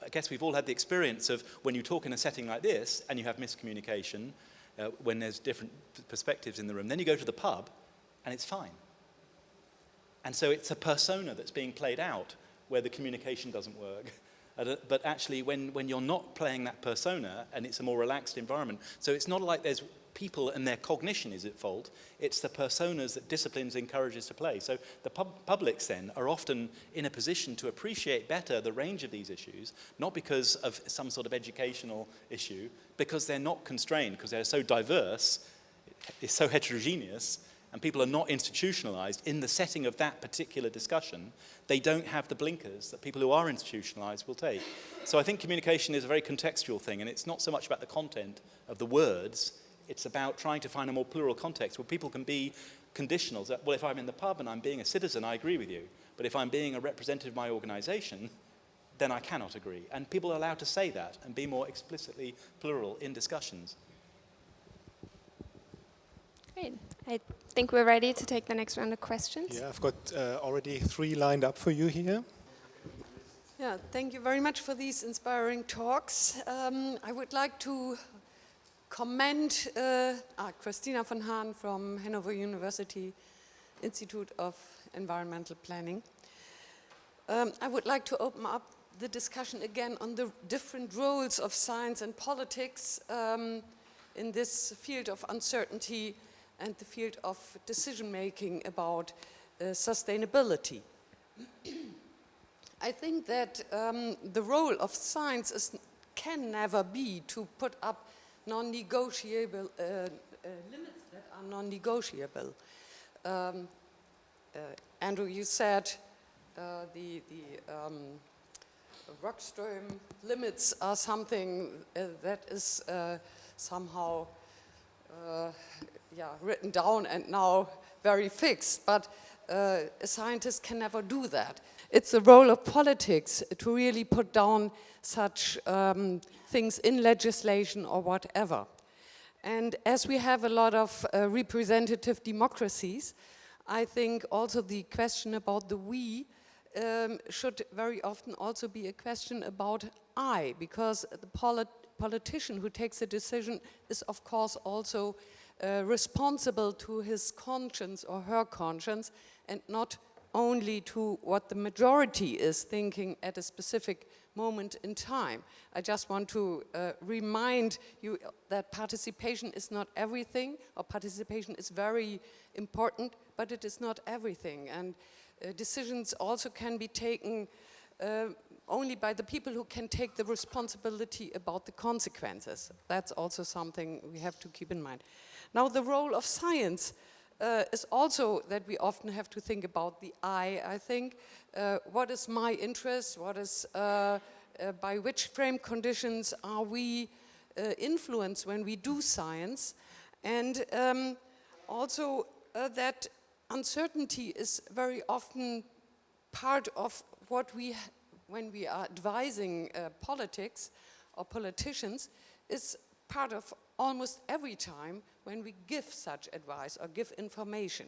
I guess we've all had the experience of when you talk in a setting like this and you have miscommunication, when there's different perspectives in the room, then you go to the pub and it's fine. And so it's a persona that's being played out where the communication doesn't work. But actually, when you're not playing that persona and it's a more relaxed environment, so it's not like there's people and their cognition is at fault, it's the personas that disciplines encourages to play. So the publics then are often in a position to appreciate better the range of these issues, not because of some sort of educational issue, because they're not constrained, because they're so diverse, it's so heterogeneous, and people are not institutionalized in the setting of that particular discussion. They don't have the blinkers that people who are institutionalized will take. So I think communication is a very contextual thing, and it's not so much about the content of the words, it's about trying to find a more plural context where people can be conditional. That, well, if I'm in the pub and I'm being a citizen, I agree with you. But if I'm being a representative of my organization, then I cannot agree. And people are allowed to say that and be more explicitly plural in discussions. Great. I think we're ready to take the next round of questions. Yeah, I've got already 3 lined up for you here. Yeah, thank you very much for these inspiring talks. I would like to comment Christina von Hahn from Hannover University Institute of Environmental Planning. I would like to open up the discussion again on the different roles of science and politics in this field of uncertainty and the field of decision-making about sustainability. I think that the role of science can never be to put up non-negotiable limits that are non-negotiable. Andrew, you said the Rockström limits are something that is somehow written down and now very fixed, but a scientist can never do that. It's the role of politics to really put down such things in legislation or whatever. And as we have a lot of representative democracies, I think also the question about the we should very often also be a question about I, because the politician who takes a decision is of course also responsible to his conscience or her conscience and not only to what the majority is thinking at a specific moment in time. I just want to remind you that participation is not everything, or participation is very important, but it is not everything. And decisions also can be taken only by the people who can take the responsibility about the consequences. That's also something we have to keep in mind. Now, the role of science is also that we often have to think about the I think. What is my interest? What is, by which frame conditions are we influenced when we do science? And also that uncertainty is very often part of what we, when we are advising politics or politicians, is part of almost every time when we give such advice or give information.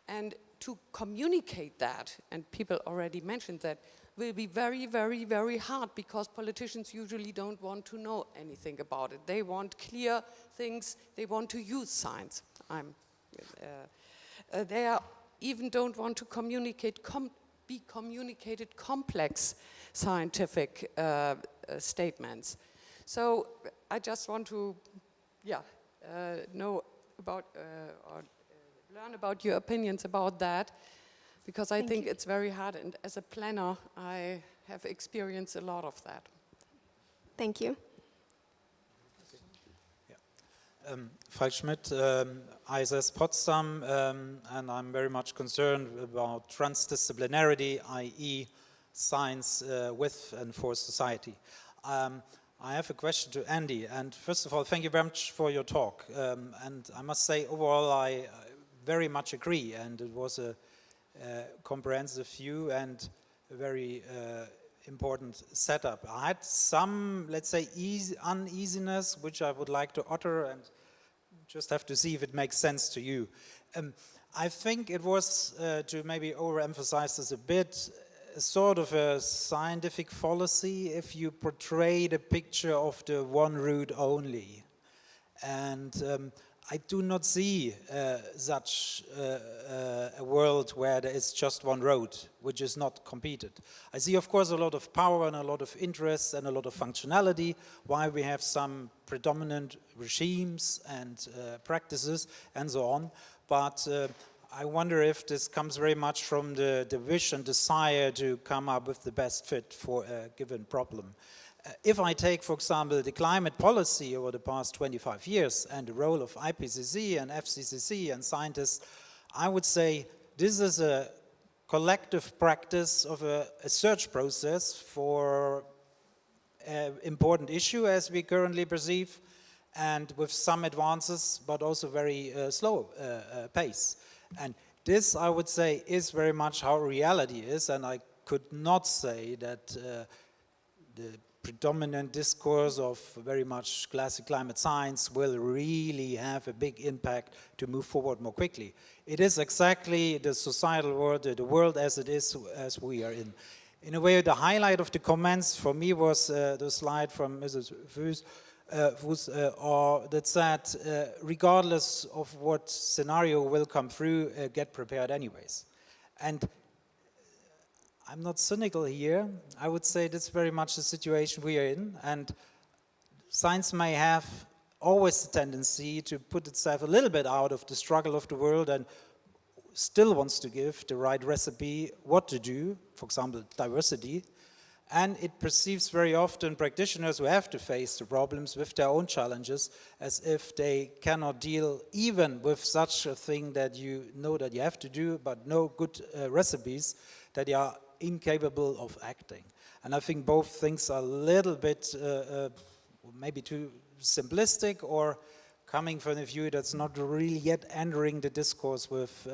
And to communicate that, and people already mentioned that, will be very, very, very hard, because politicians usually don't want to know anything about it. They want clear things, they want to use science. They even don't want to communicate be communicated complex scientific statements. So I just want to know about or learn about your opinions about that, because I think it's very hard, and as a planner I have experienced a lot of that. Thank you. Falk Schmidt, IASS Potsdam, and I'm very much concerned about transdisciplinarity, i.e. science with and for society. I have a question to Andy, and first of all, thank you very much for your talk. And I must say, overall, I very much agree, and it was a comprehensive view and a very important setup. I had some, let's say, uneasiness, which I would like to utter, and just have to see if it makes sense to you. I think it was, to maybe overemphasize this a bit, sort of a scientific fallacy if you portray the picture of the one route only. And I do not see such a world where there is just one road, which is not competed. I see, of course, a lot of power and a lot of interest and a lot of functionality, why we have some predominant regimes and practices and so on. But I wonder if this comes very much from the wish and desire to come up with the best fit for a given problem. If I take, for example, the climate policy over the past 25 years and the role of IPCC and FCCC and scientists, I would say this is a collective practice of a search process for an important issue as we currently perceive, and with some advances, but also very slow pace. And this, I would say, is very much how reality is, and I could not say that the predominant discourse of very much classic climate science will really have a big impact to move forward more quickly. It is exactly the societal world, the world as it is, as we are in. In a way, the highlight of the comments for me was the slide from Mrs. Fuß, that said, regardless of what scenario will come through, get prepared anyways. And I'm not cynical here. I would say that's very much the situation we are in, and science may have always the tendency to put itself a little bit out of the struggle of the world and still wants to give the right recipe what to do, for example, diversity. And it perceives very often practitioners who have to face the problems with their own challenges as if they cannot deal even with such a thing that you know that you have to do, but no good recipes, that they are incapable of acting. And I think both things are a little bit maybe too simplistic, or coming from a view that's not really yet entering the discourse with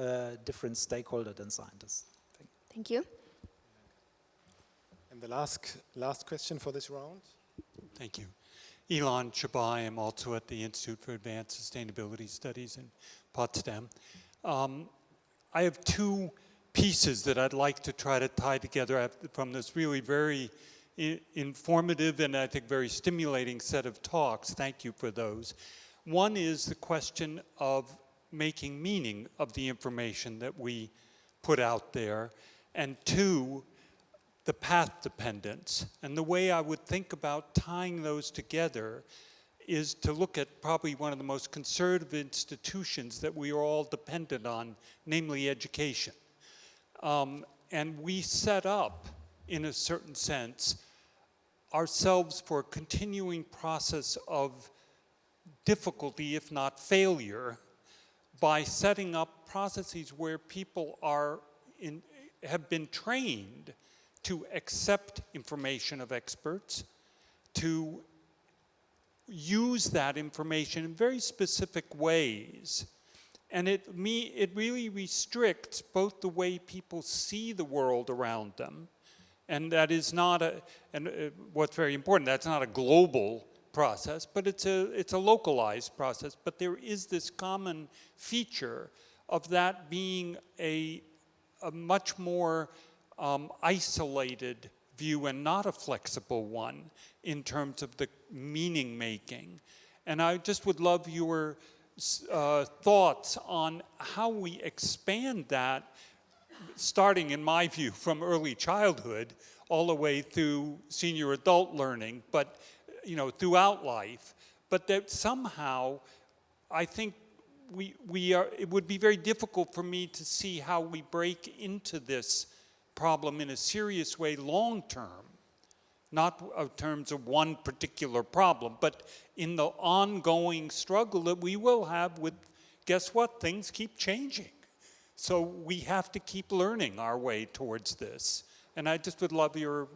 different stakeholders and scientists. Thank you. And the last question for this round. Thank you. Elon Chabai, I'm also at the Institute for Advanced Sustainability Studies in Potsdam. I have two pieces that I'd like to try to tie together from this really very informative and I think very stimulating set of talks. Thank you for those. One is the question of making meaning of the information that we put out there, and two, the path dependence. And the way I would think about tying those together is to look at probably one of the most conservative institutions that we are all dependent on, namely education. And we set up, in a certain sense, ourselves for a continuing process of difficulty, if not failure, by setting up processes where people have been trained to accept information of experts, to use that information in very specific ways. And it really restricts both the way people see the world around them, and that is not what's very important, that's not a global process, but it's a localized process. But there is this common feature of that being a much more isolated view and not a flexible one in terms of the meaning making. And I just would love your thoughts on how we expand that, starting in my view from early childhood all the way through senior adult learning, but throughout life, but that somehow I think it would be very difficult for me to see how we break into this problem in a serious way long term, not in terms of one particular problem, but in the ongoing struggle that we will have with, guess what, things keep changing. So we have to keep learning our way towards this. And I just would love your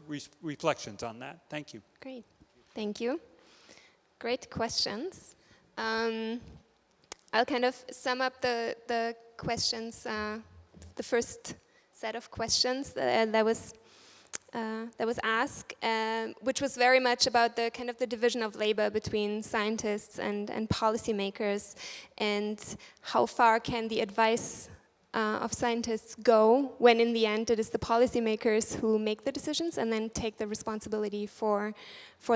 reflections on that. Thank you. Great, thank you. Great questions. I'll kind of sum up the questions, the first set of questions that was asked, which was very much about the kind of the division of labor between scientists and policymakers, and how far can the advice of scientists go when in the end it is the policymakers who make the decisions and then take the responsibility for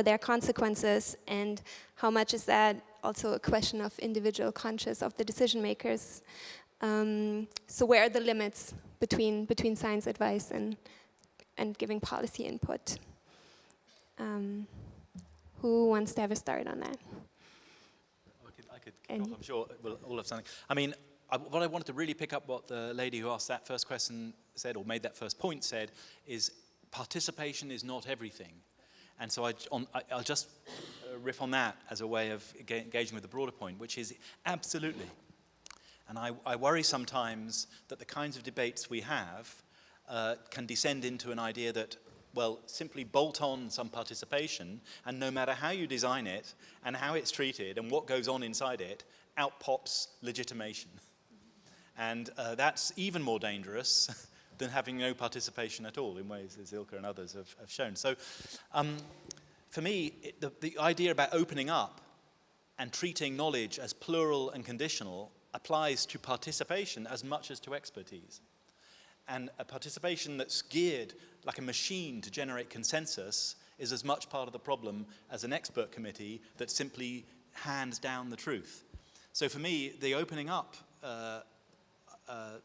their consequences, and how much is that also a question of individual conscience of the decision makers. So where are the limits between science advice and giving policy input? Who wants to have a start on that? I could kick off, I'm sure we'll all have something. I mean, what I wanted to really pick up what the lady who asked that first question said, or made that first point said, is participation is not everything. And so I'll just riff on that as a way of engaging with the broader point, which is absolutely. And I worry sometimes that the kinds of debates we have can descend into an idea that, well, simply bolt on some participation, and no matter how you design it, and how it's treated, and what goes on inside it, out pops legitimation. And that's even more dangerous than having no participation at all, in ways as Ilka and others have shown. So for me, the idea about opening up and treating knowledge as plural and conditional applies to participation as much as to expertise. And a participation that's geared like a machine to generate consensus is as much part of the problem as an expert committee that simply hands down the truth. So for me, the opening up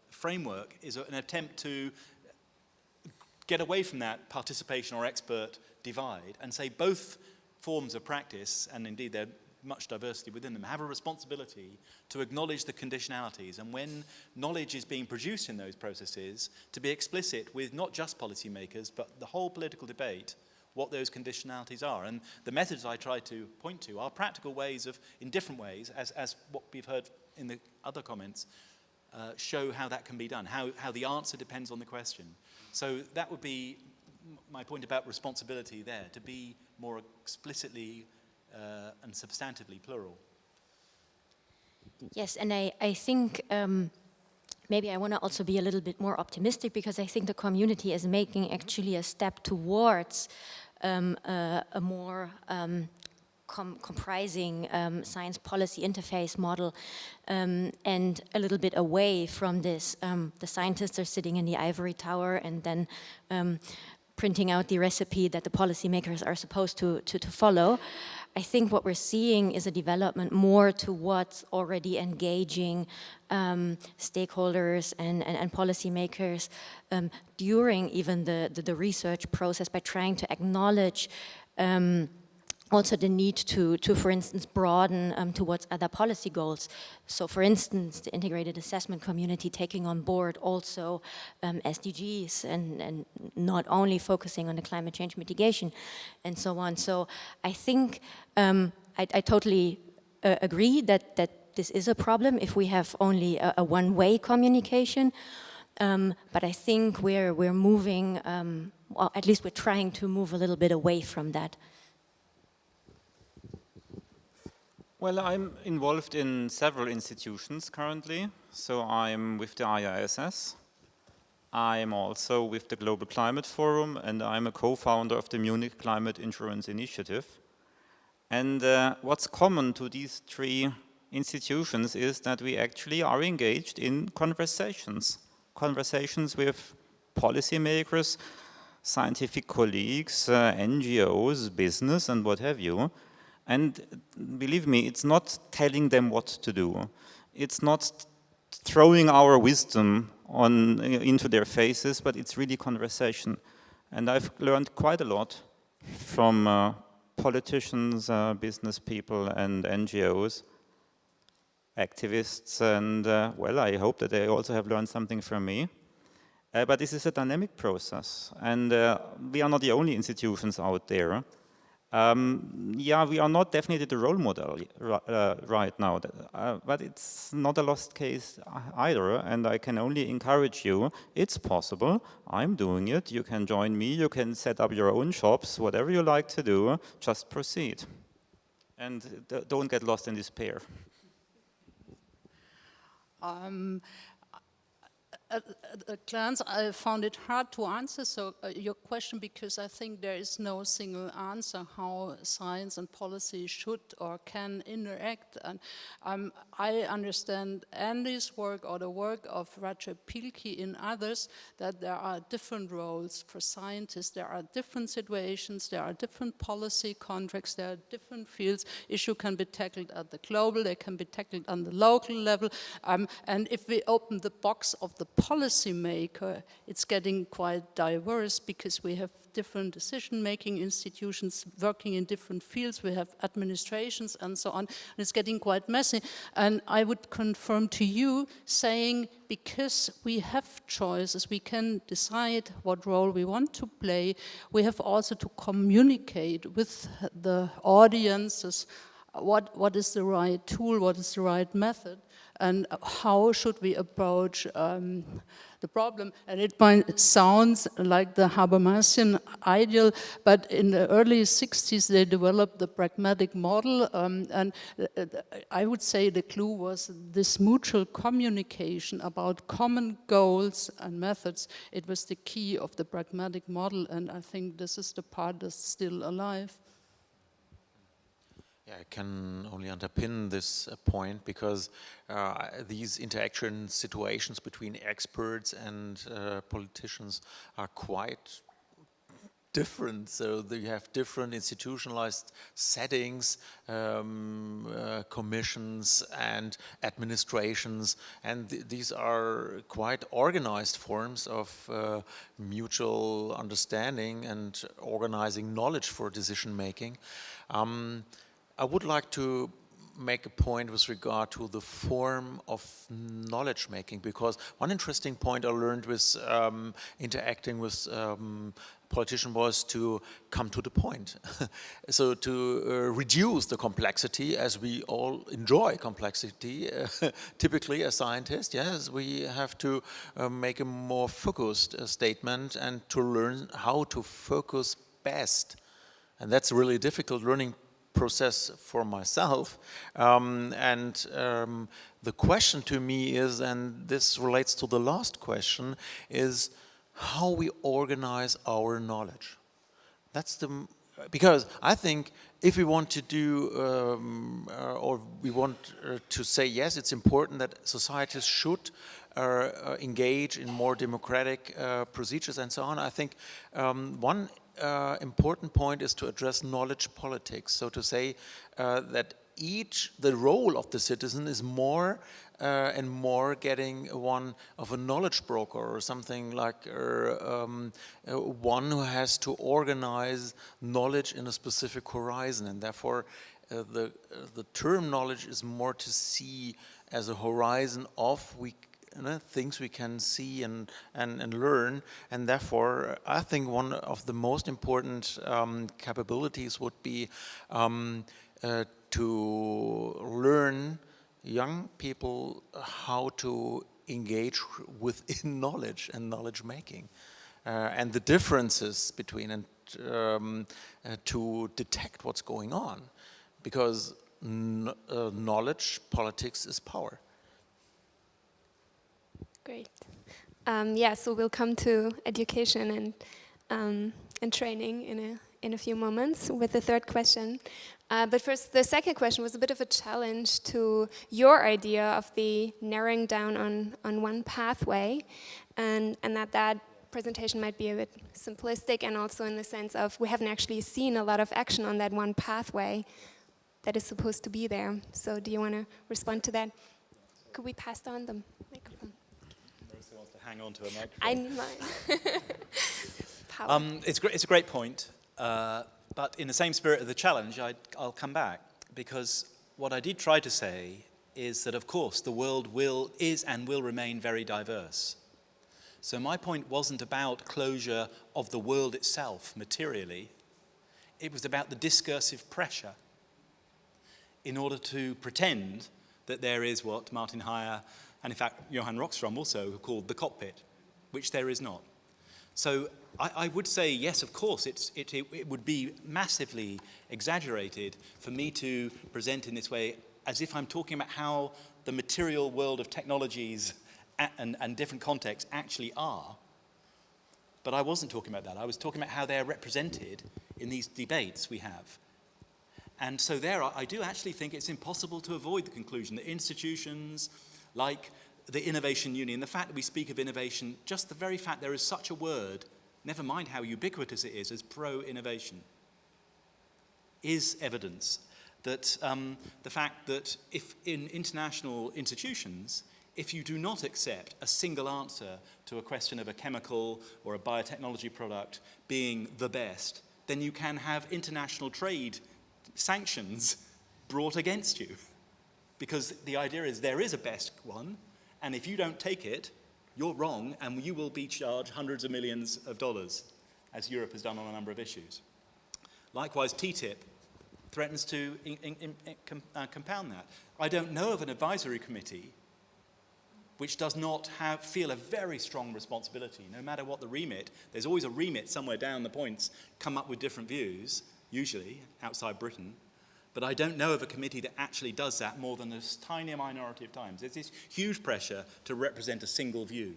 framework is an attempt to get away from that participation or expert divide and say both forms of practice, and indeed there's much diversity within them, have a responsibility to acknowledge the conditionalities, and when knowledge is being produced in those processes, to be explicit with not just policymakers but the whole political debate what those conditionalities are. And the methods I try to point to are practical ways of, in different ways, as what we've heard in the other comments, show how that can be done, how the answer depends on the question. So that would be my point about responsibility there, to be more explicitly and substantively plural. Yes, and I think maybe I want to also be a little bit more optimistic, because I think the community is making actually a step towards a more comprising science policy interface model, and a little bit away from this, the scientists are sitting in the ivory tower, and then printing out the recipe that the policymakers are supposed to follow. I think what we're seeing is a development more towards already engaging stakeholders and policymakers during even the research process by trying to acknowledge also the need to, for instance, broaden towards other policy goals. So, for instance, the integrated assessment community taking on board also SDGs and not only focusing on the climate change mitigation and so on. So I think I totally agree that this is a problem if we have only a one-way communication. But I think we're moving, well, at least we're trying to move a little bit away from that. Well, I'm involved in several institutions currently. So I'm with the IASS. I'm also with the Global Climate Forum, and I'm a co-founder of the Munich Climate Insurance Initiative. And what's common to these three institutions is that we actually are engaged in conversations with policymakers, scientific colleagues, NGOs, business, and what have you. And believe me, it's not telling them what to do. It's not throwing our wisdom into their faces, but it's really conversation. And I've learned quite a lot from politicians, business people, and NGOs, activists, and well, I hope that they also have learned something from me. But this is a dynamic process, and we are not the only institutions out there. Yeah, we are not definitely the role model right now, but it's not a lost case either, and I can only encourage you, it's possible, I'm doing it, you can join me, you can set up your own shops, whatever you like to do, just proceed. And don't get lost in despair. At a glance, I found it hard to answer your question, because I think there is no single answer how science and policy should or can interact. And I understand Andy's work or the work of Rajab Pilki and others, that there are different roles for scientists, there are different situations, there are different policy contracts, there are different fields. Issue can be tackled at the global, they can be tackled on the local level. And if we open the box of the policymaker, it's getting quite diverse, because we have different decision-making institutions working in different fields, we have administrations and so on, and it's getting quite messy. And I would confirm to you, saying because we have choices, we can decide what role we want to play, we have also to communicate with the audiences what is the right tool, what is the right method, and how should we approach the problem. And it might sound like the Habermasian ideal, but in the early 60s they developed the pragmatic model, and I would say the clue was this mutual communication about common goals and methods. It was the key of the pragmatic model, and I think this is the part that's still alive. Yeah, I can only underpin this point, because these interaction situations between experts and politicians are quite different. So you have different institutionalized settings, commissions and administrations, and these are quite organized forms of mutual understanding and organizing knowledge for decision making. I would like to make a point with regard to the form of knowledge making, because one interesting point I learned with interacting with politicians was to come to the point. So to reduce the complexity, as we all enjoy complexity, typically as scientists, yes, we have to make a more focused statement and to learn how to focus best. And that's a really difficult learning process for myself, the question to me is, and this relates to the last question, is how we organize our knowledge. Because I think if we want to do, or we want to say, yes, it's important that societies should engage in more democratic procedures and so on. I think one important point is to address knowledge politics. So to say that the role of the citizen is more and more getting one of a knowledge broker or something like one who has to organize knowledge in a specific horizon, and therefore the term knowledge is more to see as a horizon of things we can see and learn, and therefore I think one of the most important capabilities would be to learn young people how to engage within knowledge and knowledge making, and the differences between and to detect what's going on, because knowledge politics is power. Great. Yeah, so we'll come to education and training in a few moments with the third question. But first, the second question was a bit of a challenge to your idea of the narrowing down on one pathway, and that presentation might be a bit simplistic, and also in the sense of we haven't actually seen a lot of action on that one pathway that is supposed to be there. So do you want to respond to that? Could we pass on the microphone? Marissa wants to hang on to a microphone. I need mine. Power. It's a great point. But in the same spirit of the challenge, I'll come back, because what I did try to say is that, of course, the world is and will remain very diverse. So my point wasn't about closure of the world itself materially. It was about the discursive pressure in order to pretend that there is what Martin Heyer, and in fact Johann Rockström also, called the cockpit, which there is not. So I would say, yes, of course, it would be massively exaggerated for me to present in this way as if I'm talking about how the material world of technologies and different contexts actually are. But I wasn't talking about that. I was talking about how they're represented in these debates we have. And so there, I do actually think it's impossible to avoid the conclusion that institutions like the Innovation Union, the fact that we speak of innovation, just the very fact there is such a word, never mind how ubiquitous it is as pro-innovation, is evidence that the fact that if in international institutions, if you do not accept a single answer to a question of a chemical or a biotechnology product being the best, then you can have international trade sanctions brought against you. Because the idea is there is a best one, and if you don't take it, you're wrong, and you will be charged hundreds of millions of dollars, as Europe has done on a number of issues. Likewise, TTIP threatens to compound that. I don't know of an advisory committee which does not feel a very strong responsibility. No matter what the remit, there's always a remit somewhere down the points, come up with different views, usually outside Britain. But I don't know of a committee that actually does that more than a tiny minority of times. There's this huge pressure to represent a single view.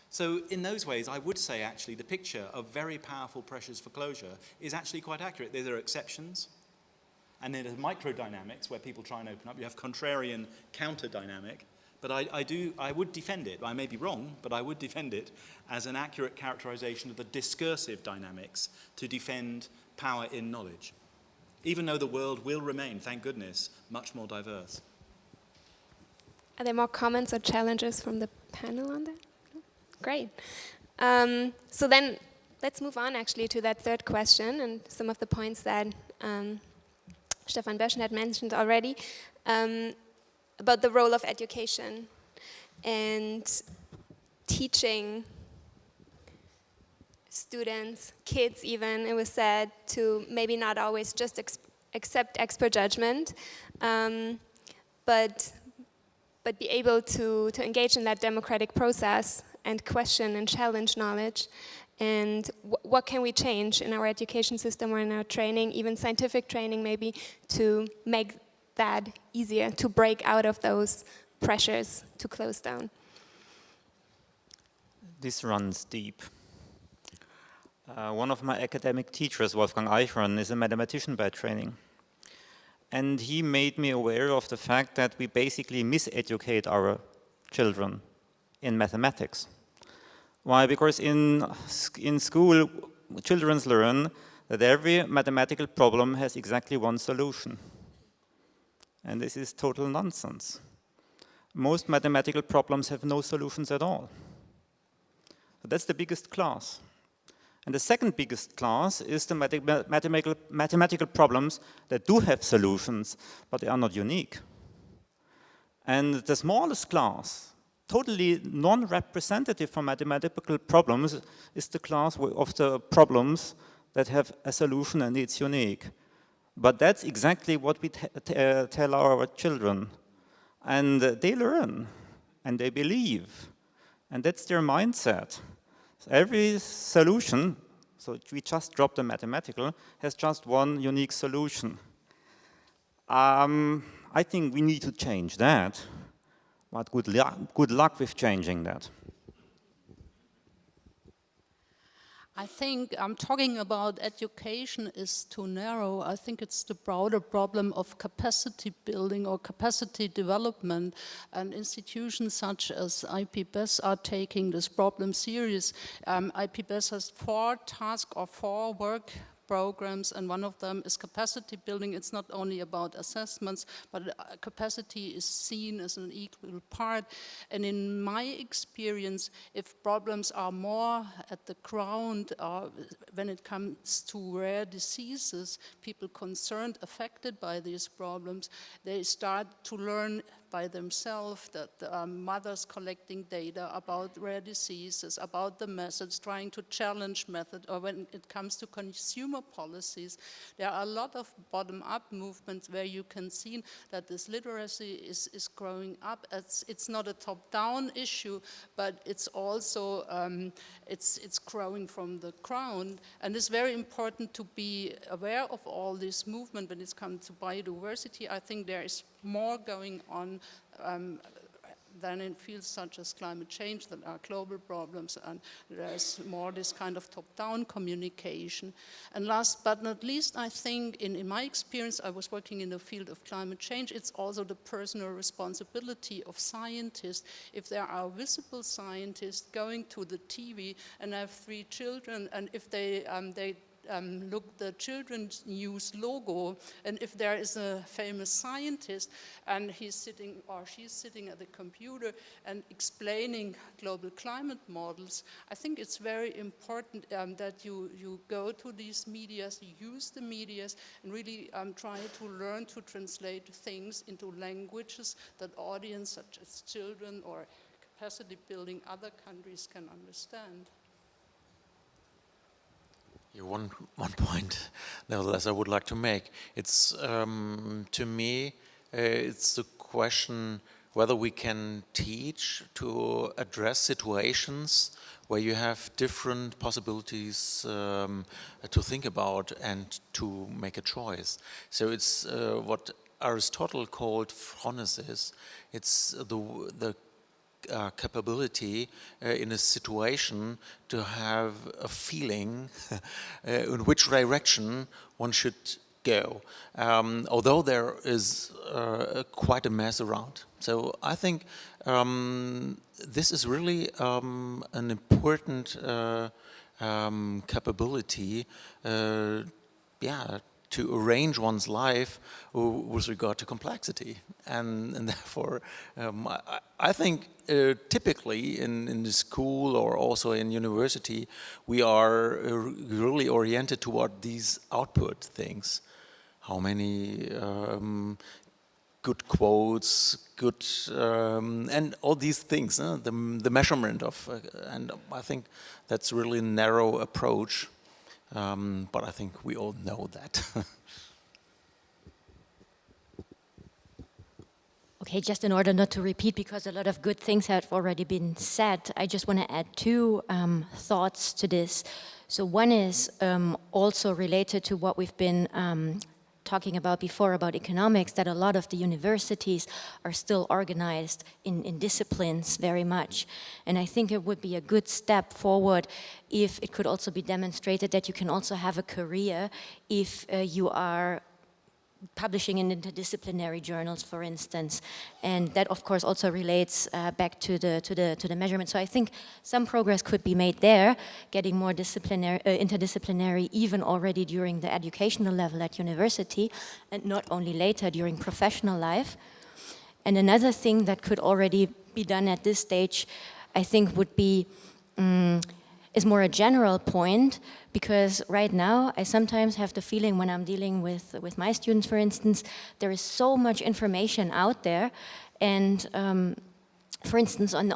So in those ways, I would say actually the picture of very powerful pressures for closure is actually quite accurate. There are exceptions. And then there's microdynamics where people try and open up. You have contrarian counter dynamic. But I would defend it. I may be wrong, but I would defend it as an accurate characterization of the discursive dynamics to defend power in knowledge, even though the world will remain, thank goodness, much more diverse. Are there more comments or challenges from the panel on that? Great. So then let's move on actually to that third question and some of the points that Stefan Böschen had mentioned already about the role of education and teaching students, kids even, it was said, to maybe not always just accept expert judgment, but be able to engage in that democratic process and question and challenge knowledge. And what can we change in our education system or in our training, even scientific training maybe, to make that easier, to break out of those pressures to close down? This runs deep. One of my academic teachers, Wolfgang Eichhorn, is a mathematician by training. And he made me aware of the fact that we basically miseducate our children in mathematics. Why? Because in school, children learn that every mathematical problem has exactly one solution. And this is total nonsense. Most mathematical problems have no solutions at all. So that's the biggest class. And the second biggest class is the mathematical problems that do have solutions, but they are not unique. And the smallest class, totally non-representative for mathematical problems, is the class of the problems that have a solution and it's unique. But that's exactly what we tell our children. And they learn, and they believe, and that's their mindset. So every solution, so we just dropped the mathematical, has just one unique solution. I think we need to change that, but good luck with changing that. I think talking about education is too narrow. I think it's the broader problem of capacity building or capacity development, and institutions such as IPBES are taking this problem serious. IPBES has 4 tasks or 4 work programs, and one of them is capacity building. It's not only about assessments, but capacity is seen as an equal part. And in my experience, if problems are more at the ground, when it comes to rare diseases, people concerned, affected by these problems, they start to learn by themselves, that mothers collecting data about rare diseases, about the methods, trying to challenge method, or when it comes to consumer policies, there are a lot of bottom-up movements where you can see that this literacy is growing up. It's not a top-down issue, but it's also, it's growing from the ground. And it's very important to be aware of all this movement when it comes to biodiversity. I think there is more going on than in fields such as climate change that are global problems, and there's more this kind of top-down communication. And last but not least, I think in my experience, I was working in the field of climate change, it's also the personal responsibility of scientists. If there are visible scientists going to the TV and have 3 children, and if they look the children's news logo, and if there is a famous scientist and he's sitting or she's sitting at the computer and explaining global climate models, I think it's very important that you go to these medias, you use the medias, and really try to learn to translate things into languages that audience such as children or capacity building other countries can understand. One point, nevertheless, I would like to make. It's, to me, it's the question whether we can teach to address situations where you have different possibilities to think about and to make a choice. So it's what Aristotle called phronesis. It's the capability in a situation to have a feeling in which direction one should go, although there is quite a mess around. So I think this is really an important capability, to arrange one's life with regard to complexity. And therefore, I think typically in the school or also in university, we are really oriented toward these output things. How many good quotes, good, and all these things, the measurement of, and I think that's really a narrow approach. But I think we all know that. Okay, just in order not to repeat, because a lot of good things have already been said, I just want to add 2 thoughts to this. So one is also related to what we've been talking about before about economics, that a lot of the universities are still organized in disciplines very much. And I think it would be a good step forward if it could also be demonstrated that you can also have a career if you are publishing in interdisciplinary journals, for instance, and that of course also relates back to the measurement. So I think some progress could be made there, getting more interdisciplinary even already during the educational level at university, and not only later during professional life. And another thing that could already be done at this stage, I think, would be is more a general point, because right now I sometimes have the feeling when I'm dealing with my students, for instance, there is so much information out there, and for instance on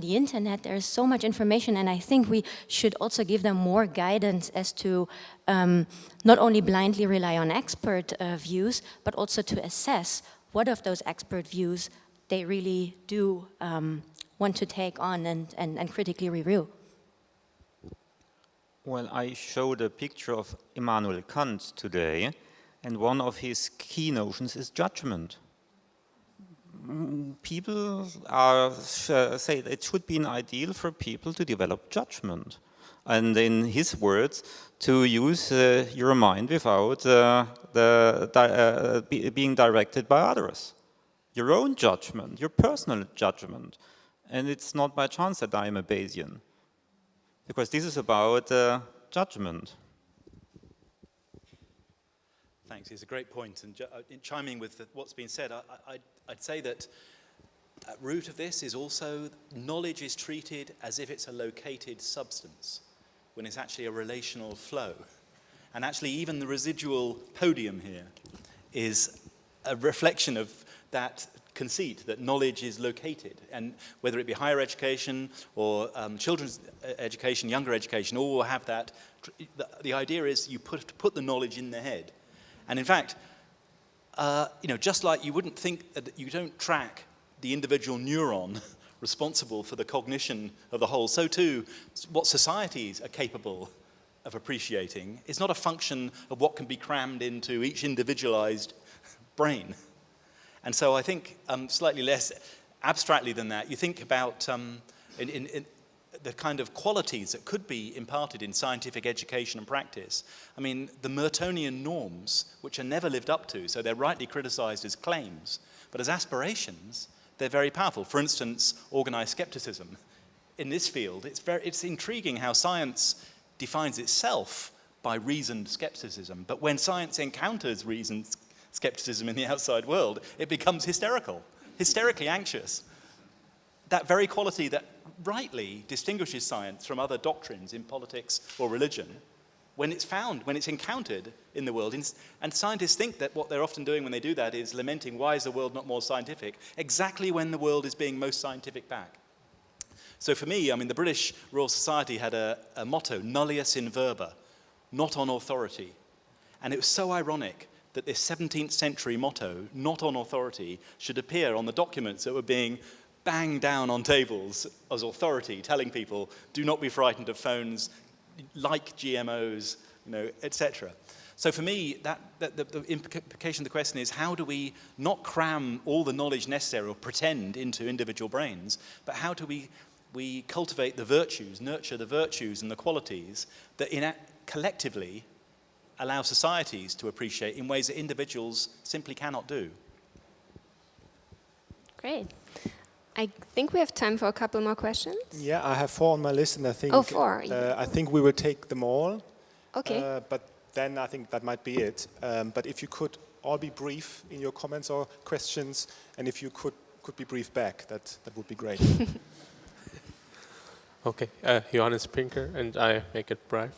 the internet there is so much information, and I think we should also give them more guidance as to not only blindly rely on expert views, but also to assess what of those expert views they really do want to take on and critically review. Well, I showed a picture of Immanuel Kant today, and one of his key notions is judgment. People say it should be an ideal for people to develop judgment. And in his words, to use your mind without being directed by others. Your own judgment, your personal judgment. And it's not by chance that I am a Bayesian, because this is about judgment. Thanks, it's a great point. And chiming with what's been said, I'd say that at root of this is also knowledge is treated as if it's a located substance, when it's actually a relational flow. And actually even the residual podium here is a reflection of that conceit that knowledge is located, and whether it be higher education or children's education, younger education, all will have that. The idea is you put the knowledge in the head. And in fact, you know, just like you wouldn't think that you don't track the individual neuron responsible for the cognition of the whole, so too what societies are capable of appreciating is not a function of what can be crammed into each individualized brain. And so I think slightly less abstractly than that, you think about in the kind of qualities that could be imparted in scientific education and practice. I mean, the Mertonian norms, which are never lived up to, so they're rightly criticized as claims, but as aspirations, they're very powerful. For instance, organized skepticism. In this field, it's intriguing how science defines itself by reasoned skepticism, but when science encounters reasoned skepticism in the outside world, it becomes hysterically anxious. That very quality that rightly distinguishes science from other doctrines in politics or religion, when it's encountered in the world, and scientists think that what they're often doing when they do that is lamenting, why is the world not more scientific, exactly when the world is being most scientific back. So for me, I mean, the British Royal Society had a motto, nullius in verba, not on authority. And it was so ironic that this 17th century motto, not on authority, should appear on the documents that were being banged down on tables as authority, telling people, do not be frightened of phones, like GMOs, you know, etc. So for me, the implication of the question is, how do we not cram all the knowledge necessary or pretend into individual brains, but how do we cultivate the virtues, nurture the virtues and the qualities that collectively allow societies to appreciate in ways that individuals simply cannot do? Great. I think we have time for a couple more questions. Yeah, I have 4 on my list, and I think 4. I think we will take them all. Okay. But then I think that might be it. But if you could all be brief in your comments or questions, and if you could be brief back, that would be great. Okay, Johannes Pinker, and I make it brief.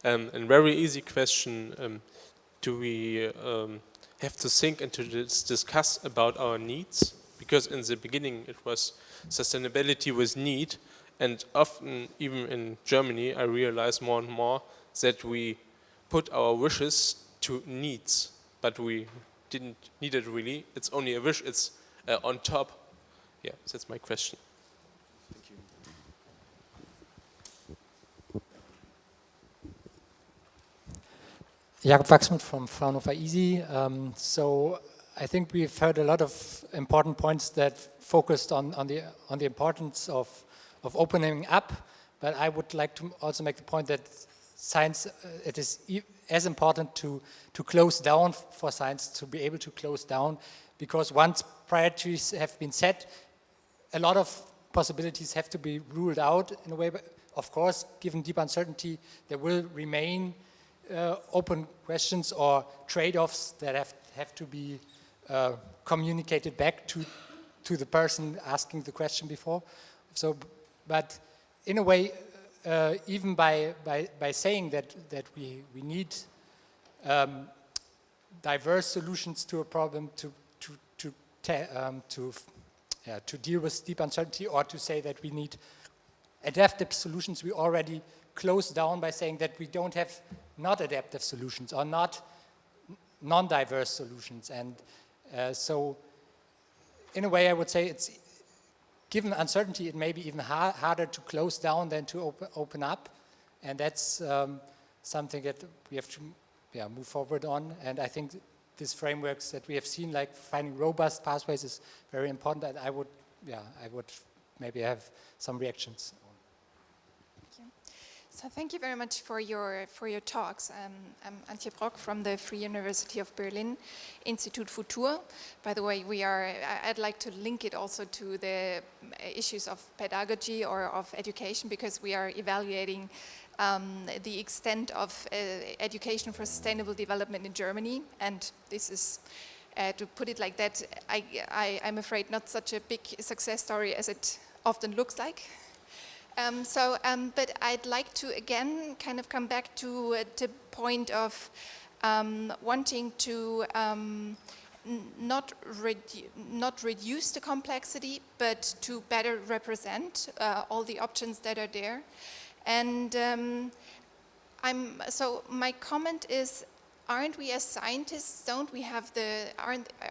A very easy question, do we have to think and to discuss about our needs? Because in the beginning it was sustainability with need, and often, even in Germany, I realize more and more that we put our wishes to needs, but we didn't need it really. It's only a wish, it's on top. Yeah, that's my question. Thank you. Jakob Wachsmuth from Fraunhofer Easy. So I think we've heard a lot of important points that focused on the importance of opening up, but I would like to also make the point that science, it is as important to close down for science, to be able to close down, because once priorities have been set, a lot of possibilities have to be ruled out in a way. But of course, given deep uncertainty, there will remain open questions or trade-offs that have to be communicated back to the person asking the question before. So, but in a way, even by saying that we need diverse solutions to a problem to deal with deep uncertainty, or to say that we need adaptive solutions, we already close down by saying that we don't have not adaptive solutions or not non-diverse solutions. And so in a way I would say it's, given uncertainty, it may be even harder to close down than to open up. And that's something that we have to move forward on. And I think these frameworks that we have seen, like finding robust pathways, is very important. And I would maybe have some reactions. So thank you very much for your talks. I'm Antje Brock from the Free University of Berlin, Institut Futur. By the way, I'd like to link it also to the issues of pedagogy or of education, because we are evaluating the extent of education for sustainable development in Germany. And this is, to put it like that, I'm afraid not such a big success story as it often looks like. But I'd like to again kind of come back to the point of wanting to not reduce the complexity, but to better represent all the options that are there. And so my comment is, aren't we as scientists, don't we have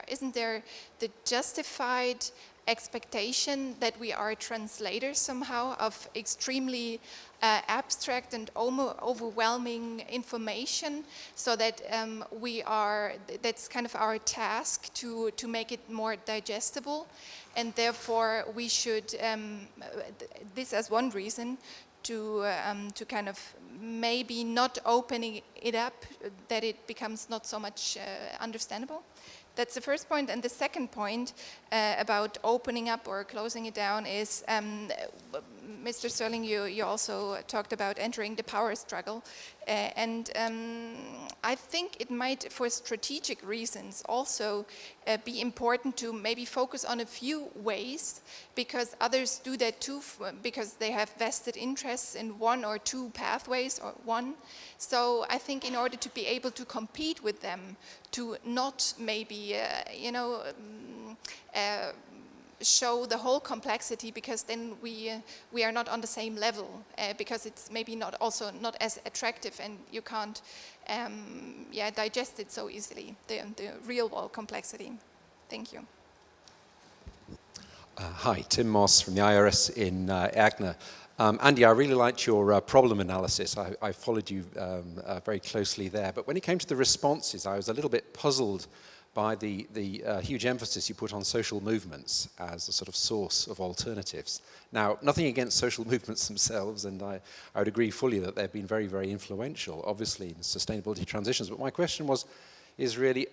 isn't there the justified expectation that we are translators somehow of extremely abstract and overwhelming information, so that that's kind of our task to make it more digestible, and therefore we should, this as one reason, to kind of maybe not opening it up, that it becomes not so much understandable. That's the first point. And the second point about opening up or closing it down is, Mr. Stirling, you also talked about entering the power struggle. And I think it might, for strategic reasons, also be important to maybe focus on a few ways, because others do that too, because they have vested interests in one or two pathways or one. So I think in order to be able to compete with them, to not maybe, show the whole complexity, because then we are not on the same level, because it's maybe not as attractive, and you can't digest it so easily, the real world complexity. Thank you. Hi, Tim Moss from the IRS in Agner. Andy, I really liked your problem analysis. I followed you very closely there. But when it came to the responses, I was a little bit puzzled by the huge emphasis you put on social movements as a sort of source of alternatives. Now, nothing against social movements themselves, and I would agree fully that they've been very, very influential, obviously, in sustainability transitions. But my question is really,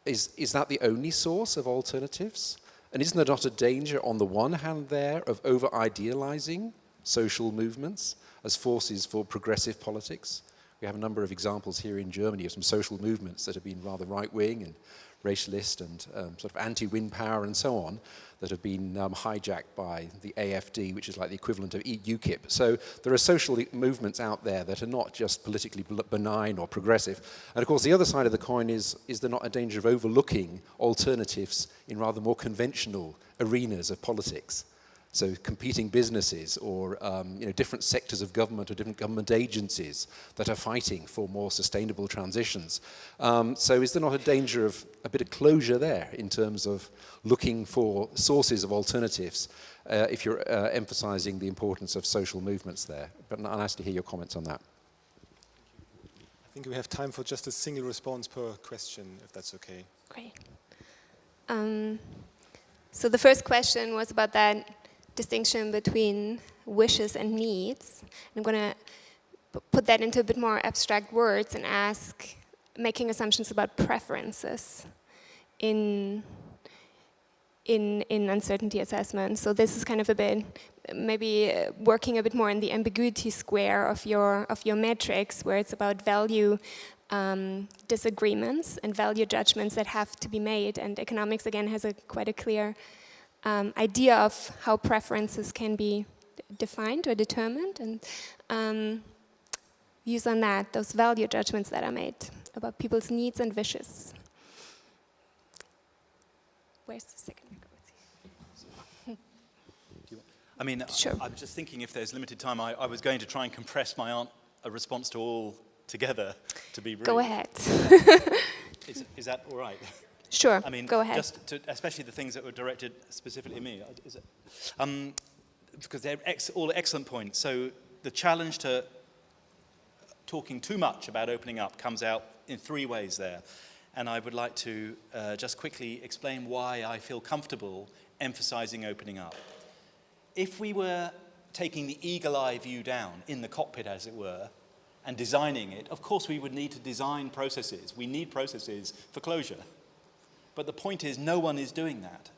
is that the only source of alternatives? And isn't there not a danger on the one hand there of over-idealizing social movements as forces for progressive politics? We have a number of examples here in Germany of some social movements that have been rather right-wing and racialist and sort of anti-wind power and so on, that have been hijacked by the AfD, which is like the equivalent of UKIP. So there are social movements out there that are not just politically benign or progressive. And of course, the other side of the coin is there not a danger of overlooking alternatives in rather more conventional arenas of politics? So competing businesses or different sectors of government or different government agencies that are fighting for more sustainable transitions. So is there not a danger of a bit of closure there in terms of looking for sources of alternatives if you're emphasizing the importance of social movements there? But I'll ask to hear your comments on that. I think we have time for just a single response per question, if that's okay. Great. So the first question was about that distinction between wishes and needs. I'm going to put that into a bit more abstract words and ask, making assumptions about preferences in uncertainty assessment. So this is kind of a bit, maybe working a bit more in the ambiguity square of your metrics, where it's about value disagreements and value judgments that have to be made. And economics, again, has quite a clear idea of how preferences can be defined or determined, and views on that, those value judgments that are made about people's needs and wishes. Where's the second? I mean, sure. I'm just thinking if there's limited time, I was going to try and compress my response to all together to be rude. Go ahead. Is that all right? Sure, I mean, go ahead. Just to, especially the things that were directed specifically at me. Because they're all excellent points. So the challenge to talking too much about opening up comes out in 3 ways there. And I would like to just quickly explain why I feel comfortable emphasizing opening up. If we were taking the eagle-eye view down in the cockpit, as it were, and designing it, of course we would need to design processes. We need processes for closure. But the point is, no one is doing that.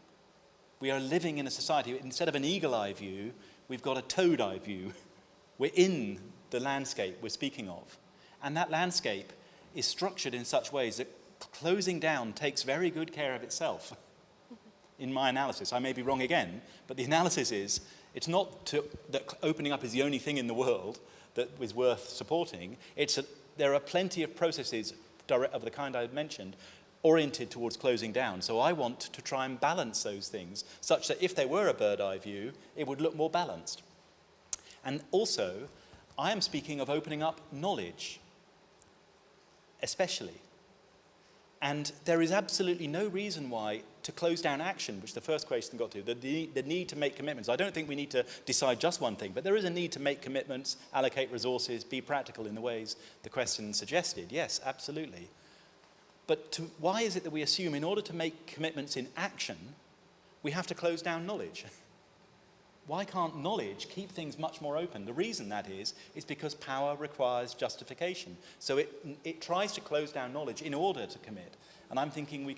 We are living in a society, instead of an eagle-eye view, we've got a toad-eye view. We're in the landscape we're speaking of. And that landscape is structured in such ways that closing down takes very good care of itself. In my analysis, I may be wrong again, but the analysis is, it's not that opening up is the only thing in the world that is worth supporting. It's that there are plenty of processes of the kind I mentioned oriented towards closing down. So I want to try and balance those things such that if they were a bird-eye view, it would look more balanced. And also, I am speaking of opening up knowledge, especially. And there is absolutely no reason why to close down action, which the first question got to, the need to make commitments. I don't think we need to decide just one thing, but there is a need to make commitments, allocate resources, be practical in the ways the question suggested. Yes, absolutely. But why is it that we assume in order to make commitments in action, we have to close down knowledge? Why can't knowledge keep things much more open? The reason that is because power requires justification. So it tries to close down knowledge in order to commit. And I'm thinking we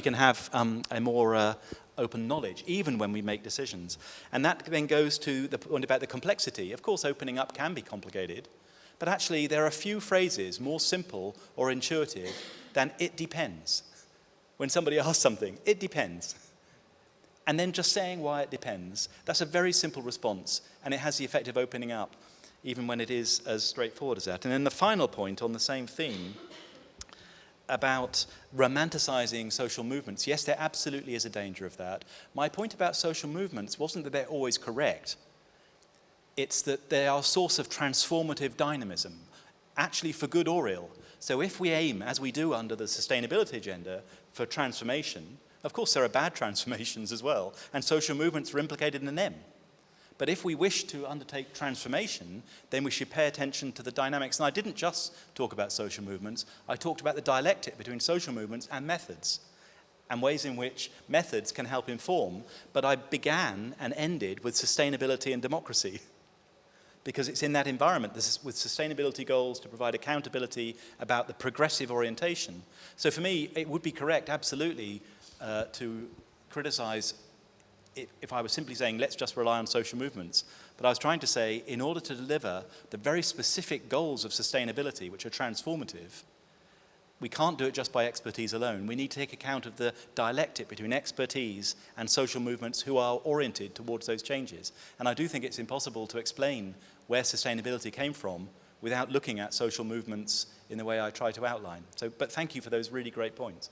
can have a more open knowledge, even when we make decisions. And that then goes to the point about the complexity. Of course, opening up can be complicated, but actually there are a few phrases more simple or intuitive than "it depends." When somebody asks something, "it depends." And then just saying why it depends, that's a very simple response, and it has the effect of opening up, even when it is as straightforward as that. And then the final point on the same theme, about romanticizing social movements. Yes, there absolutely is a danger of that. My point about social movements wasn't that they're always correct. It's that they are a source of transformative dynamism, actually for good or ill. So if we aim, as we do under the sustainability agenda, for transformation, of course, there are bad transformations as well, and social movements are implicated in them. But if we wish to undertake transformation, then we should pay attention to the dynamics. And I didn't just talk about social movements, I talked about the dialectic between social movements and methods, and ways in which methods can help inform. But I began and ended with sustainability and democracy, because it's in that environment, with sustainability goals to provide accountability about the progressive orientation. So for me, it would be correct, absolutely, to criticize if I was simply saying, let's just rely on social movements. But I was trying to say, in order to deliver the very specific goals of sustainability, which are transformative, we can't do it just by expertise alone. We need to take account of the dialectic between expertise and social movements who are oriented towards those changes. And I do think it's impossible to explain where sustainability came from without looking at social movements in the way I try to outline. But thank you for those really great points.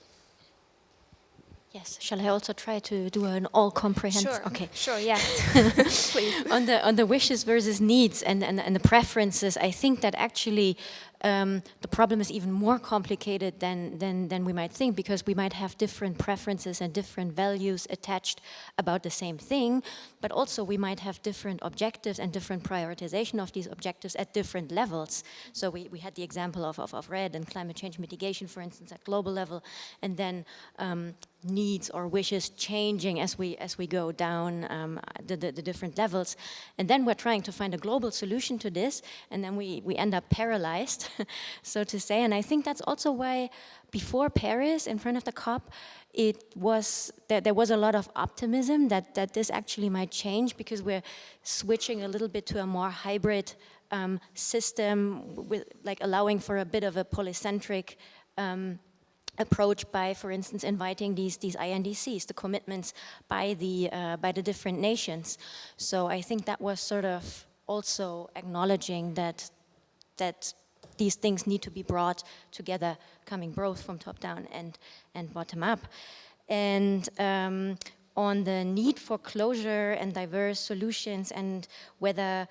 Yes, shall I also try to do an all-comprehensive? Sure, okay. Sure, yes, please. On the wishes versus needs and the preferences, I think that actually the problem is even more complicated than we might think, because we might have different preferences and different values attached about the same thing, but also we might have different objectives and different prioritization of these objectives at different levels. So we had the example of RED and climate change mitigation, for instance, at global level, and then needs or wishes changing as we go down the different levels. And then we're trying to find a global solution to this, and then we end up paralyzed, so to say. And I think that's also why before Paris, in front of the COP, there was a lot of optimism that this actually might change, because we're switching a little bit to a more hybrid system, with like allowing for a bit of a polycentric approach by, for instance, inviting these INDCs, the commitments by the different nations. So I think that was sort of also acknowledging that these things need to be brought together, coming both from top down and bottom up. And on the need for closure and diverse solutions, and whether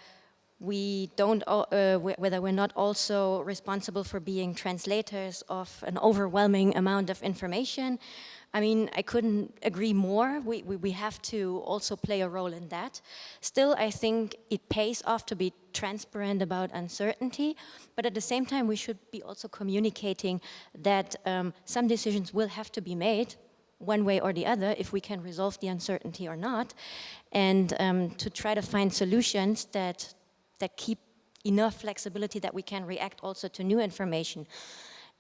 whether we're not also responsible for being translators of an overwhelming amount of information. I mean, I couldn't agree more. We have to also play a role in that. Still, I think it pays off to be transparent about uncertainty, but at the same time, we should be also communicating that some decisions will have to be made one way or the other, if we can resolve the uncertainty or not, and to try to find solutions that keep enough flexibility that we can react also to new information.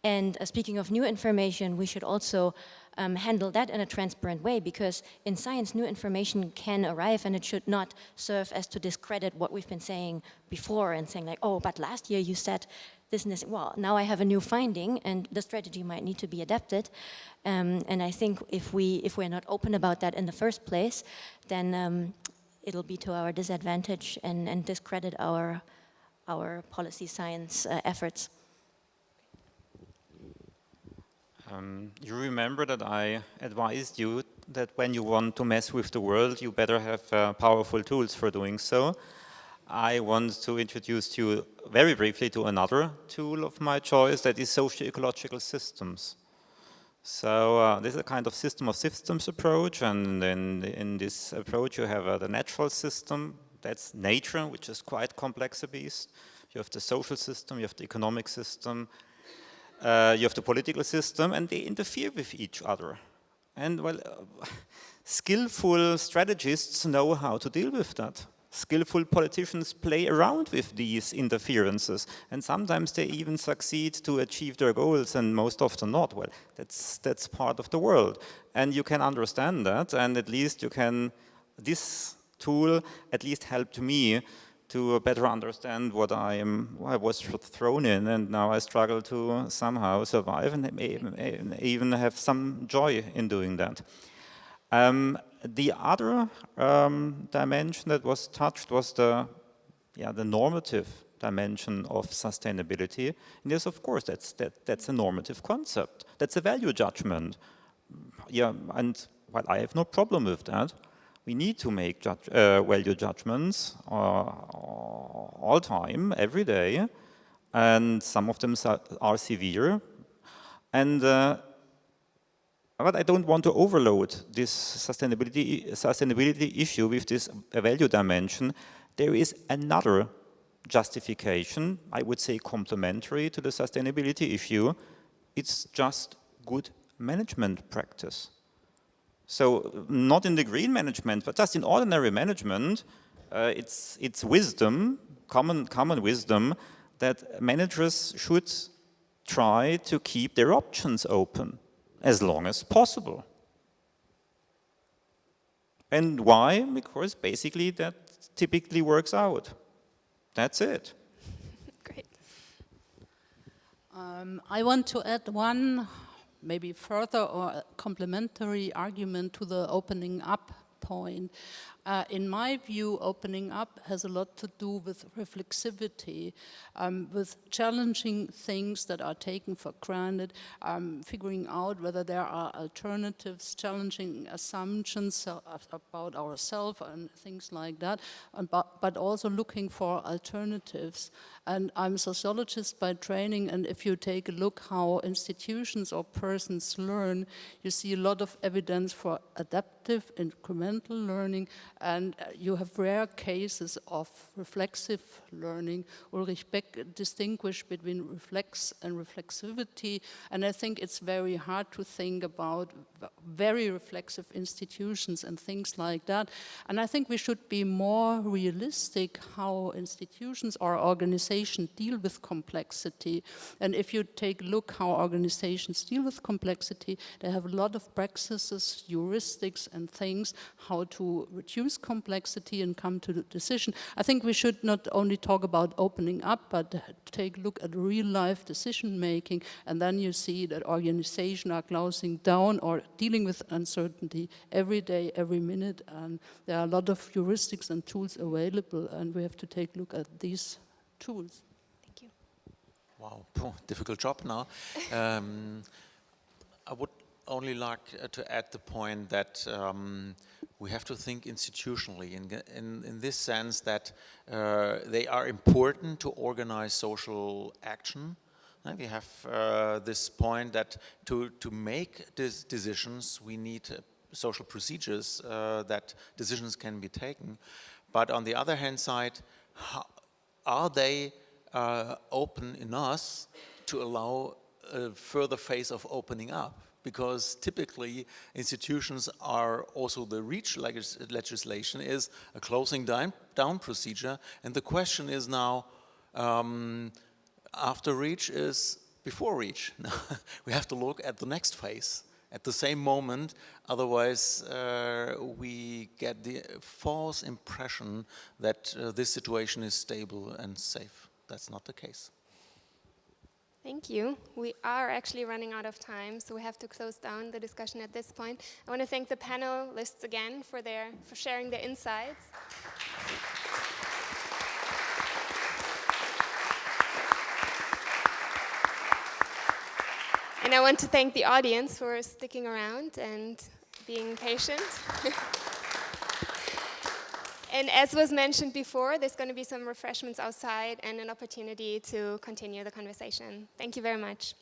And speaking of new information, we should also handle that in a transparent way, because in science, new information can arrive, and it should not serve as to discredit what we've been saying before and saying like, oh, but last year you said this and this. Well, now I have a new finding, and the strategy might need to be adapted. And I think if we're not open about that in the first place, then it'll be to our disadvantage and discredit our policy science efforts. You remember that I advised you that when you want to mess with the world, you better have powerful tools for doing so. I want to introduce you very briefly to another tool of my choice, that is socio-ecological systems. So this is a kind of system of systems approach, and then in this approach you have the natural system, that's nature, which is quite complex a beast. You have the social system, you have the economic system, you have the political system, and they interfere with each other. And well, skillful strategists know how to deal with that. Skillful politicians play around with these interferences, and sometimes they even succeed to achieve their goals, and most often not. Well, that's part of the world, and you can understand that, and at least you can, this tool at least helped me to better understand what I was thrown in, and now I struggle to somehow survive and even have some joy in doing that. The other dimension that was touched was the normative dimension of sustainability. And yes, of course, that's a normative concept. That's a value judgment. Yeah, and well, I have no problem with that. We need to make value judgments all time, every day, and some of them are severe. And but I don't want to overload this sustainability issue with this value dimension. There is another justification, I would say complementary to the sustainability issue. It's just good management practice. So not in the green management, but just in ordinary management, it's wisdom, common wisdom, that managers should try to keep their options open as long as possible. And why? Because basically that typically works out. That's it. Great. I want to add one maybe further or complementary argument to the opening up point. In my view, opening up has a lot to do with reflexivity, with challenging things that are taken for granted, figuring out whether there are alternatives, challenging assumptions about ourselves and things like that, but also looking for alternatives. And I'm a sociologist by training, and if you take a look how institutions or persons learn, you see a lot of evidence for adaptive, incremental learning, and you have rare cases of reflexive learning. Ulrich Beck distinguished between reflex and reflexivity, and I think it's very hard to think about very reflexive institutions and things like that. And I think we should be more realistic how institutions or organizations deal with complexity. And if you take a look how organizations deal with complexity, they have a lot of practices, heuristics and things, how to reduce complexity and come to the decision. I think we should not only talk about opening up, but take a look at real life decision making, and then you see that organizations are closing down or dealing with uncertainty every day, every minute, and there are a lot of heuristics and tools available, and we have to take a look at these tools. Thank you. Wow, difficult job now. I would only like to add the point that we have to think institutionally in this sense that they are important to organize social action. We have this point that to make these decisions, we need social procedures that decisions can be taken. But on the other hand side, are they open enough to allow a further phase of opening up? Because typically institutions are also, the REACH legislation is a closing down procedure, and the question is now, after REACH is before REACH. We have to look at the next phase at the same moment, otherwise we get the false impression that this situation is stable and safe. That's not the case. Thank you. We are actually running out of time, so we have to close down the discussion at this point. I want to thank the panelists again for sharing their insights. And I want to thank the audience for sticking around and being patient. And as was mentioned before, there's going to be some refreshments outside and an opportunity to continue the conversation. Thank you very much.